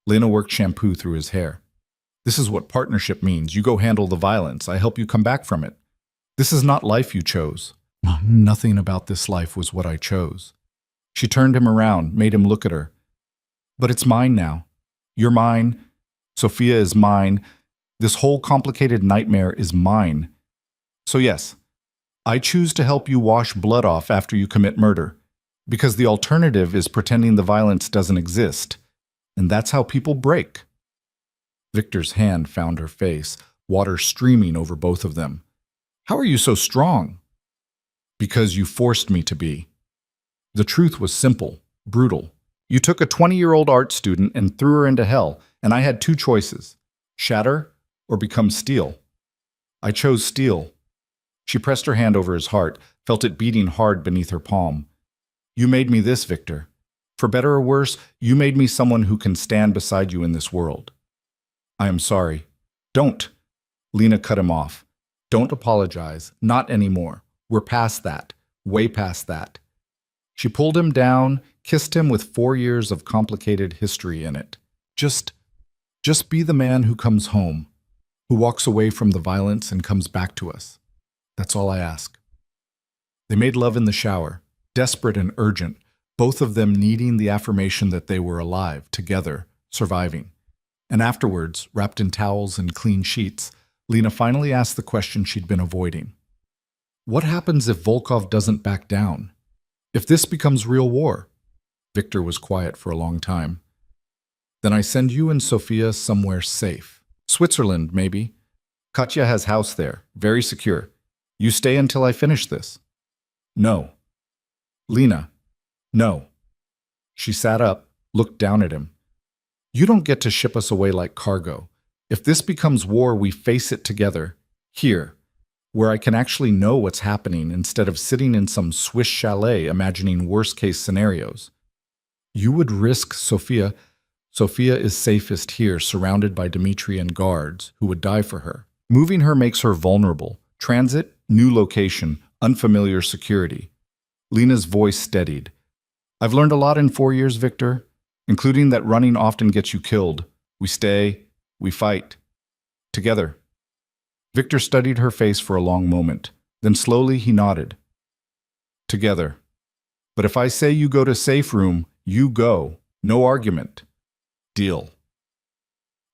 Lena worked shampoo through his hair. This is what partnership means. You go handle the violence. I help you come back from it. This is not life you chose. Nothing about this life was what I chose. She turned him around, made him look at her. But it's mine now. You're mine. Sophia is mine. This whole complicated nightmare is mine. So yes, I choose to help you wash blood off after you commit murder. Because the alternative is pretending the violence doesn't exist. And that's how people break. Victor's hand found her face, water streaming over both of them. How are you so strong? Because you forced me to be. The truth was simple, brutal. You took a 20-year-old art student and threw her into hell, and I had 2 choices: shatter or become steel. I chose steel. She pressed her hand over his heart, felt it beating hard beneath her palm. You made me this, Victor. For better or worse, you made me someone who can stand beside you in this world. I am sorry. Don't. Lena cut him off. Don't apologize. Not anymore. We're past that. Way past that. She pulled him down, kissed him with 4 years of complicated history in it. Just be the man who comes home, who walks away from the violence and comes back to us. That's all I ask. They made love in the shower, desperate and urgent, both of them needing the affirmation that they were alive, together, surviving. And afterwards, wrapped in towels and clean sheets, Lena finally asked the question she'd been avoiding. What happens if Volkov doesn't back down? If this becomes real war? Victor was quiet for a long time. Then I send you and Sophia somewhere safe. Switzerland, maybe. Katya has house there, very secure. You stay until I finish this. No. Lena. No. She sat up, looked down at him. You don't get to ship us away like cargo. If this becomes war, we face it together, here, where I can actually know what's happening instead of sitting in some Swiss chalet imagining worst-case scenarios. You would risk Sophia. Sophia is safest here, surrounded by Dmitri and guards who would die for her. Moving her makes her vulnerable. Transit, new location, unfamiliar security. Lena's voice steadied. I've learned a lot in 4 years, Victor, including that running often gets you killed. We stay, we fight. Together. Victor studied her face for a long moment. Then slowly he nodded. Together. But if I say you go to safe room, you go. No argument. Deal.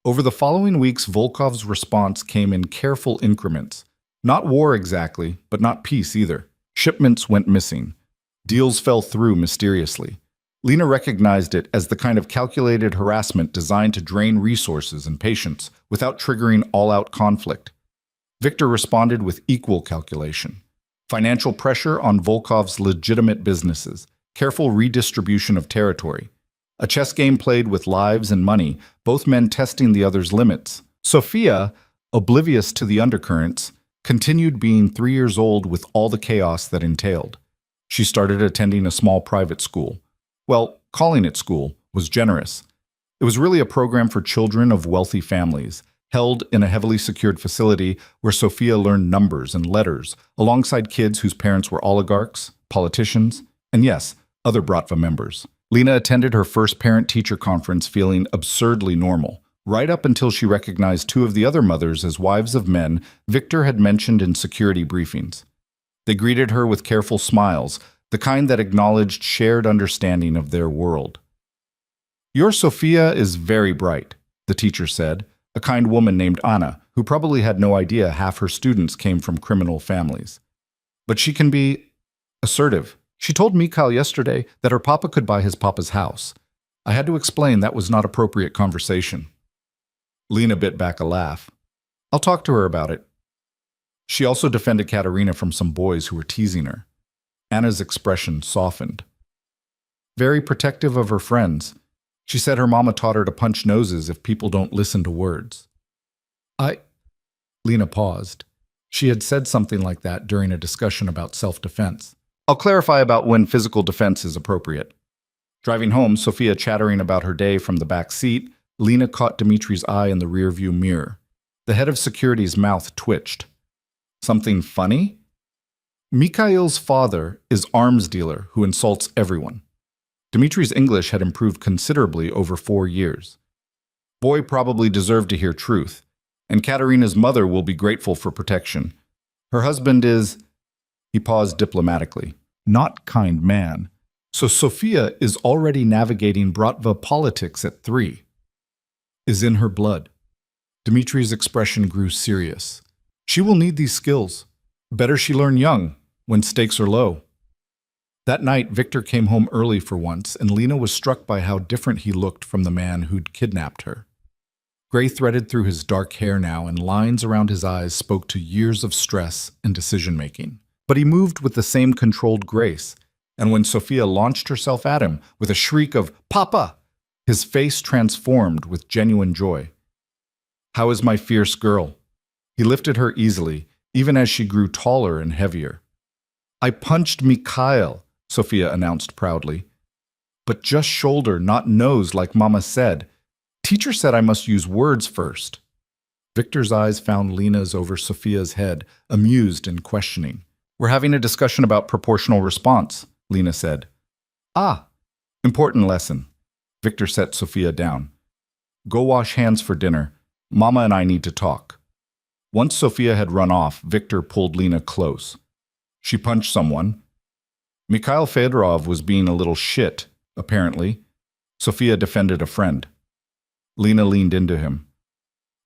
Over the following weeks, Volkov's response came in careful increments. Not war exactly, but not peace either. Shipments went missing. Deals fell through mysteriously. Lena recognized it as the kind of calculated harassment designed to drain resources and patience without triggering all-out conflict. Victor responded with equal calculation. Financial pressure on Volkov's legitimate businesses, careful redistribution of territory. A chess game played with lives and money, both men testing the other's limits. Sophia, oblivious to the undercurrents, continued being 3 years old with all the chaos that entailed. She started attending a small private school. Well, calling it school was generous. It was really a program for children of wealthy families, held in a heavily secured facility where Sophia learned numbers and letters, alongside kids whose parents were oligarchs, politicians, and yes, other Bratva members. Lena attended her first parent-teacher conference feeling absurdly normal, right up until she recognized two of the other mothers as wives of men Victor had mentioned in security briefings. They greeted her with careful smiles, the kind that acknowledged shared understanding of their world. "Your Sophia is very bright," the teacher said, a kind woman named Anna, who probably had no idea half her students came from criminal families. "But she can be assertive. She told Mikhail yesterday that her papa could buy his papa's house. I had to explain that was not appropriate conversation." Lena bit back a laugh. "I'll talk to her about it." She also defended Katerina from some boys who were teasing her. Anna's expression softened. Very protective of her friends. She said her mama taught her to punch noses if people don't listen to words. Lena paused. She had said something like that during a discussion about self-defense. "I'll clarify about when physical defense is appropriate." Driving home, Sophia chattering about her day from the back seat, Lena caught Dmitri's eye in the rearview mirror. The head of security's mouth twitched. "Something funny?" "Mikhail's father is arms dealer who insults everyone." Dmitri's English had improved considerably over 4 years. "Boy probably deserved to hear truth, and Katerina's mother will be grateful for protection. Her husband is—" He paused diplomatically. "Not kind man." So Sophia is already navigating Bratva politics at 3. Is in her blood. Dmitri's expression grew serious. She will need these skills. Better she learn young, when stakes are low. That night, Victor came home early for once, and Lena was struck by how different he looked from the man who'd kidnapped her. Gray threaded through his dark hair now, and lines around his eyes spoke to years of stress and decision-making. But he moved with the same controlled grace, and when Sophia launched herself at him with a shriek of "Papa!" his face transformed with genuine joy. "How is my fierce girl?" He lifted her easily, even as she grew taller and heavier. "I punched Mikhail," Sophia announced proudly. "But just shoulder, not nose, like Mama said. Teacher said I must use words first." Victor's eyes found Lena's over Sophia's head, amused and questioning. "We're having a discussion about proportional response," Lena said. "Ah, important lesson." Victor set Sophia down. "Go wash hands for dinner. Mama and I need to talk." Once Sophia had run off, Victor pulled Lena close. "She punched someone. Mikhail Fedorov was being a little shit, apparently." Sophia defended a friend. Lena leaned into him.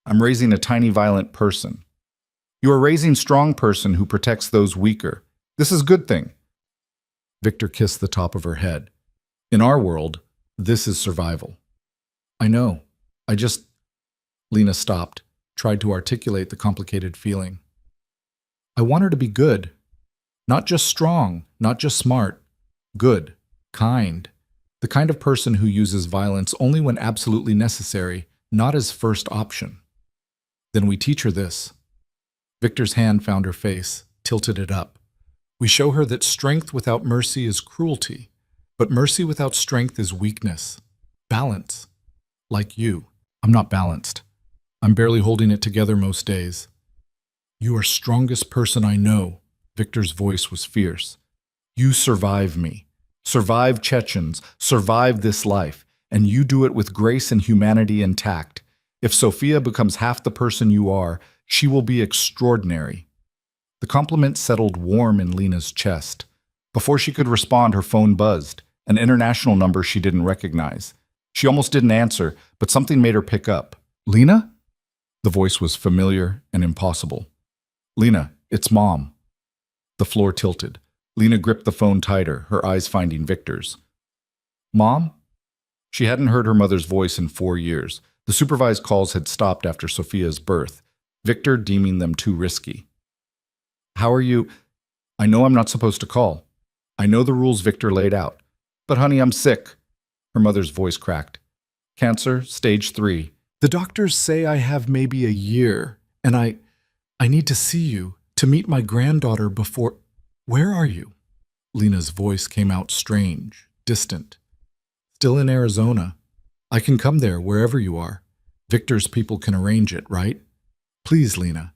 "I'm raising a tiny violent person." "You are raising strong person who protects those weaker. This is a good thing." Victor kissed the top of her head. "In our world, this is survival." "I know. I just—" Lena stopped, tried to articulate the complicated feeling. "I want her to be good. Not just strong, not just smart. Good, kind. The kind of person who uses violence only when absolutely necessary, not as first option. Then we teach her this." Victor's hand found her face, tilted it up. "We show her that strength without mercy is cruelty, but mercy without strength is weakness. Balance. Like you. I'm not balanced. I'm barely holding it together most days." "You are strongest person I know." Victor's voice was fierce. "You survive me. Survive Chechens, survive this life, and you do it with grace and humanity intact. If Sophia becomes half the person you are, she will be extraordinary. The compliment settled warm in Lena's chest. Before she could respond, her phone buzzed, an international number she didn't recognize. She almost didn't answer, but something made her pick up. Lena? The voice was familiar and impossible. Lena, it's Mom. The floor tilted. Lena gripped the phone tighter, her eyes finding Victor's. Mom? She hadn't heard her mother's voice in 4 years. The supervised calls had stopped after Sophia's birth, Victor deeming them too risky. How are you? I know I'm not supposed to call. I know the rules Victor laid out. But honey, I'm sick. Her mother's voice cracked. Cancer, stage 3. The doctors say I have maybe a year, and I need to see you, to meet my granddaughter before... Where are you? Lena's voice came out strange, distant. Still in Arizona. I can come there wherever you are. Victor's people can arrange it, right? Please, Lena.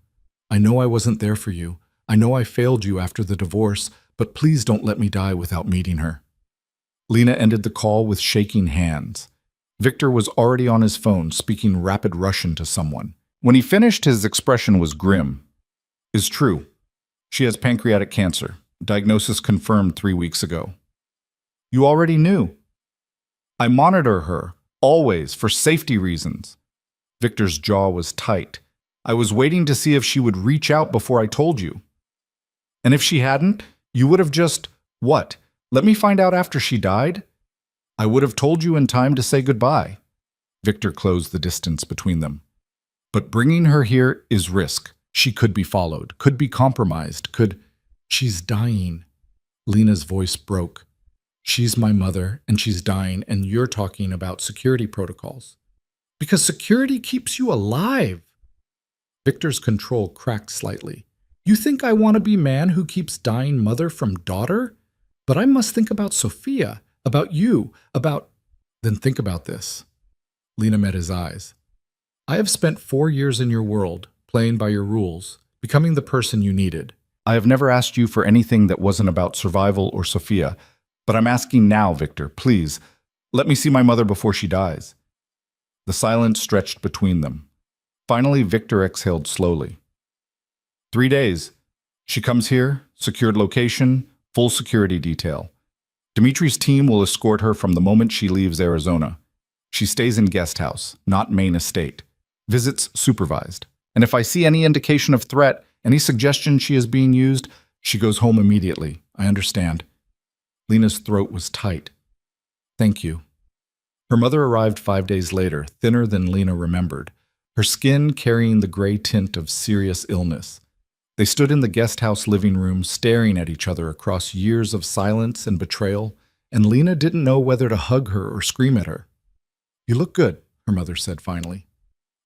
I know I wasn't there for you. I know I failed you after the divorce, but please don't let me die without meeting her. Lena ended the call with shaking hands. Victor was already on his phone, speaking rapid Russian to someone. When he finished, his expression was grim. Is true. She has pancreatic cancer. Diagnosis confirmed 3 weeks ago. You already knew. I monitor her, always, for safety reasons. Victor's jaw was tight. I was waiting to see if she would reach out before I told you. And if she hadn't, you would have just, what, let me find out after she died? I would have told you in time to say goodbye. Victor closed the distance between them. But bringing her here is risk. She could be followed, could be compromised, could... She's dying. Lena's voice broke. She's my mother, and she's dying, and you're talking about security protocols. Because security keeps you alive. Victor's control cracked slightly. You think I want to be man who keeps dying mother from daughter? But I must think about Sophia, about you, about... Then think about this. Lena met his eyes. I have spent 4 years in your world, playing by your rules, becoming the person you needed. I have never asked you for anything that wasn't about survival or Sophia, but I'm asking now, Victor, please, let me see my mother before she dies. The silence stretched between them. Finally, Victor exhaled slowly. 3 days. She comes here, secured location, full security detail. Dimitri's team will escort her from the moment she leaves Arizona. She stays in guest house, not main estate. Visits supervised. And if I see any indication of threat, any suggestion she is being used, she goes home immediately. I understand. Lena's throat was tight. Thank you. Her mother arrived 5 days later, thinner than Lena remembered, her skin carrying the gray tint of serious illness. They stood in the guest house living room, staring at each other across years of silence and betrayal, and Lena didn't know whether to hug her or scream at her. You look good, her mother said finally.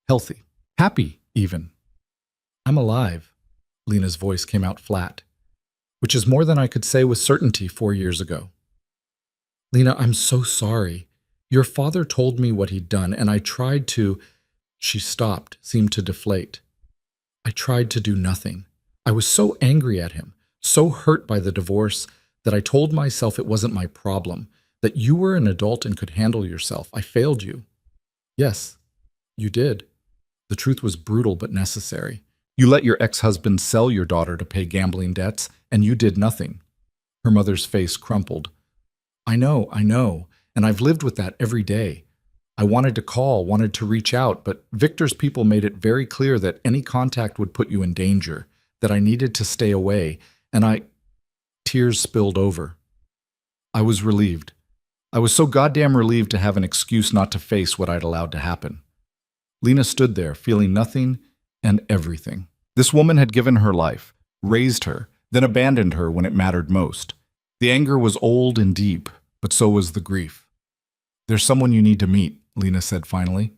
Healthy. Happy, even. I'm alive. Lena's voice came out flat, which is more than I could say with certainty 4 years ago. Lena, I'm so sorry. Your father told me what he'd done, and I tried to... She stopped, seemed to deflate. I tried to do nothing. I was so angry at him, so hurt by the divorce, that I told myself it wasn't my problem, that you were an adult and could handle yourself. I failed you. Yes, you did. The truth was brutal but necessary. You let your ex-husband sell your daughter to pay gambling debts, and you did nothing. Her mother's face crumpled. I know, and I've lived with that every day. I wanted to call, wanted to reach out, but Victor's people made it very clear that any contact would put you in danger, that I needed to stay away, and Tears spilled over. I was relieved. I was so goddamn relieved to have an excuse not to face what I'd allowed to happen. Lena stood there, feeling nothing and everything. This woman had given her life, raised her, then abandoned her when it mattered most. The anger was old and deep, but so was the grief. There's someone you need to meet, Lena said finally.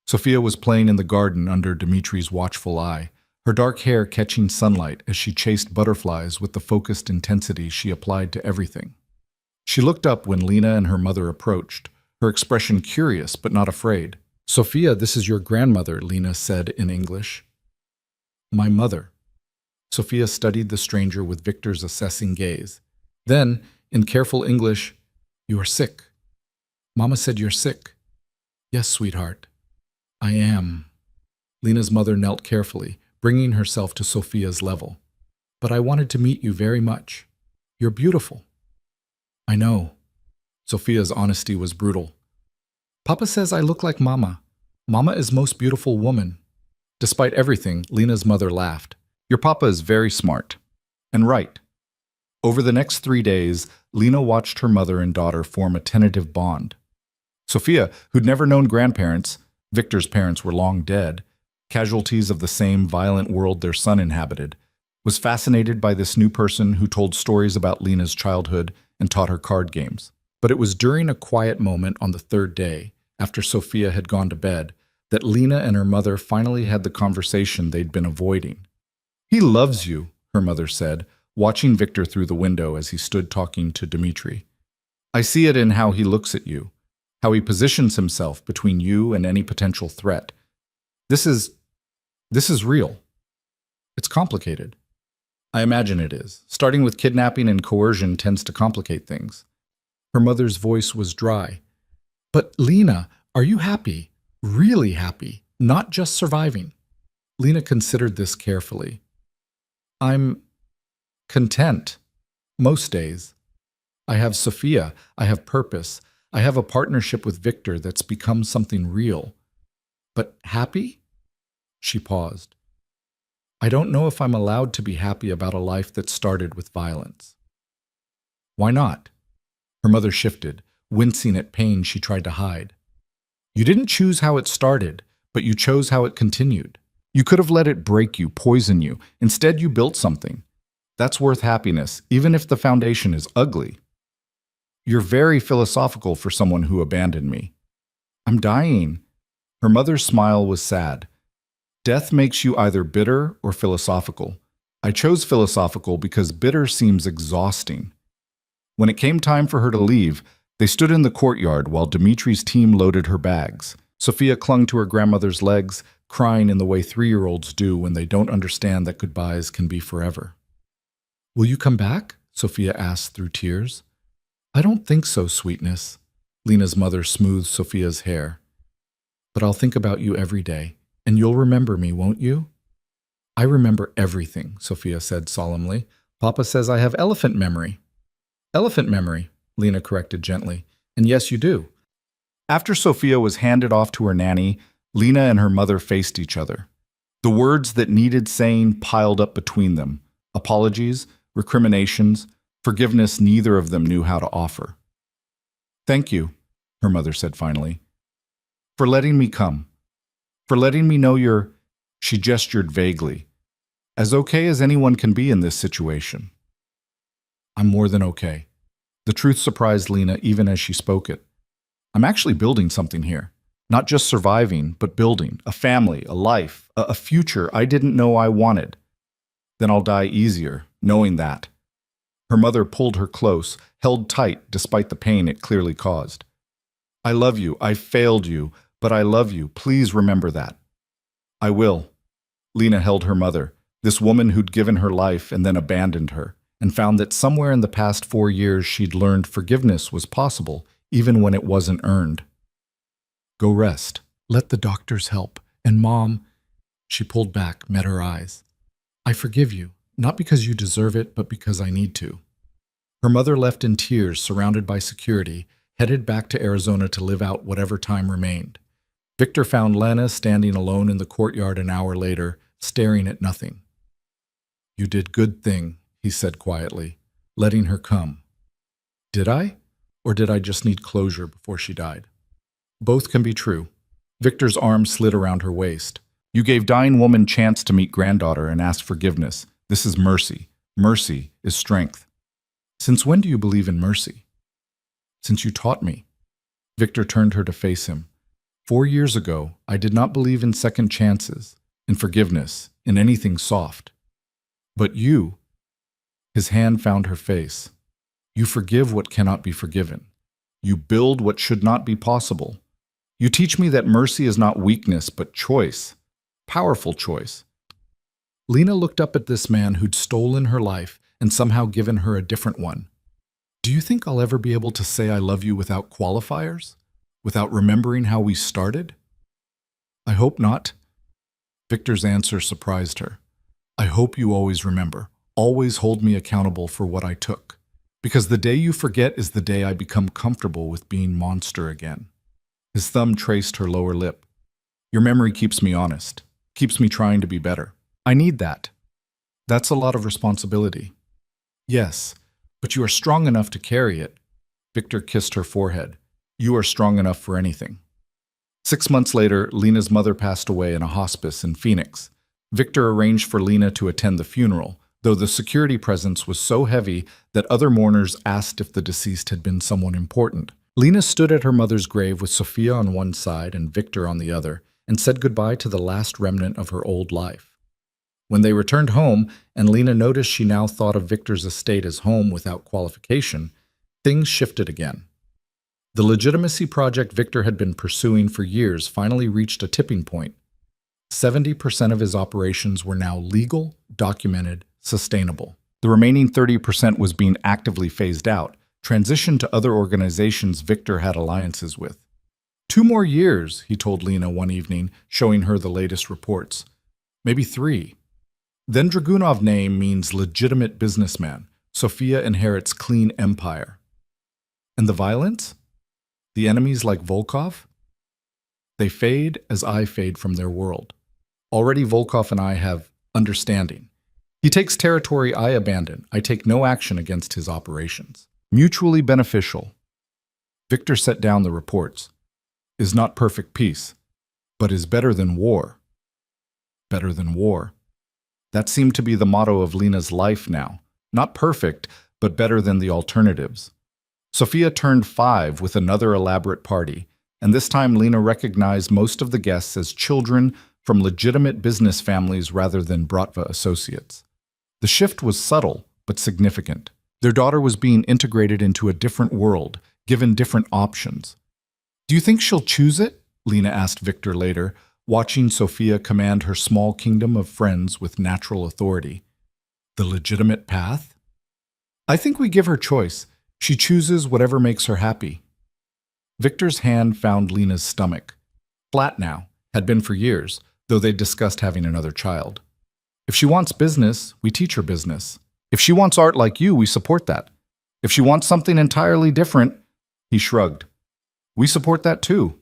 Sophia was playing in the garden under Dimitri's watchful eye, her dark hair catching sunlight as she chased butterflies with the focused intensity she applied to everything. She looked up when Lena and her mother approached, her expression curious but not afraid. Sophia, this is your grandmother, Lena said in English. My mother. Sophia studied the stranger with Victor's assessing gaze. Then, in careful English, You are sick. Mama said you're sick. Yes, sweetheart. I am. Lena's mother knelt carefully, bringing herself to Sophia's level. But I wanted to meet you very much. You're beautiful. I know. Sophia's honesty was brutal. Papa says I look like Mama. Mama is most beautiful woman. Despite everything, Lena's mother laughed. Your papa is very smart. And right. Over the next 3 days, Lena watched her mother and daughter form a tentative bond. Sophia, who'd never known grandparents, Victor's parents were long dead, casualties of the same violent world their son inhabited, was fascinated by this new person who told stories about Lena's childhood and taught her card games. But it was during a quiet moment on the 3rd day, after Sophia had gone to bed, that Lena and her mother finally had the conversation they'd been avoiding. He loves you, her mother said, watching Victor through the window as he stood talking to Dmitri. I see it in how he looks at you, how he positions himself between you and any potential threat. This is real. It's complicated. I imagine it is. Starting with kidnapping and coercion tends to complicate things. Her mother's voice was dry. But Lena, are you happy? Really happy? Not just surviving? Lena considered this carefully. I'm content. Most days. I have Sophia. I have purpose. I have a partnership with Victor that's become something real. But happy? She paused. I don't know if I'm allowed to be happy about a life that started with violence. Why not? Her mother shifted, wincing at pain she tried to hide. You didn't choose how it started, but you chose how it continued. You could have let it break you, poison you. Instead, you built something. That's worth happiness, even if the foundation is ugly. You're very philosophical for someone who abandoned me. I'm dying. Her mother's smile was sad. Death makes you either bitter or philosophical. I chose philosophical because bitter seems exhausting. When it came time for her to leave, they stood in the courtyard while Dimitri's team loaded her bags. Sophia clung to her grandmother's legs, crying in the way 3-year-olds do when they don't understand that goodbyes can be forever. Will you come back? Sophia asked through tears. I don't think so, sweetness. Lena's mother smoothed Sophia's hair. But I'll think about you every day, and you'll remember me, won't you? I remember everything, Sophia said solemnly. Papa says I have elephant memory. Elephant memory, Lena corrected gently. And yes, you do. After Sophia was handed off to her nanny, Lena and her mother faced each other. The words that needed saying piled up between them. Apologies, recriminations, forgiveness neither of them knew how to offer. Thank you, her mother said finally, for letting me come. For letting me know you're, she gestured vaguely, as okay as anyone can be in this situation. I'm more than okay. The truth surprised Lena even as she spoke it. I'm actually building something here. Not just surviving, but building. A family, a life, a future I didn't know I wanted. Then I'll die easier, knowing that. Her mother pulled her close, held tight despite the pain it clearly caused. I love you. I failed you, but I love you. Please remember that. I will. Lena held her mother, this woman who'd given her life and then abandoned her, and found that somewhere in the past 4 years she'd learned forgiveness was possible, even when it wasn't earned. Go rest. Let the doctors help. And Mom, she pulled back, met her eyes. I forgive you, not because you deserve it, but because I need to. Her mother left in tears, surrounded by security, headed back to Arizona to live out whatever time remained. Victor found Lena standing alone in the courtyard an hour later, staring at nothing. You did good thing, he said quietly, letting her come. Did I? Or did I just need closure before she died? Both can be true. Victor's arm slid around her waist. You gave dying woman chance to meet granddaughter and ask forgiveness. This is mercy. Mercy is strength. Since when do you believe in mercy? Since you taught me. Victor turned her to face him. 4 years ago, I did not believe in second chances, in forgiveness, in anything soft. But you, his hand found her face. You forgive what cannot be forgiven. You build what should not be possible. You teach me that mercy is not weakness, but choice. Powerful choice. Lena looked up at this man who'd stolen her life and somehow given her a different one. Do you think I'll ever be able to say I love you without qualifiers? Without remembering how we started? I hope not. Victor's answer surprised her. I hope you always remember. Always hold me accountable for what I took. Because the day you forget is the day I become comfortable with being monster again. His thumb traced her lower lip. Your memory keeps me honest. Keeps me trying to be better. I need that. That's a lot of responsibility. Yes, but you are strong enough to carry it. Victor kissed her forehead. You are strong enough for anything. 6 months later, Lena's mother passed away in a hospice in Phoenix. Victor arranged for Lena to attend the funeral, though the security presence was so heavy that other mourners asked if the deceased had been someone important. Lena stood at her mother's grave with Sophia on one side and Victor on the other, and said goodbye to the last remnant of her old life. When they returned home, and Lena noticed she now thought of Victor's estate as home without qualification, things shifted again. The legitimacy project Victor had been pursuing for years finally reached a tipping point. 70% of his operations were now legal, documented, sustainable. The remaining 30% was being actively phased out, transitioned to other organizations Victor had alliances with. 2 more years, he told Lena one evening, showing her the latest reports. Maybe 3. Then Dragunov name means legitimate businessman. Sophia inherits clean empire. And the violence? The enemies like Volkov? They fade as I fade from their world. Already Volkov and I have understanding. He takes territory I abandon. I take no action against his operations. Mutually beneficial. Victor set down the reports. Is not perfect peace, but is better than war. Better than war. That seemed to be the motto of Lena's life now. Not perfect, but better than the alternatives. Sophia turned 5 with another elaborate party, and this time Lena recognized most of the guests as children from legitimate business families rather than Bratva associates. The shift was subtle, but significant. Their daughter was being integrated into a different world, given different options. Do you think she'll choose it? Lena asked Victor later, watching Sophia command her small kingdom of friends with natural authority. The legitimate path? I think we give her choice. She chooses whatever makes her happy. Victor's hand found Lena's stomach. Flat now, had been for years, though they discussed having another child. If she wants business, we teach her business. If she wants art like you, we support that. If she wants something entirely different, he shrugged. We support that too.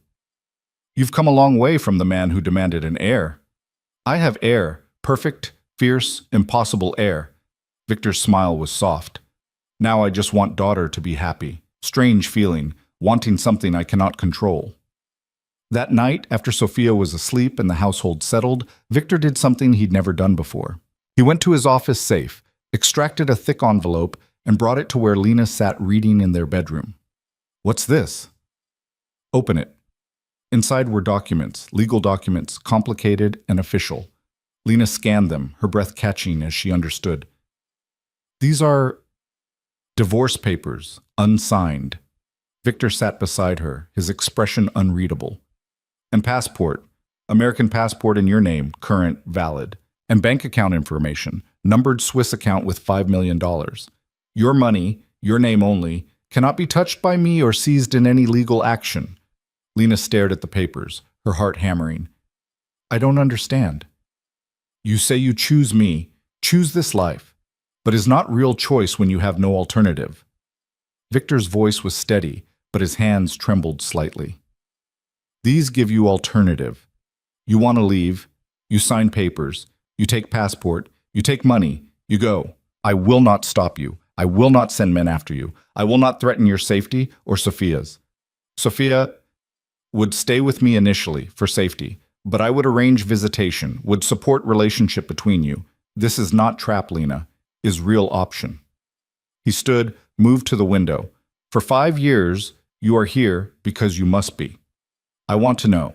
You've come a long way from the man who demanded an heir. I have heir, perfect, fierce, impossible heir. Victor's smile was soft. Now I just want daughter to be happy. Strange feeling, wanting something I cannot control. That night, after Sophia was asleep and the household settled, Victor did something he'd never done before. He went to his office safe, extracted a thick envelope, and brought it to where Lena sat reading in their bedroom. What's this? Open it. Inside were documents, legal documents, complicated and official. Lena scanned them, her breath catching as she understood. These are divorce papers, unsigned. Victor sat beside her, his expression unreadable. And passport, American passport in your name, current, valid. And bank account information, numbered Swiss account with $5 million. Your money, your name only, cannot be touched by me or seized in any legal action. Lena stared at the papers, her heart hammering. I don't understand. You say you choose me, choose this life, but is not real choice when you have no alternative. Victor's voice was steady, but his hands trembled slightly. These give you alternative. You want to leave, you sign papers, you take passport, you take money, you go. I will not stop you. I will not send men after you. I will not threaten your safety or Sophia's. Sophia would stay with me initially for safety, but I would arrange visitation, would support relationship between you. This is not trap, Lena, is real option. He stood, moved to the window. For 5 years, you are here because you must be. I want to know.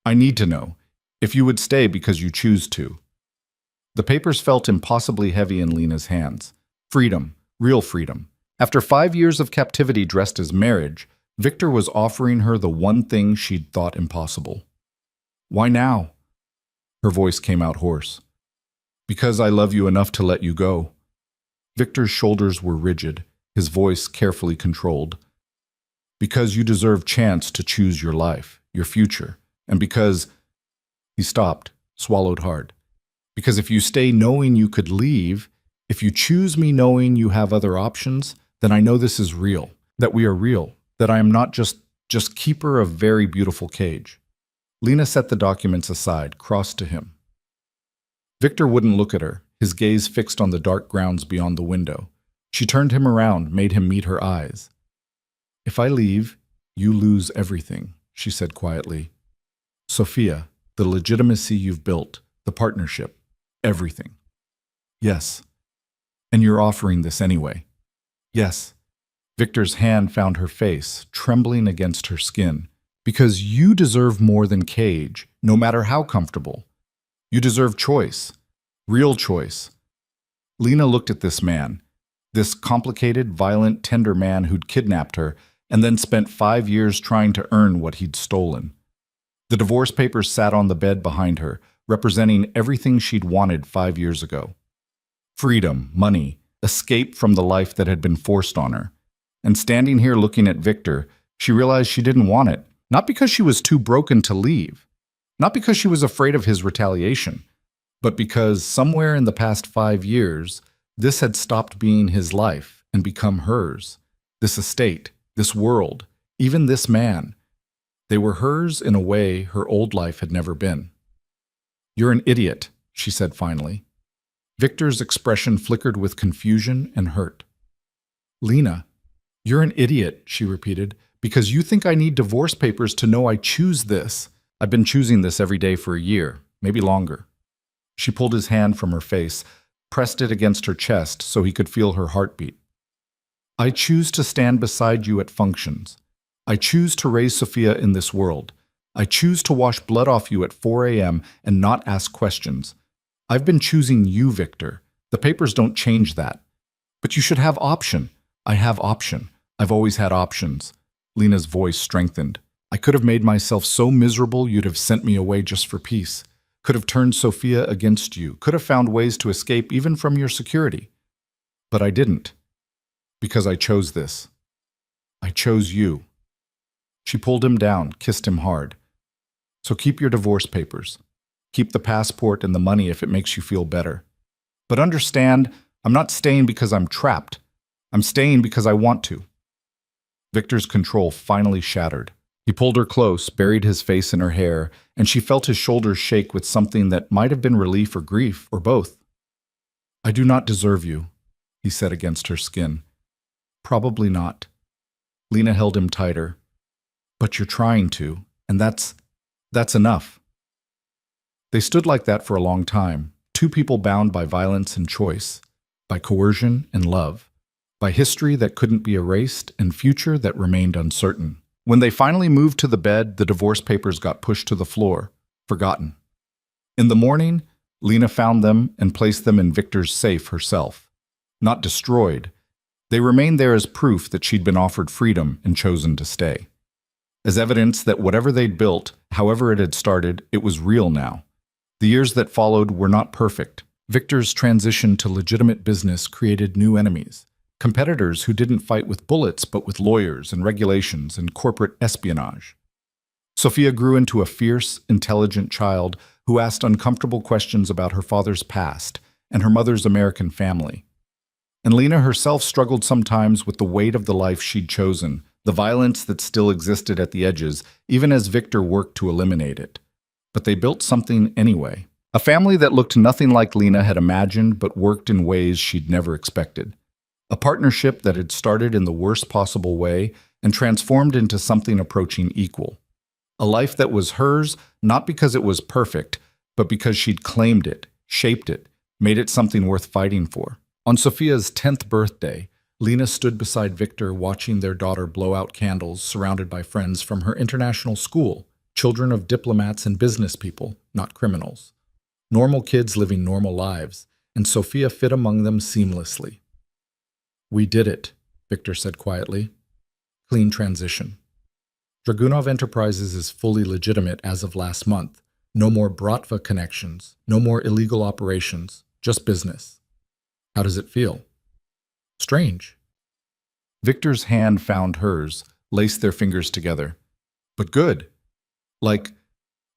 I need to know if you would stay because you choose to. The papers felt impossibly heavy in Lena's hands. Freedom, real freedom. After 5 years of captivity dressed as marriage, Victor was offering her the one thing she'd thought impossible. Why now? Her voice came out hoarse. Because I love you enough to let you go. Victor's shoulders were rigid. his voice carefully controlled. Because you deserve chance to choose your life, your future, and because he stopped, swallowed hard. Because if you stay knowing you could leave, if you choose me knowing you have other options, then I know this is real, that we are real, that I am not just keeper of very beautiful cage. Lena set the documents aside, crossed to him. Victor wouldn't look at her, his gaze fixed on the dark grounds beyond the window. She turned him around, made him meet her eyes. If I leave, you lose everything, she said quietly. Sophia, the legitimacy you've built, the partnership, everything. Yes. And you're offering this anyway. Yes. Victor's hand found her face, trembling against her skin. Because you deserve more than cage, no matter how comfortable. You deserve choice. Real choice. Lena looked at this man, this complicated, violent, tender man who'd kidnapped her and then spent 5 years trying to earn what he'd stolen. The divorce papers sat on the bed behind her, representing everything she'd wanted 5 years ago. Freedom, money, escape from the life that had been forced on her. And standing here looking at Victor, she realized she didn't want it. Not because she was too broken to leave, not because she was afraid of his retaliation, but because somewhere in the past 5 years, this had stopped being his life and become hers. This estate, this world, even this man. They were hers in a way her old life had never been. You're an idiot, she said finally. Victor's expression flickered with confusion and hurt. Lena, you're an idiot, she repeated. Because you think I need divorce papers to know I choose this. I've been choosing this every day for a year, maybe longer. She pulled his hand from her face, pressed it against her chest so he could feel her heartbeat. I choose to stand beside you at functions. I choose to raise Sophia in this world. I choose to wash blood off you at 4 a.m. and not ask questions. I've been choosing you, Victor. The papers don't change that. But you should have option. I have option. I've always had options. Lena's voice strengthened. I could have made myself so miserable you'd have sent me away just for peace. Could have turned Sophia against you. Could have found ways to escape even from your security. But I didn't. Because I chose this. I chose you. She pulled him down, kissed him hard. So keep your divorce papers. Keep the passport and the money if it makes you feel better. But understand, I'm not staying because I'm trapped. I'm staying because I want to. Victor's control finally shattered. He pulled her close, buried his face in her hair, and she felt his shoulders shake with something that might have been relief or grief, or both. I do not deserve you, he said against her skin. Probably not. Lena held him tighter. But you're trying to, and that's enough. They stood like that for a long time, two people bound by violence and choice, by coercion and love, by history that couldn't be erased and future that remained uncertain. When they finally moved to the bed, the divorce papers got pushed to the floor, forgotten. In the morning, Lena found them and placed them in Victor's safe herself. Not destroyed. They remained there as proof that she'd been offered freedom and chosen to stay. As evidence that whatever they'd built, however it had started, it was real now. The years that followed were not perfect. Victor's transition to legitimate business created new enemies. Competitors who didn't fight with bullets but with lawyers and regulations and corporate espionage. Sophia grew into a fierce, intelligent child who asked uncomfortable questions about her father's past and her mother's American family. And Lena herself struggled sometimes with the weight of the life she'd chosen, the violence that still existed at the edges, even as Victor worked to eliminate it. But they built something anyway. A family that looked nothing like Lena had imagined but worked in ways she'd never expected. A partnership that had started in the worst possible way and transformed into something approaching equal. A life that was hers not because it was perfect, but because she'd claimed it, shaped it, made it something worth fighting for. On Sophia's 10th birthday, Lena stood beside Victor watching their daughter blow out candles surrounded by friends from her international school, children of diplomats and business people, not criminals. Normal kids living normal lives, and Sophia fit among them seamlessly. We did it, Victor said quietly. Clean transition. Dragunov Enterprises is fully legitimate as of last month. No more Bratva connections, no more illegal operations, just business. How does it feel? Strange. Victor's hand found hers, laced their fingers together. But good. Like,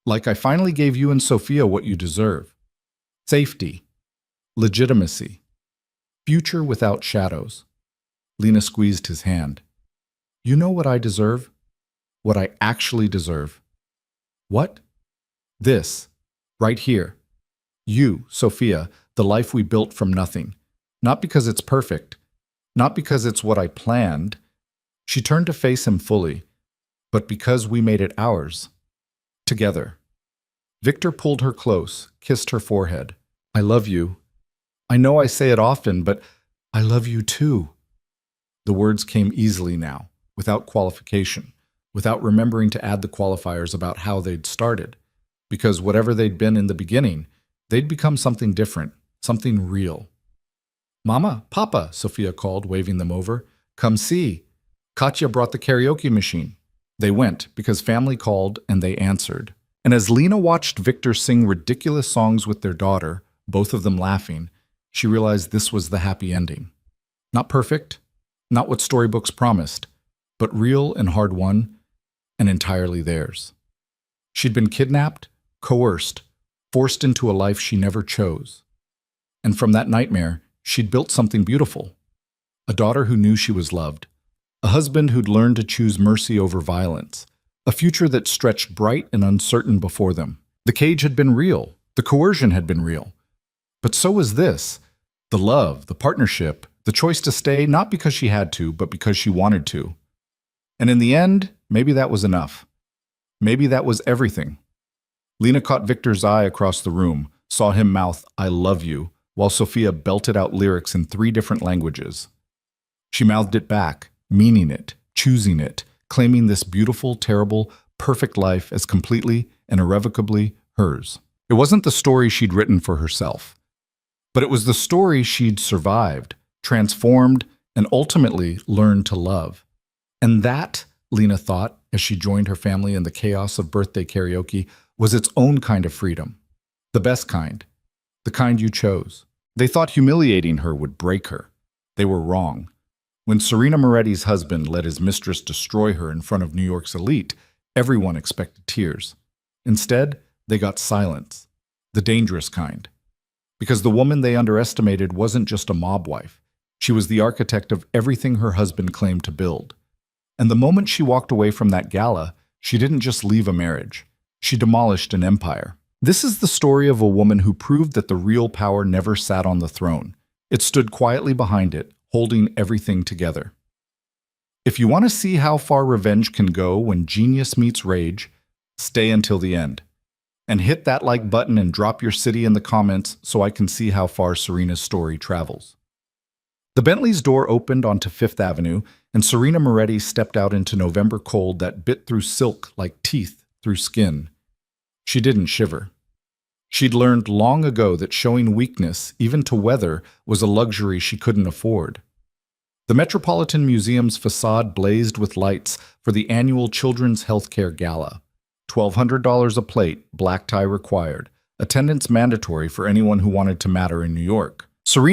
like I finally gave you and Sophia what you deserve. Safety. Legitimacy. Future without shadows. Lena squeezed his hand. You know what I deserve? What I actually deserve. What? This. Right here. You, Sophia, the life we built from nothing. Not because it's perfect. Not because it's what I planned. She turned to face him fully. But because we made it ours. Together. Victor pulled her close, kissed her forehead. I love you. I know I say it often, but I love you too. The words came easily now, without qualification, without remembering to add the qualifiers about how they'd started. Because whatever they'd been in the beginning, they'd become something different, something real. Mama, Papa, Sophia called, waving them over. Come see. Katya brought the karaoke machine. They went, because family called, and they answered. And as Lena watched Victor sing ridiculous songs with their daughter, both of them laughing, she realized this was the happy ending. Not perfect, not what storybooks promised, but real and hard-won, and entirely theirs. She'd been kidnapped, coerced, forced into a life she never chose. And from that nightmare, she'd built something beautiful. A daughter who knew she was loved. A husband who'd learned to choose mercy over violence. A future that stretched bright and uncertain before them. The cage had been real. The coercion had been real. But so was this. The love, the partnership, the choice to stay not because she had to, but because she wanted to. And in the end, maybe that was enough. Maybe that was everything. Lena caught Victor's eye across the room, saw him mouth, I love you, while Sophia belted out lyrics in 3 different languages. She mouthed it back, meaning it, choosing it, claiming this beautiful, terrible, perfect life as completely and irrevocably hers. It wasn't the story she'd written for herself, but it was the story she'd survived, transformed, and ultimately learned to love. And that, Lena thought, as she joined her family in the chaos of birthday karaoke, was its own kind of freedom. The best kind. The kind you chose. They thought humiliating her would break her. They were wrong. When Serena Moretti's husband let his mistress destroy her in front of New York's elite, everyone expected tears. Instead, they got silence. The dangerous kind. Because the woman they underestimated wasn't just a mob wife. She was the architect of everything her husband claimed to build. And the moment she walked away from that gala, she didn't just leave a marriage. She demolished an empire. This is the story of a woman who proved that the real power never sat on the throne. It stood quietly behind it, holding everything together. If you want to see how far revenge can go when genius meets rage, stay until the end. And hit that like button and drop your city in the comments so I can see how far Serena's story travels. The Bentley's door opened onto Fifth Avenue, and Serena Moretti stepped out into November cold that bit through silk like teeth through skin. She didn't shiver. She'd learned long ago that showing weakness, even to weather, was a luxury she couldn't afford. The Metropolitan Museum's facade blazed with lights for the annual Children's Healthcare Gala. $1,200 a plate, black tie required. Attendance mandatory for anyone who wanted to matter in New York. Serena